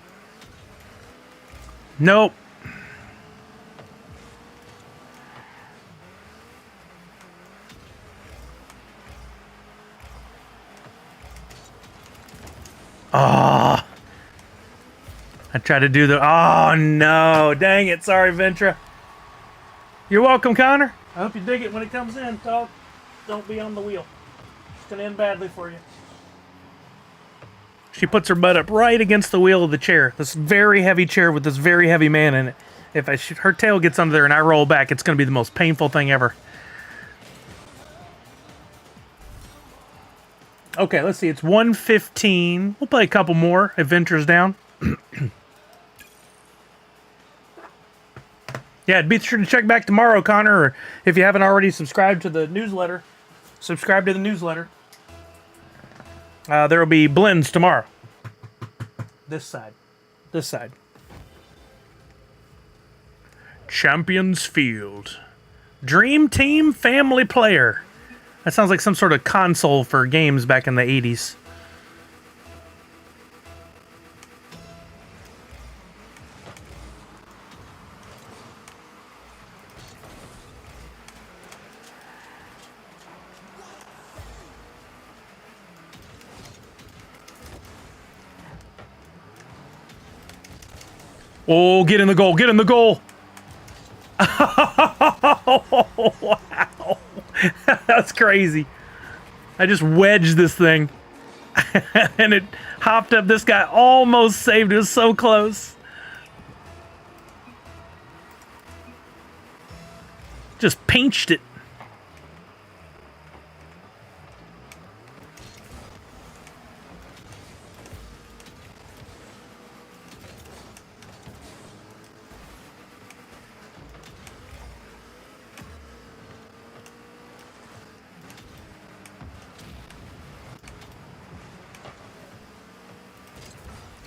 Nope. Oh. I tried to do the... Oh, no. Dang it. Sorry, Ventra. You're welcome, Connor. I hope you dig it when it comes in, dog. Don't be on the wheel. It's going to end badly for you. She puts her butt up right against the wheel of the chair. This very heavy chair with this very heavy man in it. If her tail gets under there and I roll back, it's going to be the most painful thing ever. Okay, let's see. It's 1:15. We'll play a couple more if Venture's down. Yeah, be sure to check back tomorrow, Connor, or if you haven't already subscribed to the newsletter, subscribe to the newsletter. There will be blends tomorrow. This side. This side. Champions Field. Dream Team Family Player. That sounds like some sort of console for games back in the 80s. Oh, get in the goal, get in the goal. Oh, wow. That's crazy. I just wedged this thing. And it hopped up. This guy almost saved it. It was so close. Just pinched it.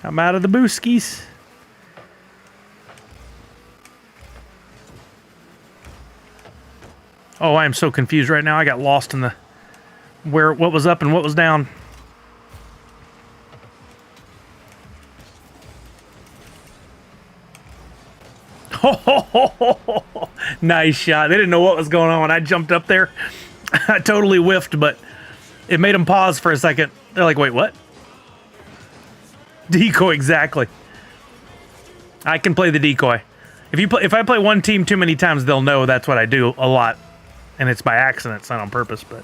I'm out of the booskies. Oh, I am so confused right now. I got lost in the what was up and what was down. Oh, nice shot. They didn't know what was going on when I jumped up there. I totally whiffed, but it made them pause for a second. They're like, wait, what? Decoy, exactly. I can play the decoy. If I play one team too many times, they'll know that's what I do a lot. And it's by accident, it's not on purpose, but...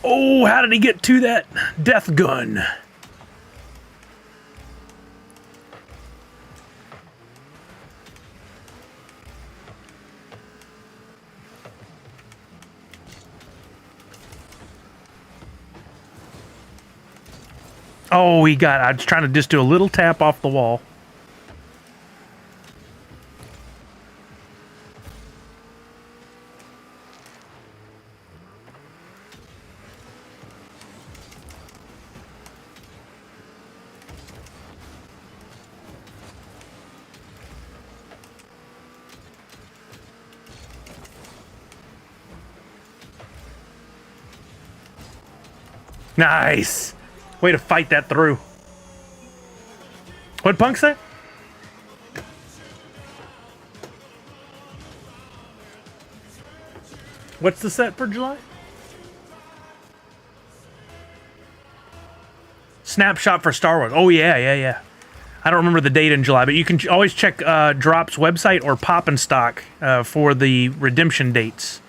Oh, how did he get to that death gun? Oh, he got... I was trying to just do a little tap off the wall. Nice! Way to fight that through. What'd Punk say? What's the set for July? Snapshot for Star Wars. Oh, yeah. I don't remember the date in July, but you can always check Drop's website or Pop and Stock for the redemption dates.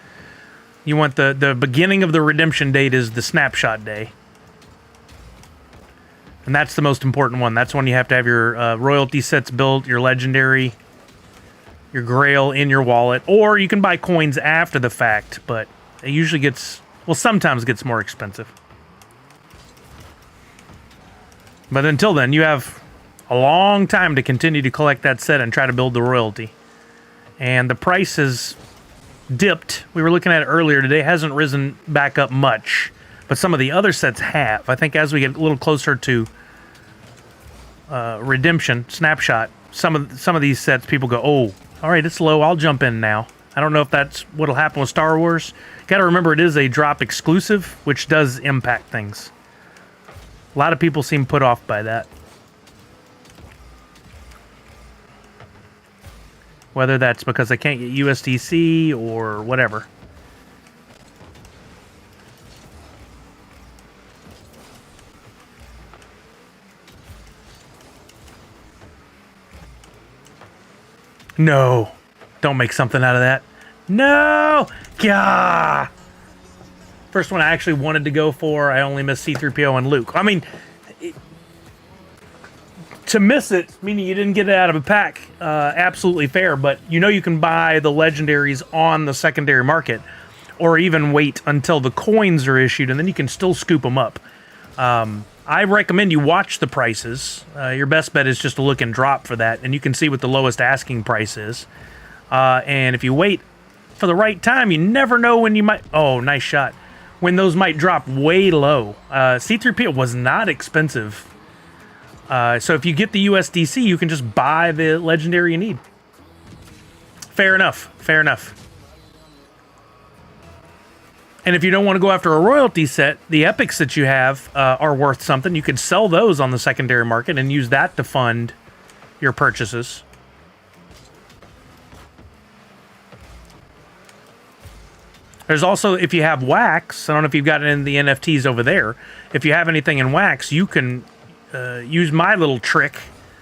You want the beginning of the redemption date is the snapshot day. And that's the most important one. That's when you have to have your royalty sets built, your legendary, your grail in your wallet. Or you can buy coins after the fact, but it usually gets, well, sometimes gets more expensive. But until then, you have a long time to continue to collect that set and try to build the royalty. And the price has dipped. We were looking at it earlier today. It hasn't risen back up much. But some of the other sets have. I think as we get a little closer to redemption, snapshot, some of these sets, people go, oh, all right, it's low. I'll jump in now. I don't know if that's what'll happen with Star Wars. Got to remember it is a drop exclusive, which does impact things. A lot of people seem put off by that. Whether that's because they can't get USDC or whatever. No. Don't make something out of that. No! Gah! First one I actually wanted to go for, I only missed C-3PO and Luke. I mean, to miss it, meaning you didn't get it out of a pack, absolutely fair, but you know you can buy the legendaries on the secondary market, or even wait until the coins are issued, and then you can still scoop them up. I I recommend you watch the prices. Your best bet is just to look and drop for that, and you can see what the lowest asking price is. And if you wait for the right time, you never know when you might... Oh, nice shot. When those might drop way low. C3PO was not expensive. So if you get the USDC, you can just buy the legendary you need. Fair enough. Fair enough. And if you don't want to go after a royalty set, the epics that you have are worth something. You could sell those on the secondary market and use that to fund your purchases. There's also, if you have wax, I don't know if you've got it in the NFTs over there. If you have anything in wax, you can use my little trick.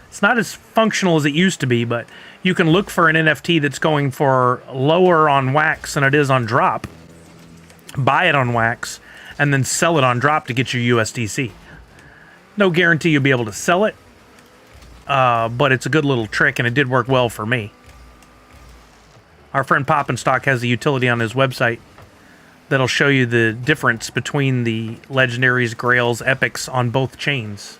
It's not as functional as it used to be, but you can look for an NFT that's going for lower on wax than it is on drop. Buy it on wax, and then sell it on drop to get your USDC. No guarantee you'll be able to sell it, but it's a good little trick, and it did work well for me. Our friend Poppinstock has a utility on his website that'll show you the difference between the legendaries, grails, epics on both chains.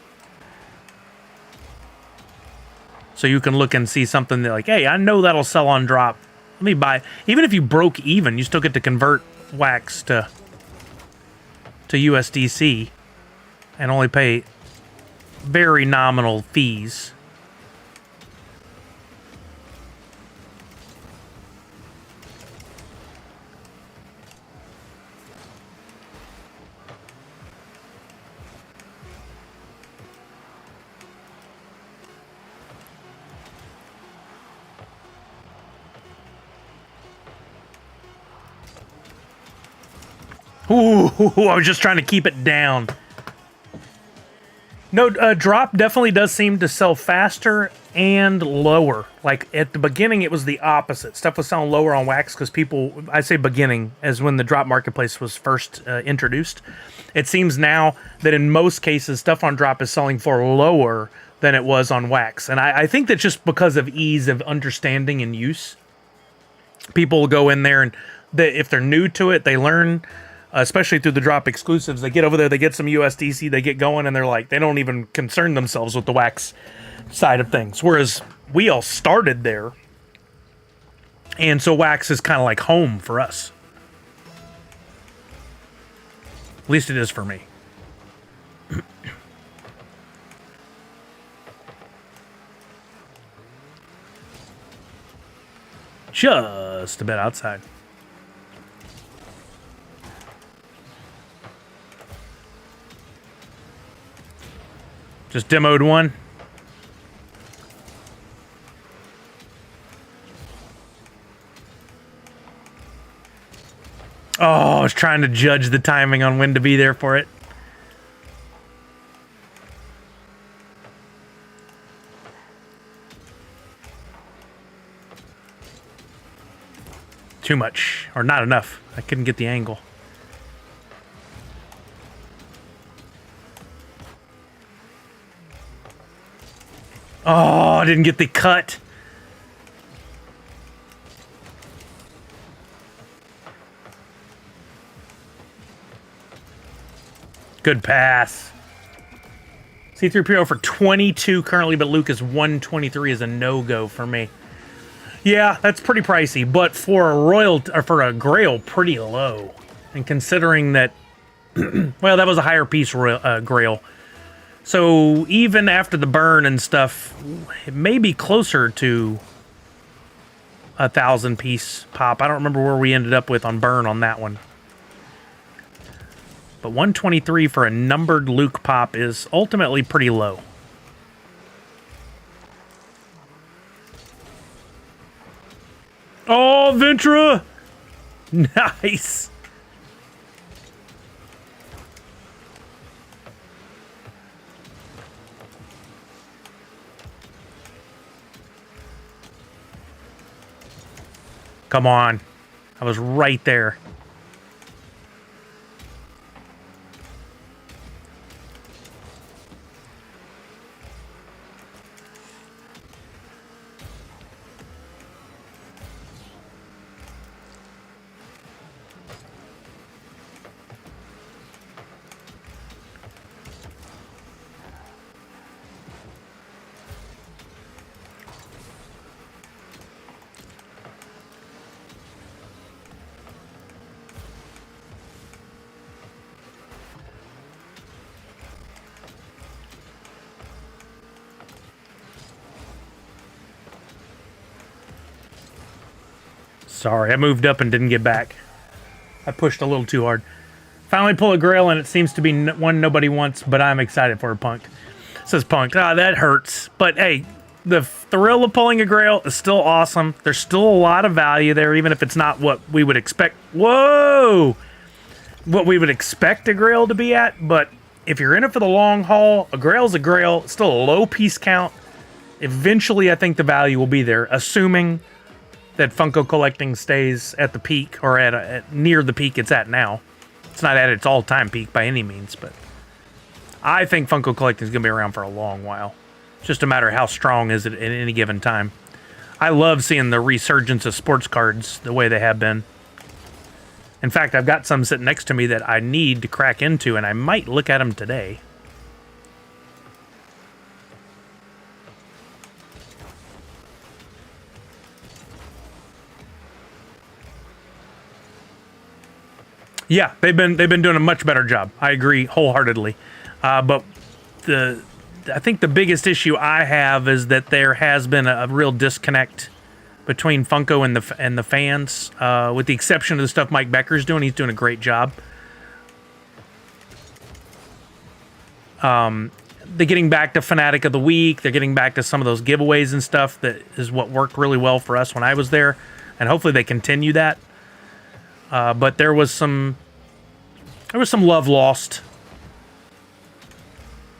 So you can look and see something that like, hey, I know that'll sell on drop. Let me buy. Even if you broke even, you still get to convert wax to USDC and only pay very nominal fees. Ooh, I was just trying to keep it down. No, drop definitely does seem to sell faster and lower. Like, at the beginning, it was the opposite. Stuff was selling lower on wax because people... I say beginning, as when the drop marketplace was first introduced. It seems now that in most cases, stuff on drop is selling for lower than it was on wax. And I think that's just because of ease of understanding and use. People will go in there and if they're new to it, they learn... especially through the drop exclusives, they get over there, they get some USDC, they get going, and they're like, they don't even concern themselves with the wax side of things. Whereas we all started there, and so wax is kind of like home for us. At least it is for me. Just a bit outside. Just demoed one. Oh, I was trying to judge the timing on when to be there for it. Too much, or not enough. I couldn't get the angle. Oh, I didn't get the cut. Good pass. C3PO for 22 currently, but Luke is 123 is a no-go for me. Yeah, that's pretty pricey, but for a royal or for a grail, pretty low. And considering that, well, that was a higher piece grail. So even after the burn and stuff, it may be closer to 1,000 piece pop. I don't remember where we ended up with on burn on that one. But 123 for a numbered Luke pop is ultimately pretty low. Oh, Ventura! Nice! Come on. I was right there. Sorry, I moved up and didn't get back. I pushed a little too hard. Finally pull a grail, and it seems to be one nobody wants, but I'm excited for a Punk. Says Punk. Ah, that hurts. But hey, the thrill of pulling a grail is still awesome. There's still a lot of value there, even if it's not what we would expect. Whoa! What we would expect a grail to be at, but if you're in it for the long haul, a grail's a grail. It's still a low piece count. Eventually, I think the value will be there, assuming that Funko collecting stays at the peak, or at near the peak it's at now. It's not at its all-time peak by any means, but I think Funko collecting is going to be around for a long while. It's just a matter of how strong is it at any given time. I love seeing the resurgence of sports cards the way they have been. In fact, I've got some sitting next to me that I need to crack into, and I might look at them today. Yeah, they've been doing a much better job. I agree wholeheartedly. But I think the biggest issue I have is that there has been a real disconnect between Funko and the fans, with the exception of the stuff Mike Becker's doing. He's doing a great job. They're getting back to Fanatic of the Week. They're getting back to some of those giveaways and stuff that is what worked really well for us when I was there, and hopefully they continue that. But there was some love lost,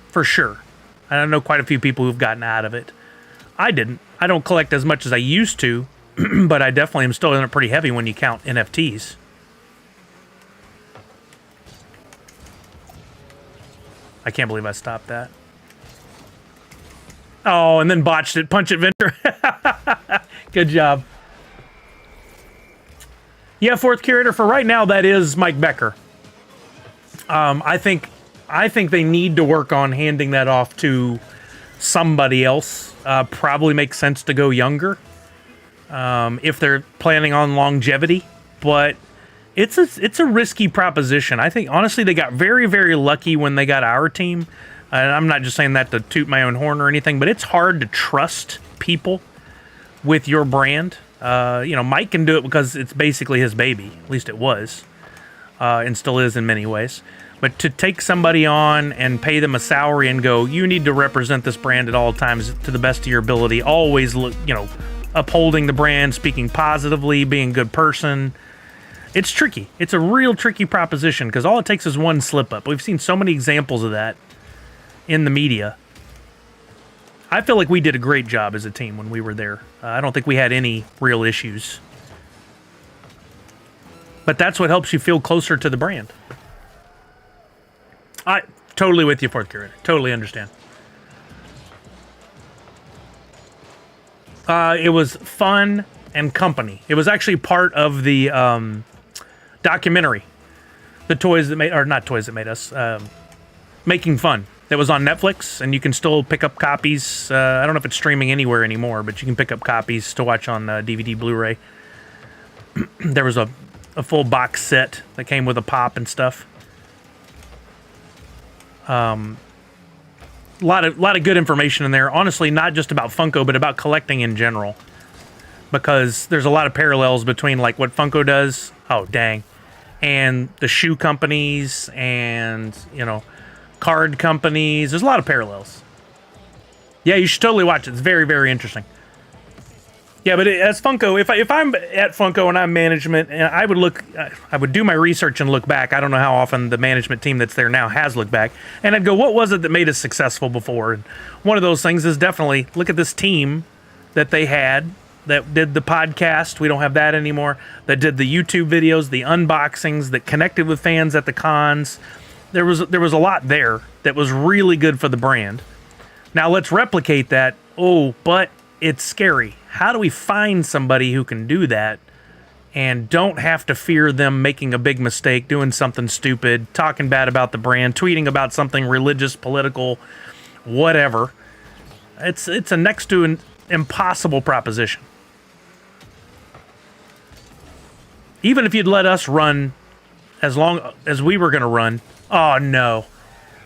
for sure. And I know quite a few people who've gotten out of it. I didn't. I don't collect as much as I used to, but I definitely am still in it pretty heavy when you count NFTs. I can't believe I stopped that. Oh, and then botched it. Punch it, Venture. Good job. Yeah, fourth curator for right now, that is Mike Becker. I think they need to work on handing that off to somebody else. Probably makes sense to go younger, if they're planning on longevity. But it's a risky proposition. I think honestly they got very, very lucky when they got our team. And I'm not just saying that to toot my own horn or anything, but it's hard to trust people with your brand. Mike can do it because it's basically his baby. At least it was, and still is in many ways. But to take somebody on and pay them a salary and go, you need to represent this brand at all times to the best of your ability. Always look, upholding the brand, speaking positively, being a good person. It's tricky. It's a real tricky proposition because all it takes is one slip up. We've seen so many examples of that in the media. I feel like we did a great job as a team when we were there. I don't think we had any real issues. But that's what helps you feel closer to the brand. I totally with you, fourth curator. Totally understand. It was fun and company. It was actually part of the documentary, the toys that made, or not toys that made us, Making Fun. That was on Netflix, and you can still pick up copies. I don't know if it's streaming anywhere anymore, but you can pick up copies to watch on DVD, Blu-ray. There was a full box set that came with a pop and stuff. A lot of good information in there. Honestly, not just about Funko, but about collecting in general. Because there's a lot of parallels between like what Funko does. Oh, dang. And the shoe companies and, card companies. There's a lot of parallels. Yeah, you should totally watch it. It's very, very interesting. Yeah, but as Funko, if I'm at Funko and I'm management, and I would do my research and look back. I don't know how often the management team that's there now has looked back, and I'd go, what was it that made us successful before? And one of those things is definitely look at this team that they had that did the podcast. We don't have that anymore. That did the YouTube videos, the unboxings, that connected with fans at the cons. There was a lot there that was really good for the brand. Now let's replicate that. Oh, but it's scary. How do we find somebody who can do that and don't have to fear them making a big mistake, doing something stupid, talking bad about the brand, tweeting about something religious, political, whatever? It's a next to an impossible proposition. Even if you'd let us run as long as we were going to run, oh no.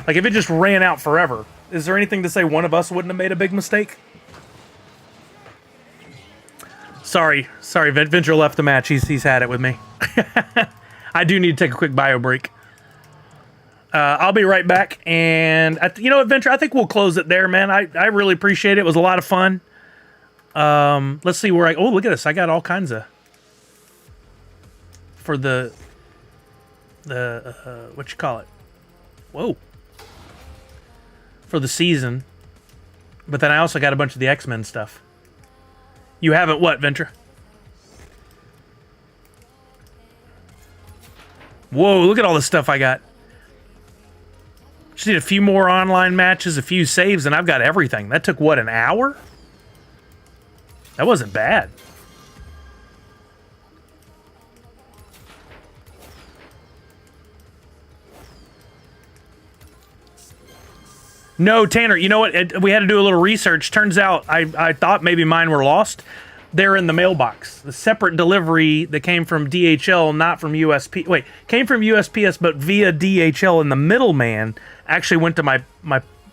Like if it just ran out forever, is there anything to say one of us wouldn't have made a big mistake? Sorry, Venture left the match. He's had it with me. I do need to take a quick bio break. I'll be right back. And you know what, Venture? I think we'll close it there, man. I really appreciate it. It was a lot of fun. Let's see where oh, look at this. I got all kinds of for the what you call it? Whoa. For the season. But then I also got a bunch of the X-Men stuff. You haven't what, Venture? Whoa, look at all the stuff I got. Just need a few more online matches, a few saves, and I've got everything. That took, what, an hour? That wasn't bad. No, Tanner, you know what? We had to do a little research. Turns out I thought maybe mine were lost. They're in the mailbox. The separate delivery that came from DHL, not from USP. Wait, came from USPS, but via DHL, and the middleman actually went to my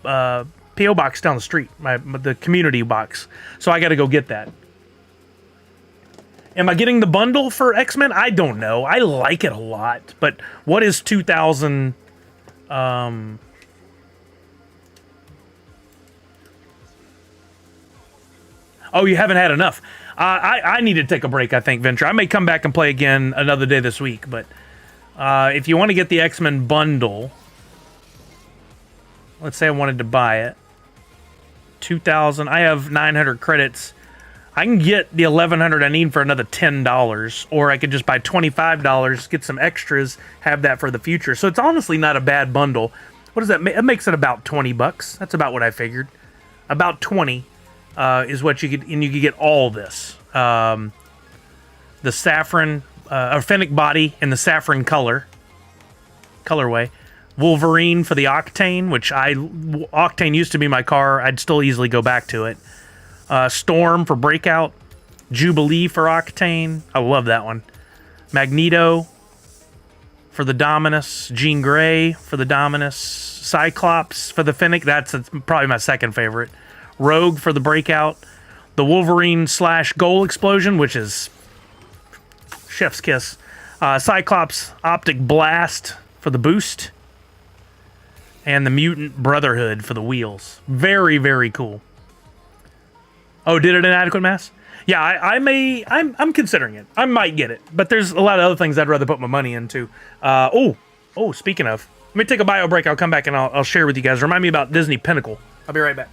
PO box down the street, the community box. So I got to go get that. Am I getting the bundle for X-Men? I don't know. I like it a lot, but what is 2,000? Oh, you haven't had enough. I need to take a break, I think, Venture. I may come back and play again another day this week, but if you want to get the X-Men bundle, let's say I wanted to buy it. 2,000. I have 900 credits. I can get the 1,100 I need for another $10, or I could just buy $25, get some extras, have that for the future. So it's honestly not a bad bundle. What does that make? It makes it about $20. That's about what I figured. About 20. Is what you could, and you could get all this. The saffron, authentic body in the saffron colorway. Wolverine for the Octane, which Octane used to be my car. I'd still easily go back to it. Storm for Breakout. Jubilee for Octane. I love that one. Magneto for the Dominus. Jean Grey for the Dominus. Cyclops for the Fennec. That's probably my second favorite. Rogue for the Breakout, the Wolverine / Goal Explosion, which is chef's kiss. Cyclops Optic Blast for the Boost, and the Mutant Brotherhood for the wheels. Very, very cool. Oh, did it in adequate mass? Yeah, I'm considering it. I might get it, but there's a lot of other things I'd rather put my money into. Speaking of, let me take a bio break. I'll come back and I'll share with you guys. Remind me about Disney Pinnacle. I'll be right back.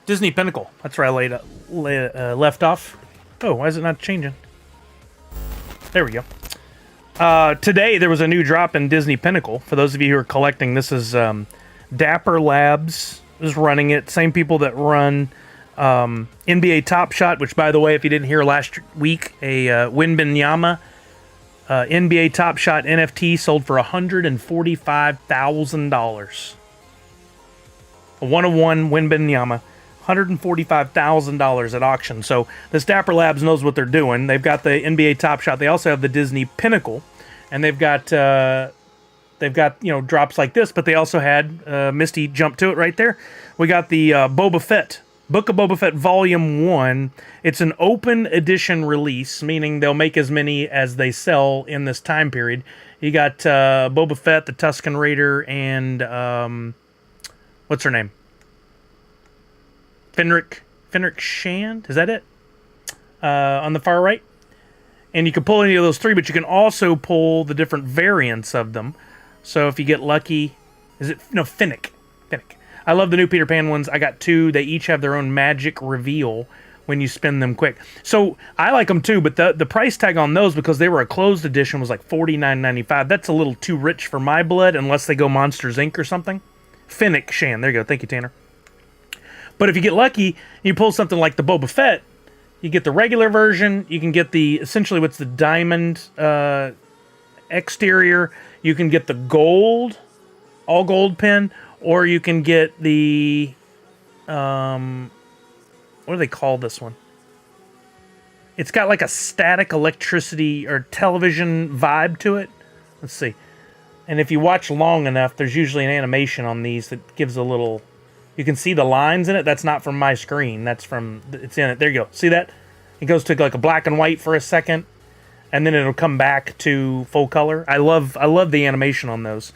Disney Pinnacle. That's where I left off. Oh, why is it not changing? There we go. Today there was a new drop in Disney Pinnacle. For those of you who are collecting, this is Dapper Labs is running it. Same people that run NBA Top Shot, which, by the way, if you didn't hear last week, a Wembanyama NBA Top Shot NFT sold for $145,000. A 1-of-1 Wembanyama, $145,000 at auction. So this Dapper Labs knows what they're doing. They've got the NBA Top Shot. They also have the Disney Pinnacle, and they've got drops like this. But they also had Misty jump to it right there. We got the Boba Fett. Book of Boba Fett Volume 1. It's an open edition release, meaning they'll make as many as they sell in this time period. You got Boba Fett, the Tusken Raider, and what's her name? Fenric Shand? Is that it? On the far right. And you can pull any of those three, but you can also pull the different variants of them. So if you get lucky... Fennec. I love the new Peter Pan ones. I got 2. They each have their own magic reveal when you spin them quick. So I like them too, but the price tag on those, because they were a closed edition, was like $49.95. That's a little too rich for my blood, unless they go Monsters Inc. or something. Fennec Shan. There you go. Thank you, Tanner. But if you get lucky, you pull something like the Boba Fett, you get the regular version. You can get essentially what's the diamond exterior. You can get the gold, all gold pin, or you can get the, what do they call this one? It's got like a static electricity or television vibe to it. Let's see. And if you watch long enough, there's usually an animation on these that gives a little... You can see the lines in it. That's not from my screen. That's from... It's in it. There you go. See that? It goes to like a black and white for a second, and then it'll come back to full color. I love the animation on those.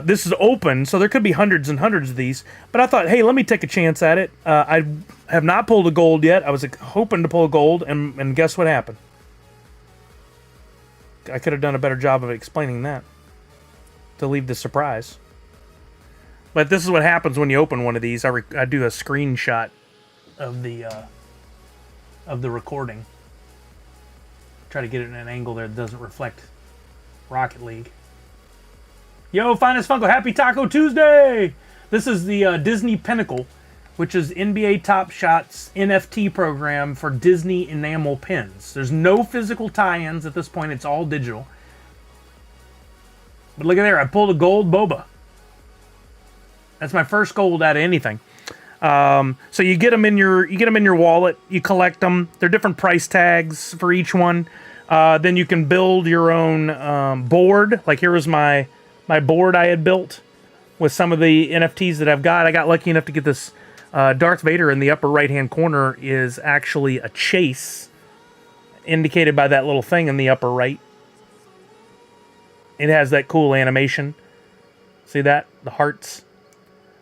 This is open, so there could be hundreds and hundreds of these. But I thought, hey, let me take a chance at it. I have not pulled a gold yet. I was hoping to pull a gold, and guess what happened? I could have done a better job of explaining that to leave the surprise. But this is what happens when you open one of these. I do a screenshot of the recording. Try to get it in an angle there that doesn't reflect Rocket League. Yo, Finest Funko, happy Taco Tuesday! This is the Disney Pinnacle, which is NBA Top Shot's NFT program for Disney enamel pins. There's no physical tie-ins at this point. It's all digital. But look at there. I pulled a gold boba. That's my first gold out of anything. So you get them in your wallet. You collect them. They're different price tags for each one. Then you can build your own board. Like here was my board I had built with some of the NFTs that I've got. I got lucky enough to get this Darth Vader in the upper right-hand corner is actually a chase, indicated by that little thing in the upper right. It has that cool animation. See that? The hearts.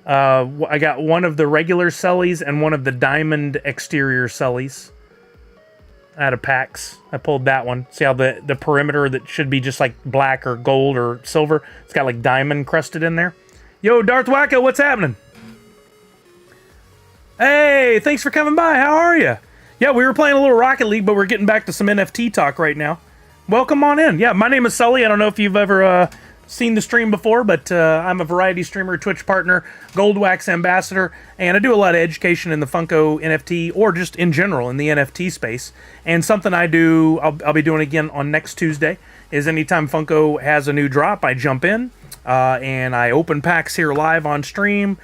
I got one of the regular Sullies and one of the diamond exterior Sullies out of packs. I pulled that one. See how the perimeter that should be just like black or gold or silver, it's got like diamond crusted in there. Yo, Darth Wacko, what's happening? Hey, thanks for coming by. How are you? Yeah, we were playing a little Rocket League, but we're getting back to some NFT talk right now. Welcome on in. Yeah, my name is Sully. I don't know if you've ever seen the stream before, but I'm a variety streamer, Twitch partner, Gold Wax ambassador, and I do a lot of education in the Funko NFT, or just in general in the NFT space. And something I do, I'll be doing again on next Tuesday, is anytime Funko has a new drop, I jump in, and I open packs here live on stream,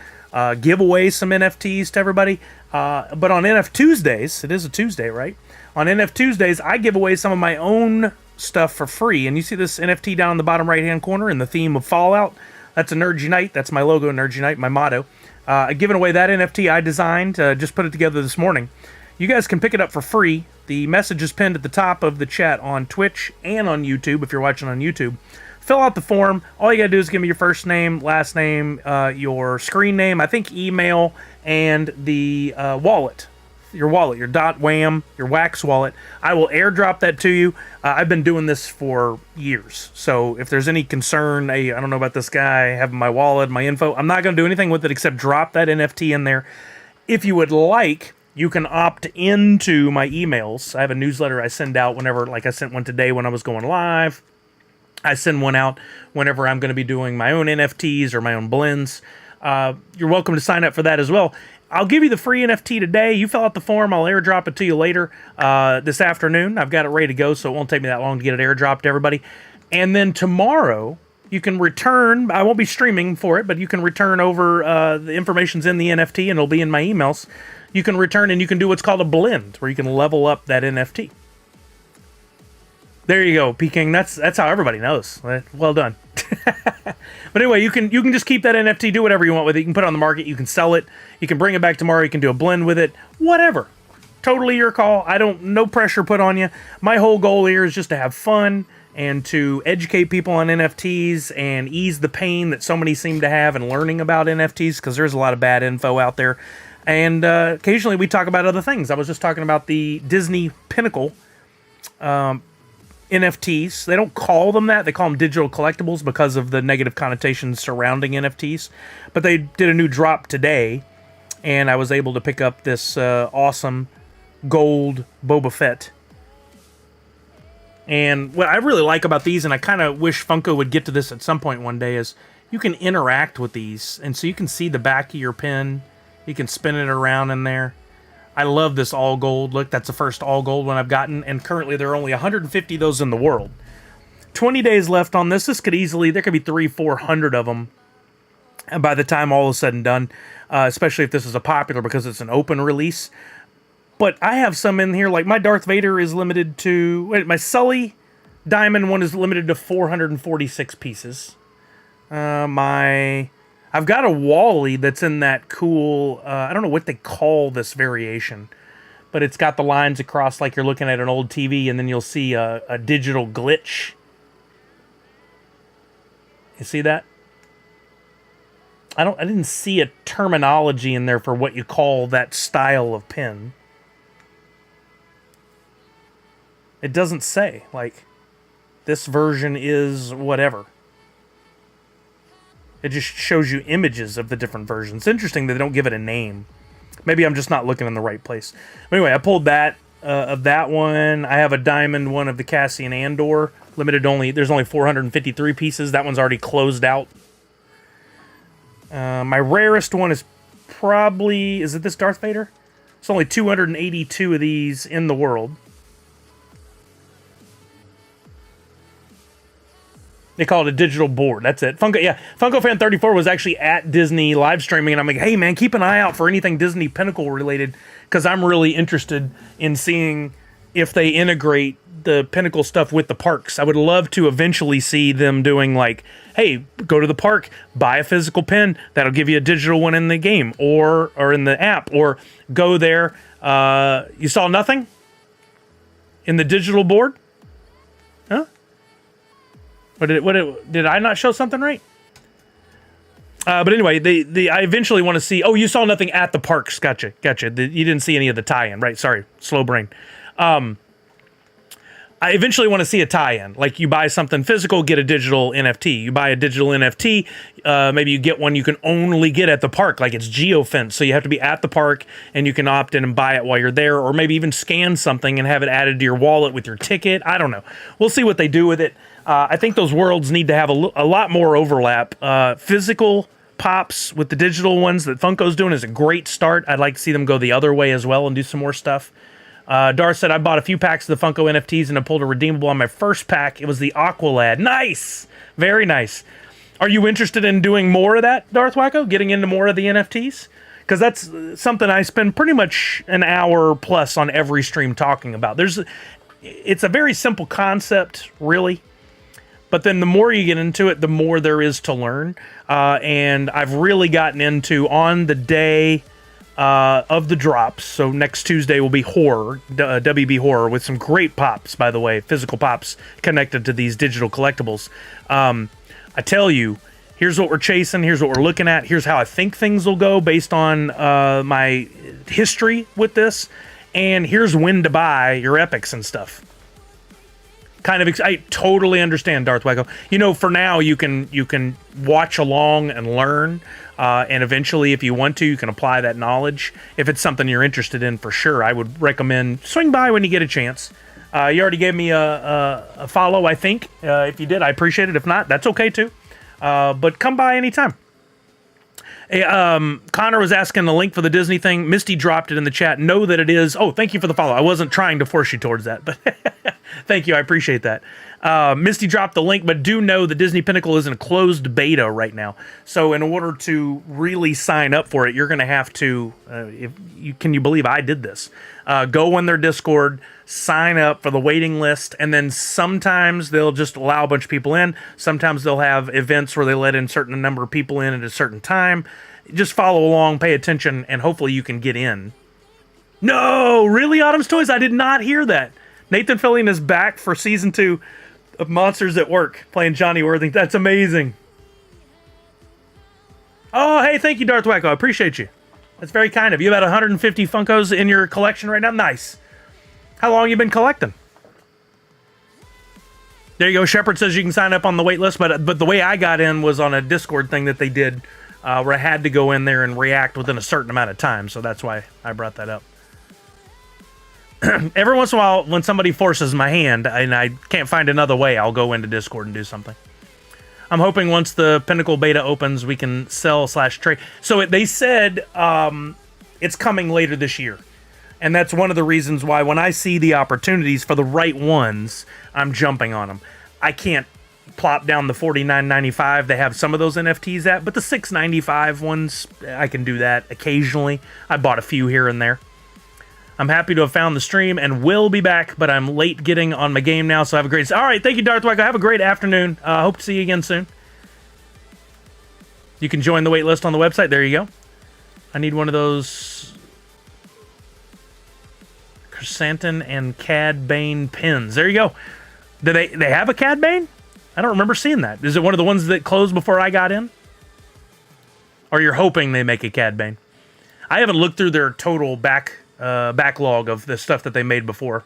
give away some NFTs to everybody. But on NFTuesdays, it is a Tuesday, right? On NFTuesdays, I give away some of my own stuff for free, and you see this NFT down in the bottom right hand corner in the theme of Fallout. That's a Nerd Unite. That's my logo, Nerd Unite, my motto. Giving away that NFT I designed, just put it together this morning. You guys can pick it up for free. The message is pinned at the top of the chat on Twitch and on YouTube if you're watching on YouTube. Fill out the form. All you gotta do is give me your first name, last name, your screen name, I think email, and the wallet. Your wallet, your .wham, your wax wallet. I will airdrop that to you. I've been doing this for years. So if there's any concern, hey, I don't know about this guy having my wallet, my info, I'm not going to do anything with it except drop that NFT in there. If you would like, you can opt into my emails. I have a newsletter I send out whenever, like I sent one today when I was going live. I send one out whenever I'm going to be doing my own NFTs or my own blends. You're welcome to sign up for that as well. I'll give you the free NFT today. You fill out the form. I'll airdrop it to you later this afternoon. I've got it ready to go, so it won't take me that long to get it airdropped to everybody. And then tomorrow, You can return. I won't be streaming for it, but you can return over the information's in the NFT, and it'll be in my emails. You can return, and you can do what's called a blend, where you can level up that NFT. There you go, Peking. That's how everybody knows. Well done. But anyway, you can just keep that NFT, do whatever you want with it. You can put it on the market, you can sell it, you can bring it back tomorrow, you can do a blend with it, whatever. Totally your call. No pressure put on you. My whole goal here is just to have fun and to educate people on NFTs and ease the pain that so many seem to have in learning about NFTs, because there's a lot of bad info out there. And occasionally we talk about other things. I was just talking about the Disney Pinnacle NFTs. They don't call them that. They call them digital collectibles because of the negative connotations surrounding NFTs. But they did a new drop today, and I was able to pick up this awesome gold Boba Fett. And what I really like about these, and I kind of wish Funko would get to this at some point one day, is you can interact with these. And so you can see the back of your pin. You can spin it around in there. I love this all gold. Look, that's the first all gold one I've gotten, and currently there are only 150 of those in the world. 20 days left on this. There could be 300-400 of them. And by the time all is said and done, especially if this is a popular, because it's an open release. But I have some in here, like my Darth Vader is limited to, my Sully Diamond one is limited to 446 pieces. I've got a Wally that's in that cool, I don't know what they call this variation, but it's got the lines across like you're looking at an old TV, and then you'll see a digital glitch. You see that? I didn't see a terminology in there for what you call that style of pin. It doesn't say, like, this version is whatever. It just shows you images of the different versions. It's interesting that they don't give it a name. Maybe I'm just not looking in the right place. But anyway, I pulled that of that one. I have a diamond one of the Cassian Andor. There's only 453 pieces. That one's already closed out. My rarest one is probably... Is it this Darth Vader? It's only 282 of these in the world. They call it a digital board. That's it. Funko Fan 34 was actually at Disney live streaming, and I'm like, hey man, keep an eye out for anything Disney Pinnacle related, because I'm really interested in seeing if they integrate the Pinnacle stuff with the parks. I would love to eventually see them doing like, hey, go to the park, buy a physical pin, that'll give you a digital one in the game or in the app, or go there. You saw nothing in the digital board? Huh? Did I not show something right? But anyway, I eventually want to see... Oh, you saw nothing at the parks. Gotcha. You didn't see any of the tie-in, right? Sorry, slow brain. I eventually want to see a tie-in. Like, you buy something physical, get a digital NFT. You buy a digital NFT, maybe you get one you can only get at the park. Like, it's geo-fenced, so you have to be at the park, and you can opt in and buy it while you're there, or maybe even scan something and have it added to your wallet with your ticket. I don't know. We'll see what they do with it. I think those worlds need to have a lot more overlap. Physical pops with the digital ones that Funko's doing is a great start. I'd like to see them go the other way as well and do some more stuff. Darth said, I bought a few packs of the Funko NFTs and I pulled a redeemable on my first pack. It was the Aqualad. Nice! Very nice. Are you interested in doing more of that, Darth Wacko? Getting into more of the NFTs? Because that's something I spend pretty much an hour plus on every stream talking about. It's a very simple concept, really. But then the more you get into it, the more there is to learn. And I've really gotten into, on the day of the drops, so next Tuesday will be horror, WB Horror, with some great pops, by the way, physical pops connected to these digital collectibles. I tell you, here's what we're chasing, here's what we're looking at, here's how I think things will go based on my history with this, and here's when to buy your epics and stuff. I totally understand, Darth Wacko. You know, for now, you can watch along and learn, and eventually, if you want to, you can apply that knowledge. If it's something you're interested in, for sure, I would recommend swing by when you get a chance. You already gave me a follow, I think. If you did, I appreciate it. If not, that's okay, too. But come by anytime. Hey, Connor was asking the link for the Disney thing. Misty dropped it in the chat. Know that it is... Oh, thank you for the follow. I wasn't trying to force you towards that, but Thank you. I appreciate that. Misty dropped the link, but do know the Disney Pinnacle is in a closed beta right now. So in order to really sign up for it, you're going to have to, can you believe I did this? Go in their Discord, sign up for the waiting list, and then sometimes they'll just allow a bunch of people in. Sometimes they'll have events where they let in a certain number of people in at a certain time. Just follow along, pay attention, and hopefully you can get in. No, really, Autumn's Toys? I did not hear that. Nathan Fillion is back for season 2 of Monsters at Work, playing Johnny Worthington. That's amazing. Oh, hey, thank you, Darth Wacko. I appreciate you. That's very kind of you. You have about 150 Funkos in your collection right now. Nice. How long you been collecting? There you go. Shepard says you can sign up on the wait list, but the way I got in was on a Discord thing that they did where I had to go in there and react within a certain amount of time, so that's why I brought that up. Every once in a while, when somebody forces my hand and I can't find another way, I'll go into Discord and do something. I'm hoping once the Pinnacle beta opens, we can sell/trade. So they said it's coming later this year. And that's one of the reasons why when I see the opportunities for the right ones, I'm jumping on them. I can't plop down the $49.95 they have some of those NFTs at, but the $6.95 ones, I can do that occasionally. I bought a few here and there. I'm happy to have found the stream and will be back, but I'm late getting on my game now, so have a great... All right, thank you, Darth Wacko. Have a great afternoon. Hope to see you again soon. You can join the wait list on the website. There you go. I need one of those Chrysanthemum and Cad Bane pins. There you go. Do they have a Cad Bane? I don't remember seeing that. Is it one of the ones that closed before I got in? Or you're hoping they make a Cad Bane? I haven't looked through their total backlog of the stuff that they made before.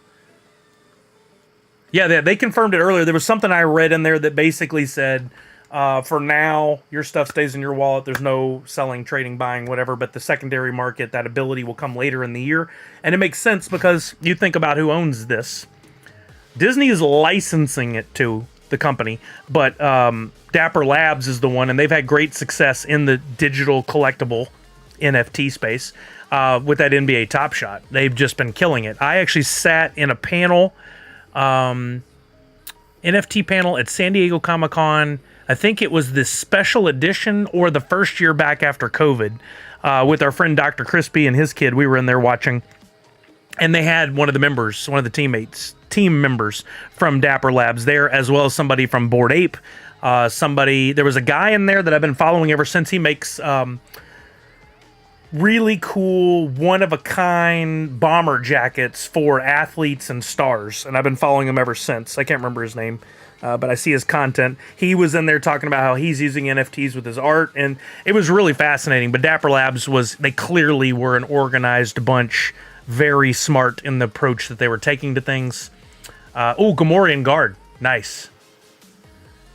Yeah, they confirmed it earlier. There was something I read in there that basically said, for now, your stuff stays in your wallet. There's no selling, trading, buying, whatever, but the secondary market, that ability will come later in the year. And it makes sense because you think about who owns this. Disney is licensing it to the company, but Dapper Labs is the one, and they've had great success in the digital collectible NFT space. With that NBA Top Shot. They've just been killing it. I actually sat in a panel, NFT panel at San Diego Comic-Con. I think it was the special edition or the first year back after COVID with our friend Dr. Crispy and his kid. We were in there watching. And they had one of the members, one of the team members from Dapper Labs there, as well as somebody from Bored Ape. There was a guy in there that I've been following ever since. He makes... really cool, one-of-a-kind bomber jackets for athletes and stars, and I've been following him ever since. I can't remember his name, but I see his content. He was in there talking about how he's using NFTs with his art, and it was really fascinating. But Dapper Labs they clearly were an organized bunch, very smart in the approach that they were taking to things. Gamorrean Guard, nice.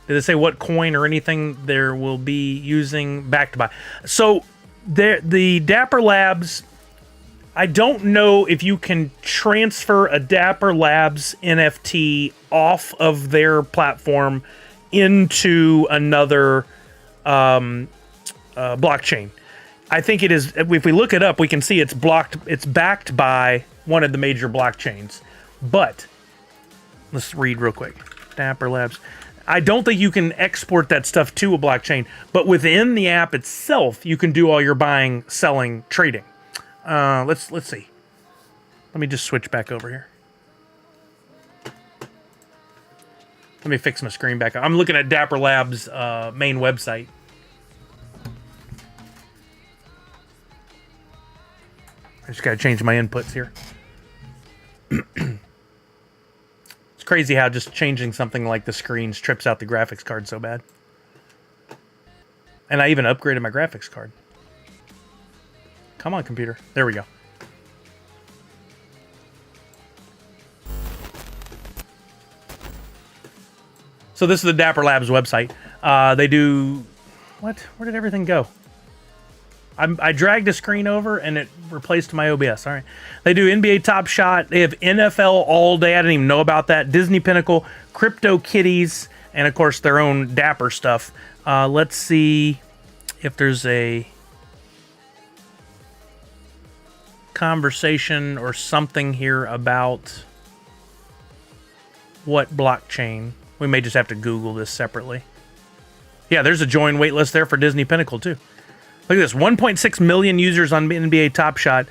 Did it say what coin or anything there will be using back to buy? So the Dapper Labs, I don't know if you can transfer a Dapper Labs NFT off of their platform into another blockchain. I think it is. If we look it up, we can see it's blocked. It's backed by one of the major blockchains. But let's read real quick. Dapper Labs. I don't think you can export that stuff to a blockchain, but within the app itself, you can do all your buying, selling, trading. Let's see. Let me just switch back over here. Let me fix my screen back up. I'm looking at Dapper Labs' main website. I just got to change my inputs here. It's crazy how just changing something like the screens trips out the graphics card so bad. And I even upgraded my graphics card. Come on, computer. There we go. So this is the Dapper Labs website. They do... What? Where did everything go? I dragged a screen over and it replaced my OBS. All right. They do NBA Top Shot. They have NFL All Day. I didn't even know about that. Disney Pinnacle, Crypto Kitties, and of course their own Dapper stuff. Let's see if there's a conversation or something here about what blockchain. We may just have to Google this separately. Yeah, there's a join waitlist there for Disney Pinnacle, too. Look at this. 1.6 million users on NBA Top Shot.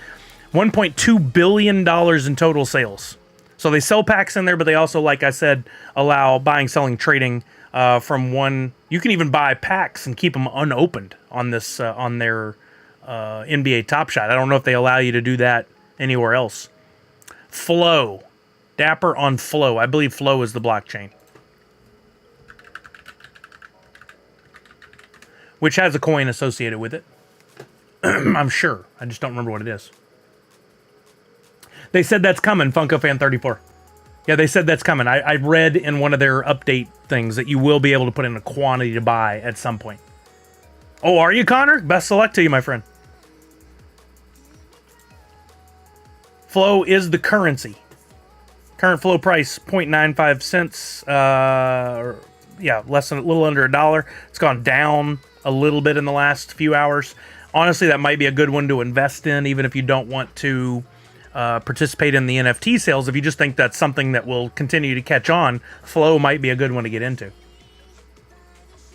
$1.2 billion in total sales. So they sell packs in there, but they also, like I said, allow buying, selling, trading from one. You can even buy packs and keep them unopened on this on their NBA Top Shot. I don't know if they allow you to do that anywhere else. Flow. Dapper on Flow. I believe Flow is the blockchain. Which has a coin associated with it. I'm sure. I just don't remember what it is. They said that's coming, Funko Fan 34. Yeah, they said that's coming. I read in one of their update things that you will be able to put in a quantity to buy at some point. Oh, are you, Connor? Best of luck to you, my friend. Flow is the currency. Current flow price, 0.95 cents. Yeah, less than a little under $1. It's gone down a little bit in the last few hours. Honestly, that might be a good one to invest in, even if you don't want to participate in the NFT sales. If you just think that's something that will continue to catch on, Flow might be a good one to get into.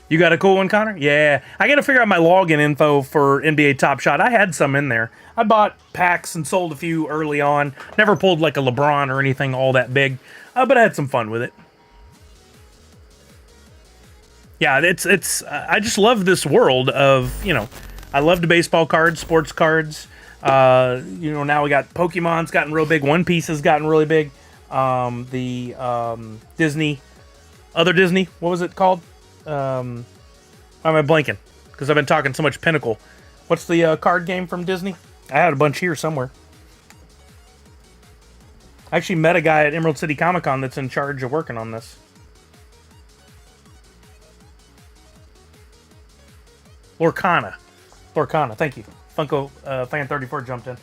You got a cool one, Connor? Yeah. I got to figure out my login info for NBA Top Shot. I had some in there. I bought packs and sold a few early on. Never pulled like a LeBron or anything all that big, but I had some fun with it. Yeah, it's. I just love this world of, you know, I loved baseball cards, sports cards. You know, now we got Pokemon's gotten real big. One Piece has gotten really big. Disney, other Disney, what was it called? Why am I blanking? Because I've been talking so much Pinnacle. What's the card game from Disney? I had a bunch here somewhere. I actually met a guy at Emerald City Comic Con that's in charge of working on this. Lorcana, thank you. Funko Fan 34 jumped in.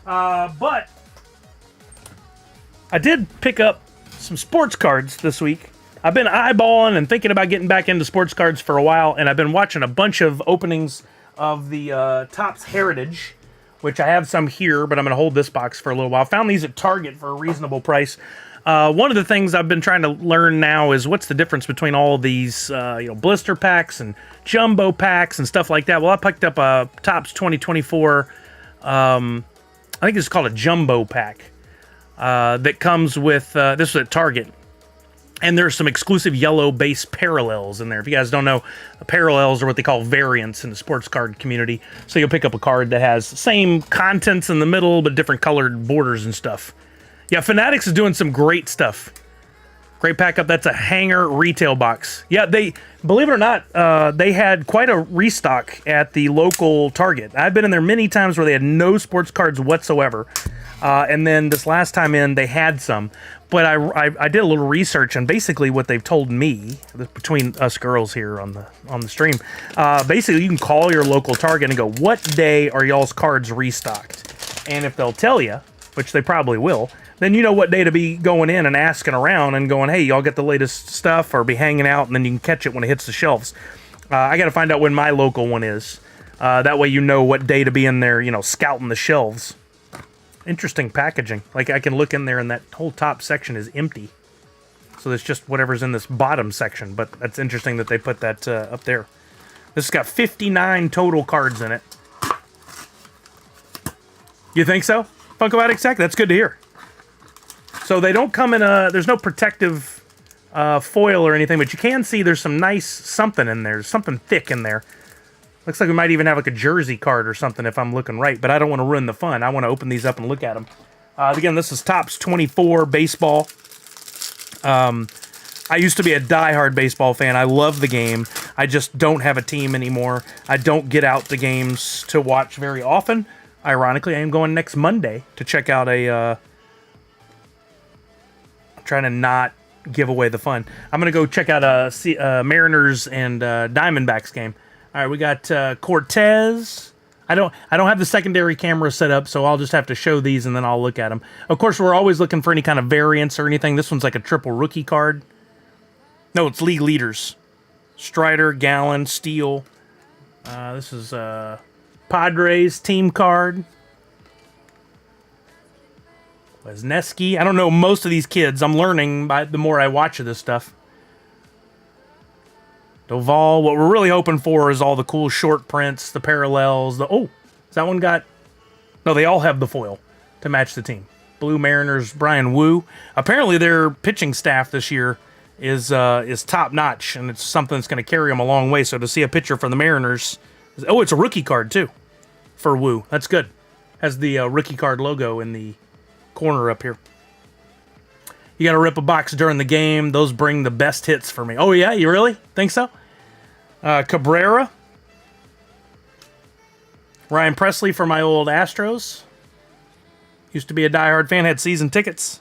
But I did pick up some sports cards this week. I've been eyeballing and thinking about getting back into sports cards for a while, and I've been watching a bunch of openings of the Topps Heritage, which I have some here, but I'm going to hold this box for a little while. I found these at Target for a reasonable price. One of the things I've been trying to learn now is what's the difference between all of these, blister packs and jumbo packs and stuff like that. Well, I picked up a Topps 2024, I think it's called a jumbo pack, that comes with, this was at Target. And there's some exclusive yellow base parallels in there. If you guys don't know, parallels are what they call variants in the sports card community. So you'll pick up a card that has same contents in the middle, but different colored borders and stuff. Yeah, Fanatics is doing some great stuff. Great pack up. That's a hanger retail box. Yeah, they, believe it or not, they had quite a restock at the local Target. I've been in there many times where they had no sports cards whatsoever. And then this last time in, they had some. But I did a little research, and basically what they've told me, between us girls here on the stream, basically you can call your local Target and go, what day are y'all's cards restocked? And if they'll tell you, which they probably will, then you know what day to be going in and asking around and going, hey, y'all get the latest stuff, or be hanging out, and then you can catch it when it hits the shelves. I got to find out when my local one is. That way you know what day to be in there, scouting the shelves. Interesting packaging. Like, I can look in there and that whole top section is empty. So there's just whatever's in this bottom section. But that's interesting that they put that up there. This has got 59 total cards in it. You think so? Funko Addict Tech? That's good to hear. So they don't come in there's no protective foil or anything, but you can see there's some nice something in there. There's something thick in there. Looks like we might even have like a jersey card or something if I'm looking right, but I don't want to ruin the fun. I want to open these up and look at them. Again, this is Topps 24 baseball. I used to be a diehard baseball fan. I love the game. I just don't have a team anymore. I don't get out the games to watch very often. Ironically, I am going next Monday to check out I'm trying to not give away the fun. I'm going to go check out a Mariners and Diamondbacks game. All right, we got Cortez. I don't have the secondary camera set up, so I'll just have to show these and then I'll look at them. Of course, we're always looking for any kind of variants or anything. This one's like a triple rookie card. No, it's league leaders. Strider, Gallen, Steele. This is Padres team card. Wisniewski. I don't know most of these kids. I'm learning by the more I watch of this stuff. Doval. What we're really hoping for is all the cool short prints, the parallels. Oh, has that one got... No, they all have the foil to match the team. Blue Mariners, Brian Wu. Apparently their pitching staff this year is top notch, and it's something that's going to carry them a long way. So to see a pitcher for the Mariners... Oh, it's a rookie card, too, for Wu. That's good. Has the rookie card logo in the corner up here. You got to rip a box during the game. Those bring the best hits for me. Oh, yeah? You really think so? Cabrera. Ryan Presley for my old Astros. Used to be a diehard fan. Had season tickets.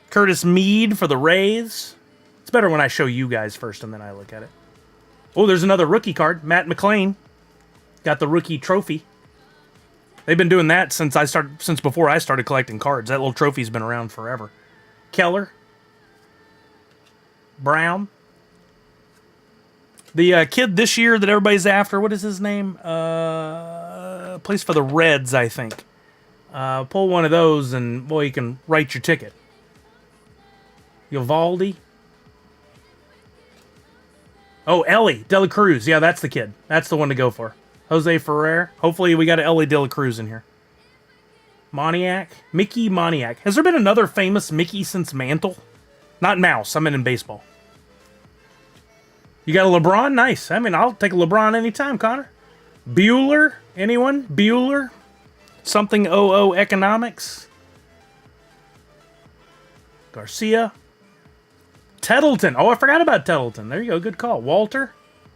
Curtis Mead for the Rays. It's better when I show you guys first and then I look at it. Oh, there's another rookie card. Matt McClain. Got the rookie trophy. They've been doing that since before I started collecting cards. That little trophy's been around forever. Keller. Brown. The kid this year that everybody's after, what is his name? Plays for the Reds, I think. Pull one of those and, boy, you can write your ticket. Uvalde. Oh, Ellie De La Cruz. Yeah, that's the kid. That's the one to go for. Jose Ferrer. Hopefully we got an Ellie De La Cruz in here. Moniak. Mickey Moniak. Has there been another famous Mickey since Mantle? Not Mouse. I meant in baseball. You got a LeBron? Nice. I mean, I'll take a LeBron anytime, Connor. Bueller? Anyone? Bueller? Something OO Economics. Garcia. Tettleton. Oh, I forgot about Tettleton. There you go. Good call. Walter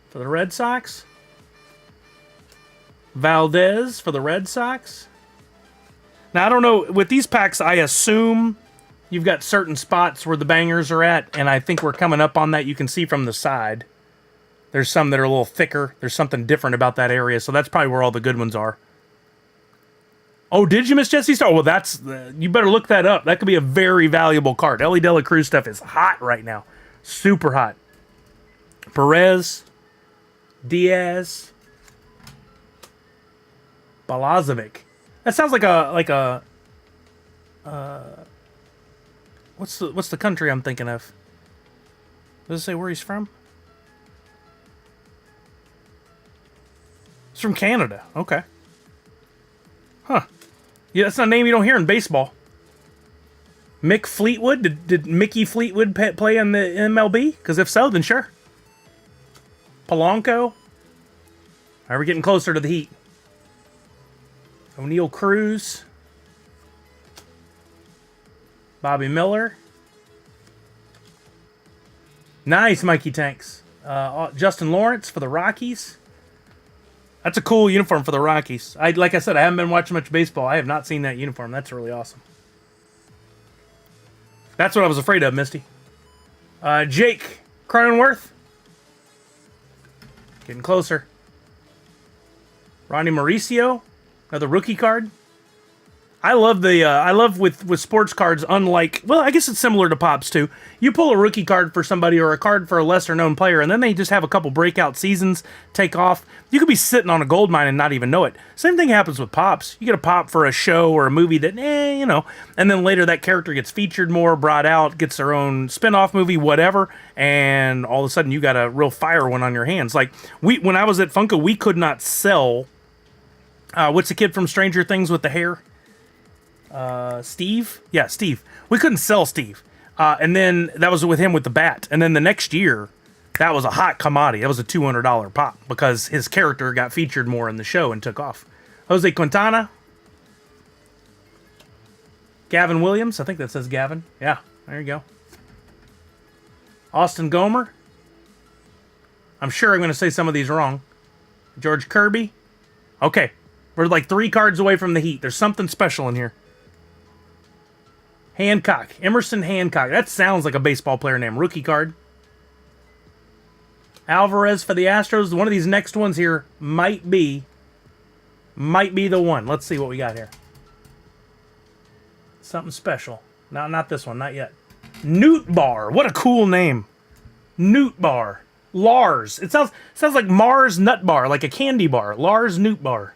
for the Red Sox. Valdez for the Red Sox. Now, I don't know. With these packs, I assume you've got certain spots where the bangers are at, and I think we're coming up on that. You can see from the side. There's some that are a little thicker. There's something different about that area, so that's probably where all the good ones are. Oh, did you miss Jesse Star? Well, that's... you better look that up. That could be a very valuable card. Ellie De La Cruz stuff is hot right now. Super hot. Perez. Diaz. Balazovic. That sounds like a what's the country I'm thinking of? Does it say where he's from? It's from Canada. Okay. Huh. Yeah, that's not a name you don't hear in baseball. Mick Fleetwood? Did Mickey Fleetwood play in the MLB? Because if so, then sure. Polanco? All right, we're getting closer to the heat. O'Neal Cruz. Bobby Miller. Nice, Mikey Tanks. Justin Lawrence for the Rockies. That's a cool uniform for the Rockies. Like I said, I haven't been watching much baseball. I have not seen that uniform. That's really awesome. That's what I was afraid of, Misty. Jake Cronenworth. Getting closer. Ronnie Mauricio. Another rookie card. I love with sports cards, unlike, well, I guess it's similar to Pops too. You pull a rookie card for somebody or a card for a lesser known player, and then they just have a couple breakout seasons, take off. You could be sitting on a gold mine and not even know it. Same thing happens with Pops. You get a Pop for a show or a movie that, and then later that character gets featured more, brought out, gets their own spin-off movie, whatever, and all of a sudden you got a real fire one on your hands. Like, when I was at Funko, we could not sell, what's the kid from Stranger Things with the hair? Steve? Yeah, Steve. We couldn't sell Steve. And then that was with him with the bat. And then the next year, that was a hot commodity. That was a $200 pop because his character got featured more in the show and took off. Jose Quintana. Gavin Williams. I think that says Gavin. Yeah, there you go. Austin Gomer. I'm sure I'm going to say some of these wrong. George Kirby. Okay. We're like 3 cards away from the heat. There's something special in here. Hancock. Emerson Hancock. That sounds like a baseball player name. Rookie card. Alvarez for the Astros. One of these next ones here might be the one. Let's see what we got here. Something special. No, not this one. Not yet. Newt Bar. What a cool name. Newt Bar. Lars. It sounds like Mars Nut Bar, like a candy bar. Lars Newt Bar.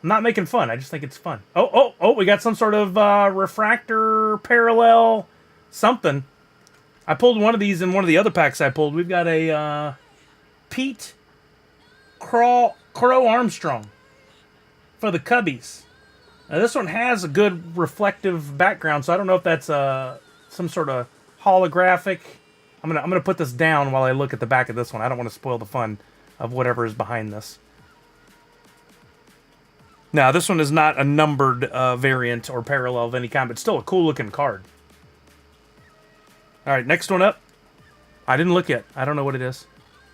I'm not making fun. I just think it's fun. Oh, we got some sort of refractor, parallel, something. I pulled one of these in one of the other packs I pulled. We've got a Pete Crow Armstrong for the Cubbies. Now, this one has a good reflective background, so I don't know if that's some sort of holographic. I'm gonna put this down while I look at the back of this one. I don't want to spoil the fun of whatever is behind this. Now, this one is not a numbered variant or parallel of any kind, but still a cool-looking card. All right, next one up. I didn't look yet. I don't know what it is.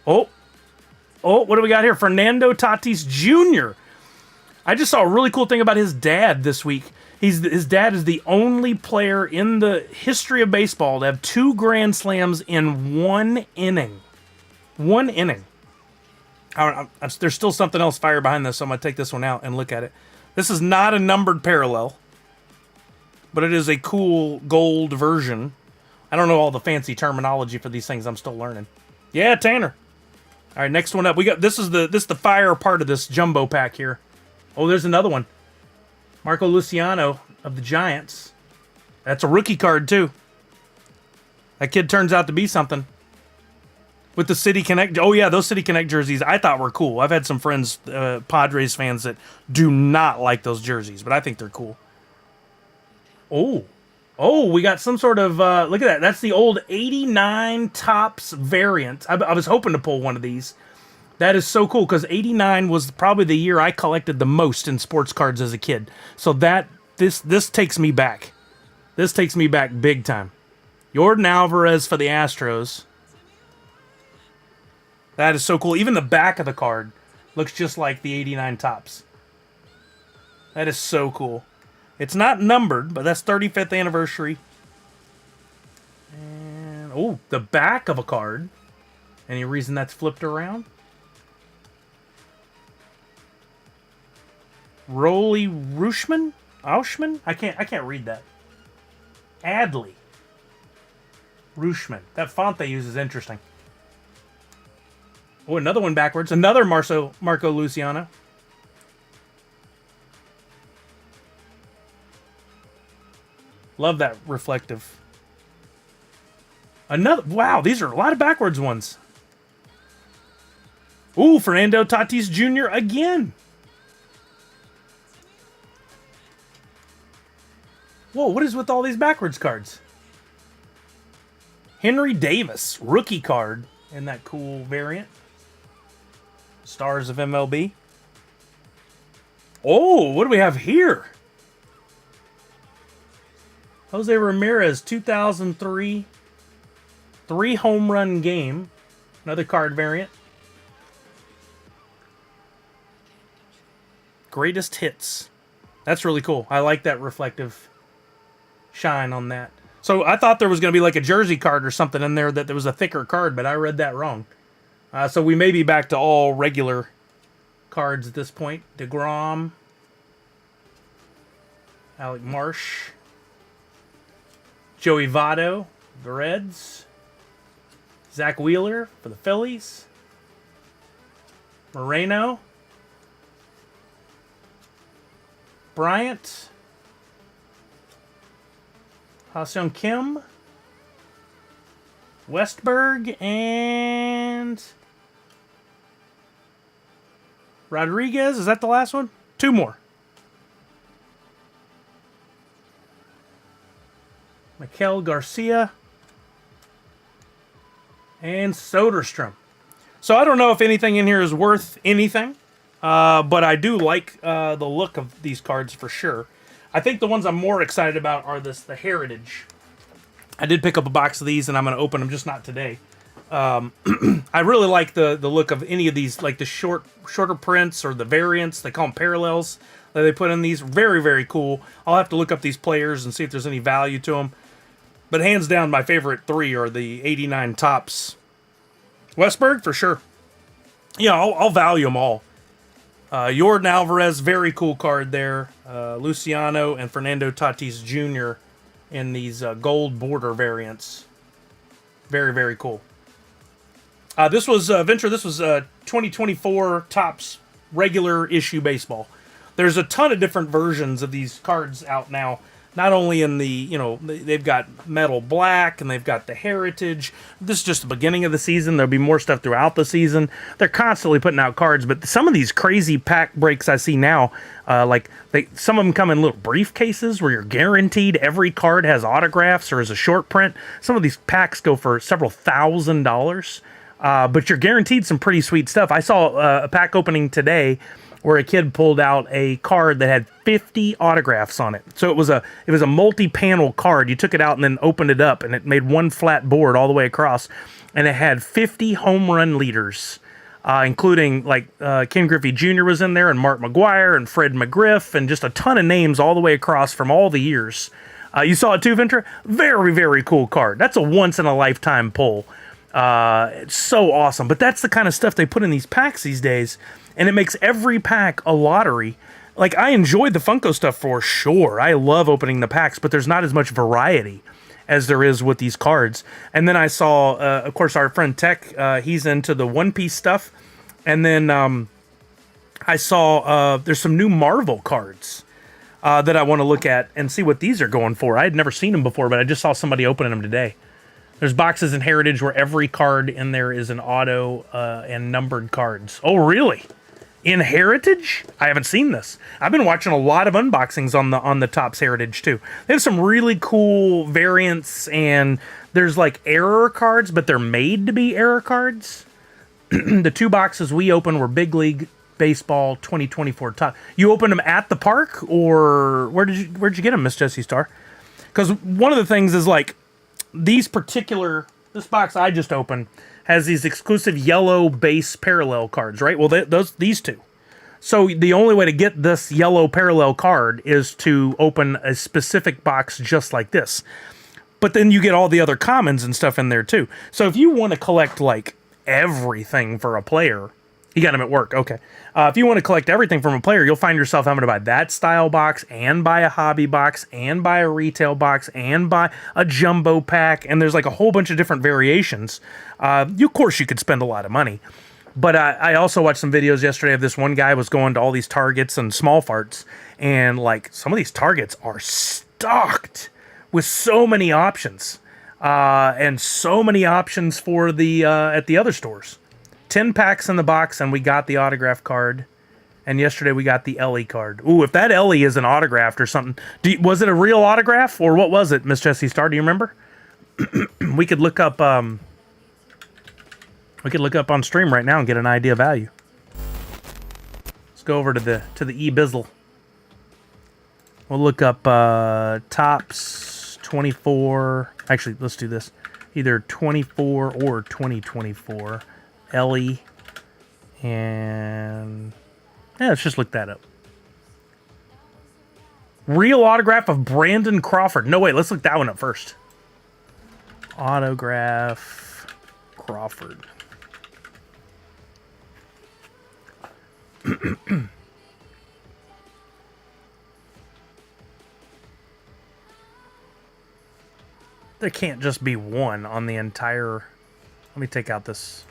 Oh, what do we got here? Fernando Tatis Jr. I just saw a really cool thing about his dad this week. His dad is the only player in the history of baseball to have 2 Grand Slams in 1 inning. 1 inning. There's still something else fire behind this, so I'm going to take this one out and look at it. This is not a numbered parallel, but it is a cool gold version. I don't know all the fancy terminology for these things. I'm still learning. Yeah, Tanner. All right, next one up. We got this is the fire part of this jumbo pack here. Oh, there's another one. Marco Luciano of the Giants. That's a rookie card too. That kid turns out to be something. With the City Connect. Oh, yeah, those City Connect jerseys I thought were cool. I've had some friends, Padres fans, that do not like those jerseys, but I think they're cool. Oh, we got some sort of... look at that. That's the old 89 Topps variant. I was hoping to pull one of these. That is so cool, because 89 was probably the year I collected the most in sports cards as a kid. So this takes me back. This takes me back big time. Yordan Alvarez for the Astros. That is so cool. Even the back of the card looks just like the 89 Topps. That is so cool. It's not numbered, but that's 35th anniversary. And, oh, the back of a card. Any reason that's flipped around? Rolly Rushman? Aushman? I can't read that. Adley. Rushman. That font they use is interesting. Oh, another one backwards. Another Marco Luciano. Love that reflective. Another. Wow, these are a lot of backwards ones. Ooh, Fernando Tatis Jr. again. Whoa, what is with all these backwards cards? Henry Davis, rookie card in that cool variant. Stars of MLB. Oh, what do we have here? Jose Ramirez, 2003. 3-home run game. Another card variant. Greatest hits. That's really cool. I like that reflective shine on that. So I thought there was going to be like a jersey card or something in there, that there was a thicker card, but I read that wrong. So we may be back to all regular cards at this point. DeGrom. Alec Marsh. Joey Votto, the Reds. Zach Wheeler for the Phillies. Moreno. Bryant. Ha-Seong Kim. Westberg and Rodriguez. Is that the last one? 2 more. Miguel Garcia and Soderstrom. So I don't know if anything in here is worth anything, but I do like the look of these cards for sure. I think the ones I'm more excited about are the Heritage. I did pick up a box of these, and I'm going to open them, just not today. I really like the look of any of these, like the shorter prints or the variants. They call them parallels that they put in these. Very, very cool. I'll have to look up these players and see if there's any value to them. But hands down, my favorite 3 are the 89 Topps. Westberg, for sure. Yeah, I'll value them all. Yordan Alvarez, very cool card there. Luciano and Fernando Tatis Jr. in these gold border variants. Very, very cool. This was, Venture, this was 2024 Topps regular issue baseball. there's a ton of different versions of these cards out now. Not only in the, they've got metal black and they've got the heritage. This is just the beginning of the season. There'll be more stuff throughout the season. They're constantly putting out cards, but some of these crazy pack breaks I see now, some of them come in little briefcases where you're guaranteed every card has autographs or is a short print. Some of these packs go for several $1,000s, but you're guaranteed some pretty sweet stuff. I saw a pack opening today where a kid pulled out a card that had 50 autographs on it. So it was a multi-panel card. You took it out and then opened it up, and it made one flat board all the way across, and it had 50 home run leaders, including Ken Griffey Jr. was in there, and Mark McGwire, and Fred McGriff, and just a ton of names all the way across from all the years. You saw it too, Ventura? Very, very cool card. That's a once-in-a-lifetime pull. It's so awesome. But that's the kind of stuff they put in these packs these days, and it makes every pack a lottery. Like, I enjoyed the Funko stuff for sure. I love opening the packs, but there's not as much variety as there is with these cards. And then I saw, of course, our friend Tech, he's into the One Piece stuff. And then I saw there's some new Marvel cards that I want to look at and see what these are going for. I had never seen them before, but I just saw somebody opening them today. There's boxes in Heritage where every card in there is an auto and numbered cards. Oh, really? In Heritage? I haven't seen this. I've been watching a lot of unboxings on the Topps Heritage too. They have some really cool variants, and there's like error cards, but they're made to be error cards. The two boxes we opened were Big League Baseball 2024 Top. You opened them at the park, or where'd you get them, Miss Jessie Star? Because one of the things is like this box I just opened has these exclusive yellow base parallel cards, right? Well, these two. So the only way to get this yellow parallel card is to open a specific box just like this. But then you get all the other commons and stuff in there too. So if you want to collect like everything for a player, you got them at work, okay. If you want to collect everything from a player, you'll find yourself having to buy that style box and buy a hobby box and buy a retail box and buy a jumbo pack. And there's like a whole bunch of different variations. Of course, you could spend a lot of money. But I also watched some videos yesterday of this one guy was going to all these Targets and Small Farts. And like some of these Targets are stocked with so many options. And so many options for the at the other stores. 10 packs in the box, and we got the autograph card. And yesterday we got the Ellie card. Ooh, if that Ellie is an autographed or something. Was it a real autograph, or what was it, Miss Jessie Star? Do you remember? We could look up. We could look up on stream right now and get an idea of value. Let's go over to the eBizzle. We'll look up Topps 24. Actually, let's do this. Either 24 or 2024. Ellie, and let's just look that up. Real autograph of Brandon Crawford. No, wait, let's look that one up first. Autograph Crawford. There can't just be one on the entire. Let me take out this.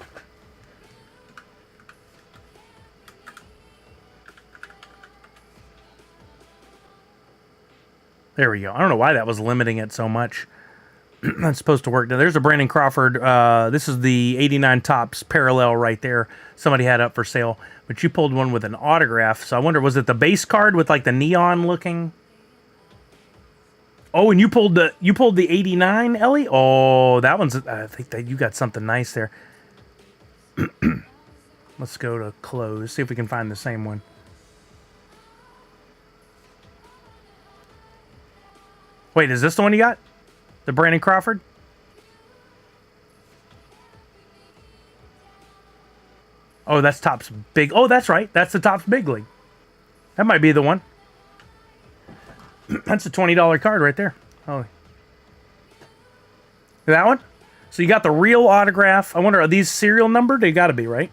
There we go. I don't know why that was limiting it so much. That's supposed to work. Now, there's a Brandon Crawford. This is the 89 Topps parallel right there. Somebody had up for sale. But you pulled one with an autograph. So I wonder, was it the base card with like the neon looking? Oh, and you pulled the 89, Ellie? Oh, that one's... I think that you got something nice there. Let's go to close. See if we can find the same one. Wait, is this the one you got? The Brandon Crawford? Oh, that's Topps Big... Oh, that's right. That's the Topps Big League. That might be the one. That's a $20 card right there. Oh. That one? So you got the real autograph. I wonder, are these serial numbered? They got to be, right?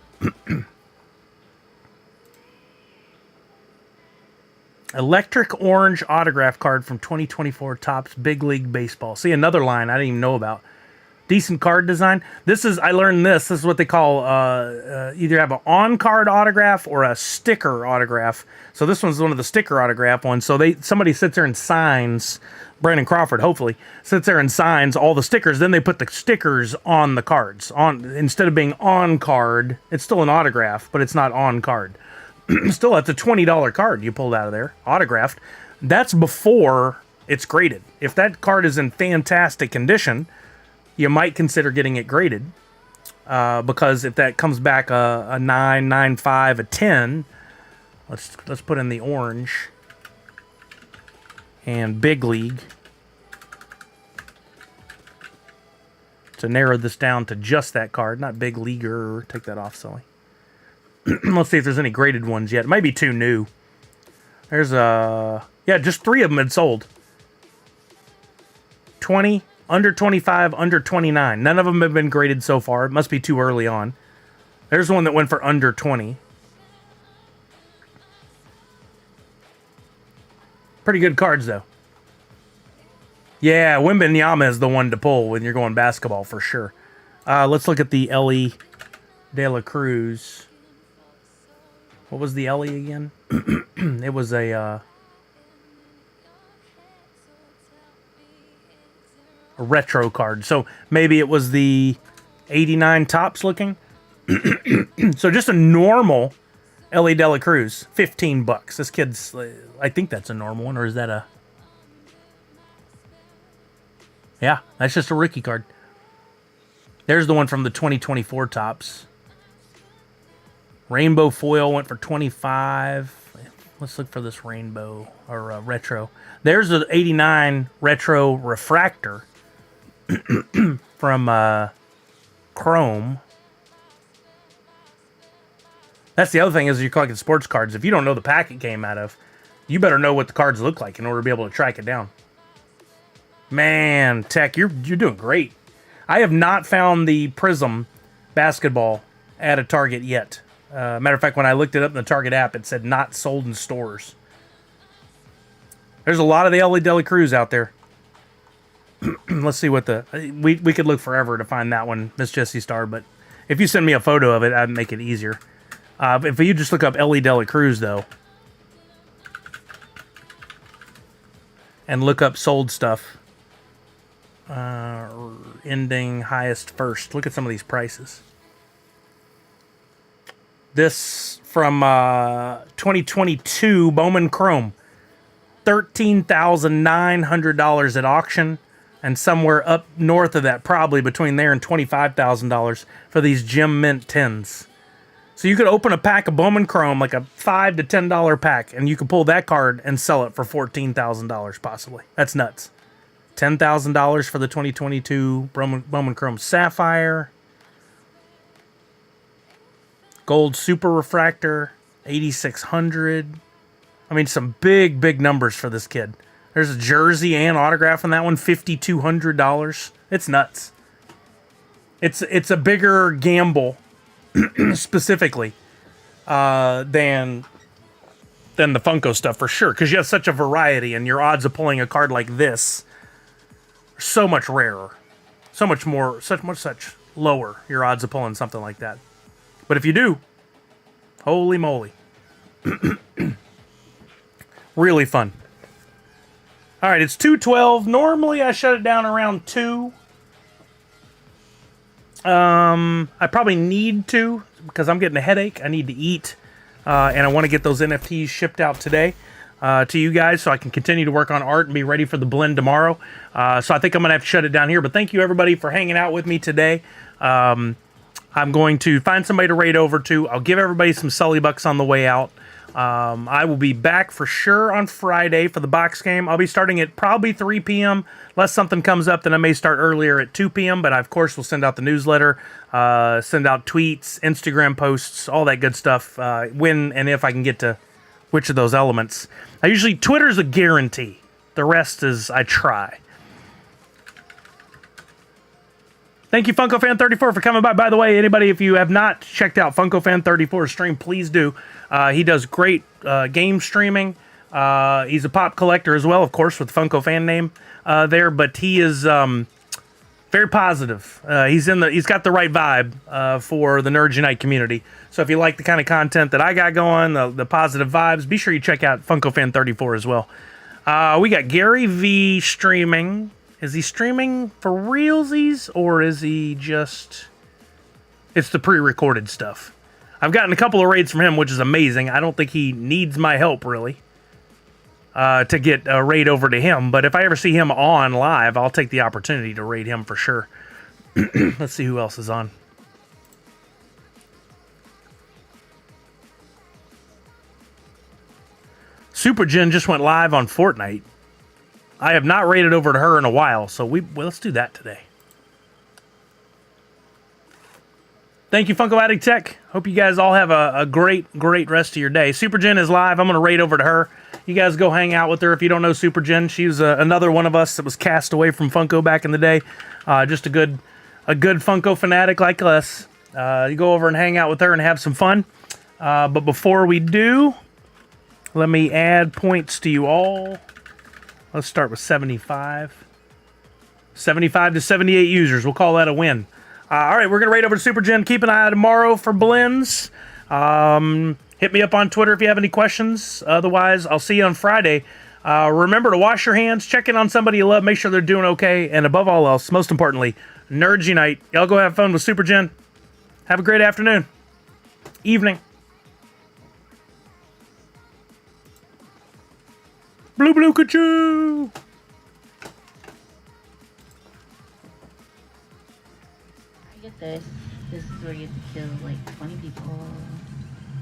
Electric orange autograph card from 2024 Topps Big League Baseball. See, another line I didn't even know about. decent card design. I learned this is what they call either have an on-card autograph or a sticker autograph. So this one's one of the sticker autograph ones. So somebody sits there and signs, Brandon Crawford hopefully sits there and signs all the stickers, then they put the stickers on the cards. Instead of being on card, it's still an autograph, but it's not on card. Still, that's a $20 card you pulled out of there, autographed. That's before it's graded. If that card is in fantastic condition, you might consider getting it graded, because if that comes back a 9, 9.5, a 10, let's put in the orange and big league to narrow this down to just that card, not big leaguer. Take that off, Sully. Let's see if there's any graded ones yet. It might be too new. There's just 3 of them had sold. 20, under 25, under 29. None of them have been graded so far. It must be too early on. There's one that went for under 20. Pretty good cards, though. Yeah, Wembanyama is the one to pull when you're going basketball, for sure. Let's look at the Ellie De La Cruz. What was the Ellie again? It was a retro card. So maybe it was the 89 tops looking. So just a normal Ellie De La Cruz, $15. This kid's, I think that's a normal one, or is that a... Yeah, that's just a rookie card. There's the one from the 2024 tops. Rainbow foil went for 25. Let's look for this rainbow or retro. There's the 89 retro refractor from Chrome. That's the other thing is you're collecting sports cards. If you don't know the pack it came out of, you better know what the cards look like in order to be able to track it down. Man, Tech, you're doing great. I have not found the Prism basketball at a Target yet. Matter of fact, when I looked it up in the Target app, it said not sold in stores. There's a lot of the Ellie De La Cruz out there. Let's see what we could look forever to find that one, Miss Jessie Star, but if you send me a photo of it, I'd make it easier. If you just look up Ellie De La Cruz, though, and look up sold stuff, ending highest first. Look at some of these prices. This from 2022 Bowman Chrome, $13,900 at auction, and somewhere up north of that, probably between there and $25,000 for these Gem Mint 10s. So you could open a pack of Bowman Chrome, like a $5 to $10 pack, and you could pull that card and sell it for $14,000 possibly. That's nuts. $10,000 for the 2022 Bowman Chrome Sapphire. Gold Super Refractor, $8,600. I mean, some big numbers for this kid. There's a jersey and autograph on that one, $5,200. It's nuts. It's a bigger gamble, specifically, than the Funko stuff for sure, because you have such a variety, and your odds of pulling a card like this are so much rarer, so much lower. Your odds of pulling something like that. But if you do, holy moly. Really fun. All right, it's 2:12. Normally I shut it down around 2. I probably need to because I'm getting a headache. I need to eat, and I want to get those NFTs shipped out today to you guys so I can continue to work on art and be ready for the blend tomorrow. So I think I'm going to have to shut it down here. But thank you, everybody, for hanging out with me today. I'm going to find somebody to raid over to. I'll give everybody some Sully Bucks on the way out. I will be back for sure on Friday for the box game. I'll be starting at probably 3 p.m. Unless something comes up, then I may start earlier at 2 p.m. But I, of course, will send out the newsletter, send out tweets, Instagram posts, all that good stuff, when and if I can get to which of those elements. Twitter's a guarantee. The rest is I try. Thank you, FunkoFan34, for coming by. By the way, anybody, if you have not checked out FunkoFan34's stream, please do. He does great game streaming. He's a pop collector as well, of course, with the Funko fan name there. But he is Very positive. He's got the right vibe for the Nerds Unite community. So if you like the kind of content that I got going, the positive vibes, be sure you check out FunkoFan34 as well. We got Gary V streaming. Is he streaming for realsies, or is he just... It's the pre-recorded stuff. I've gotten a couple of raids from him, which is amazing. I don't think he needs my help, really, to get a raid over to him. But if I ever see him on live, I'll take the opportunity to raid him for sure. Let's see who else is on. Super Jen just went live on Fortnite. I have not raided over to her in a while, so let's do that today. Thank you, Funko Addict Tech. Hope you guys all have a great rest of your day. Super Jen is live. I'm going to raid over to her. You guys go hang out with her if you don't know Super Jen. She's another one of us that was cast away from Funko back in the day. Just a good Funko fanatic like us. You go over and hang out with her and have some fun. But before we do, let me add points to you all. Let's start with 75. 75 to 78 users. We'll call that a win. All right, we're going to raid over to Super Jen. Keep an eye out tomorrow for blends. Hit me up on Twitter if you have any questions. Otherwise, I'll see you on Friday. Remember to wash your hands, check in on somebody you love, make sure they're doing okay, and above all else, most importantly, Nerds Unite. Y'all go have fun with Super Jen. Have a great afternoon. Evening. Blue Kachoo! I get this. This is where you have to kill like 20 people.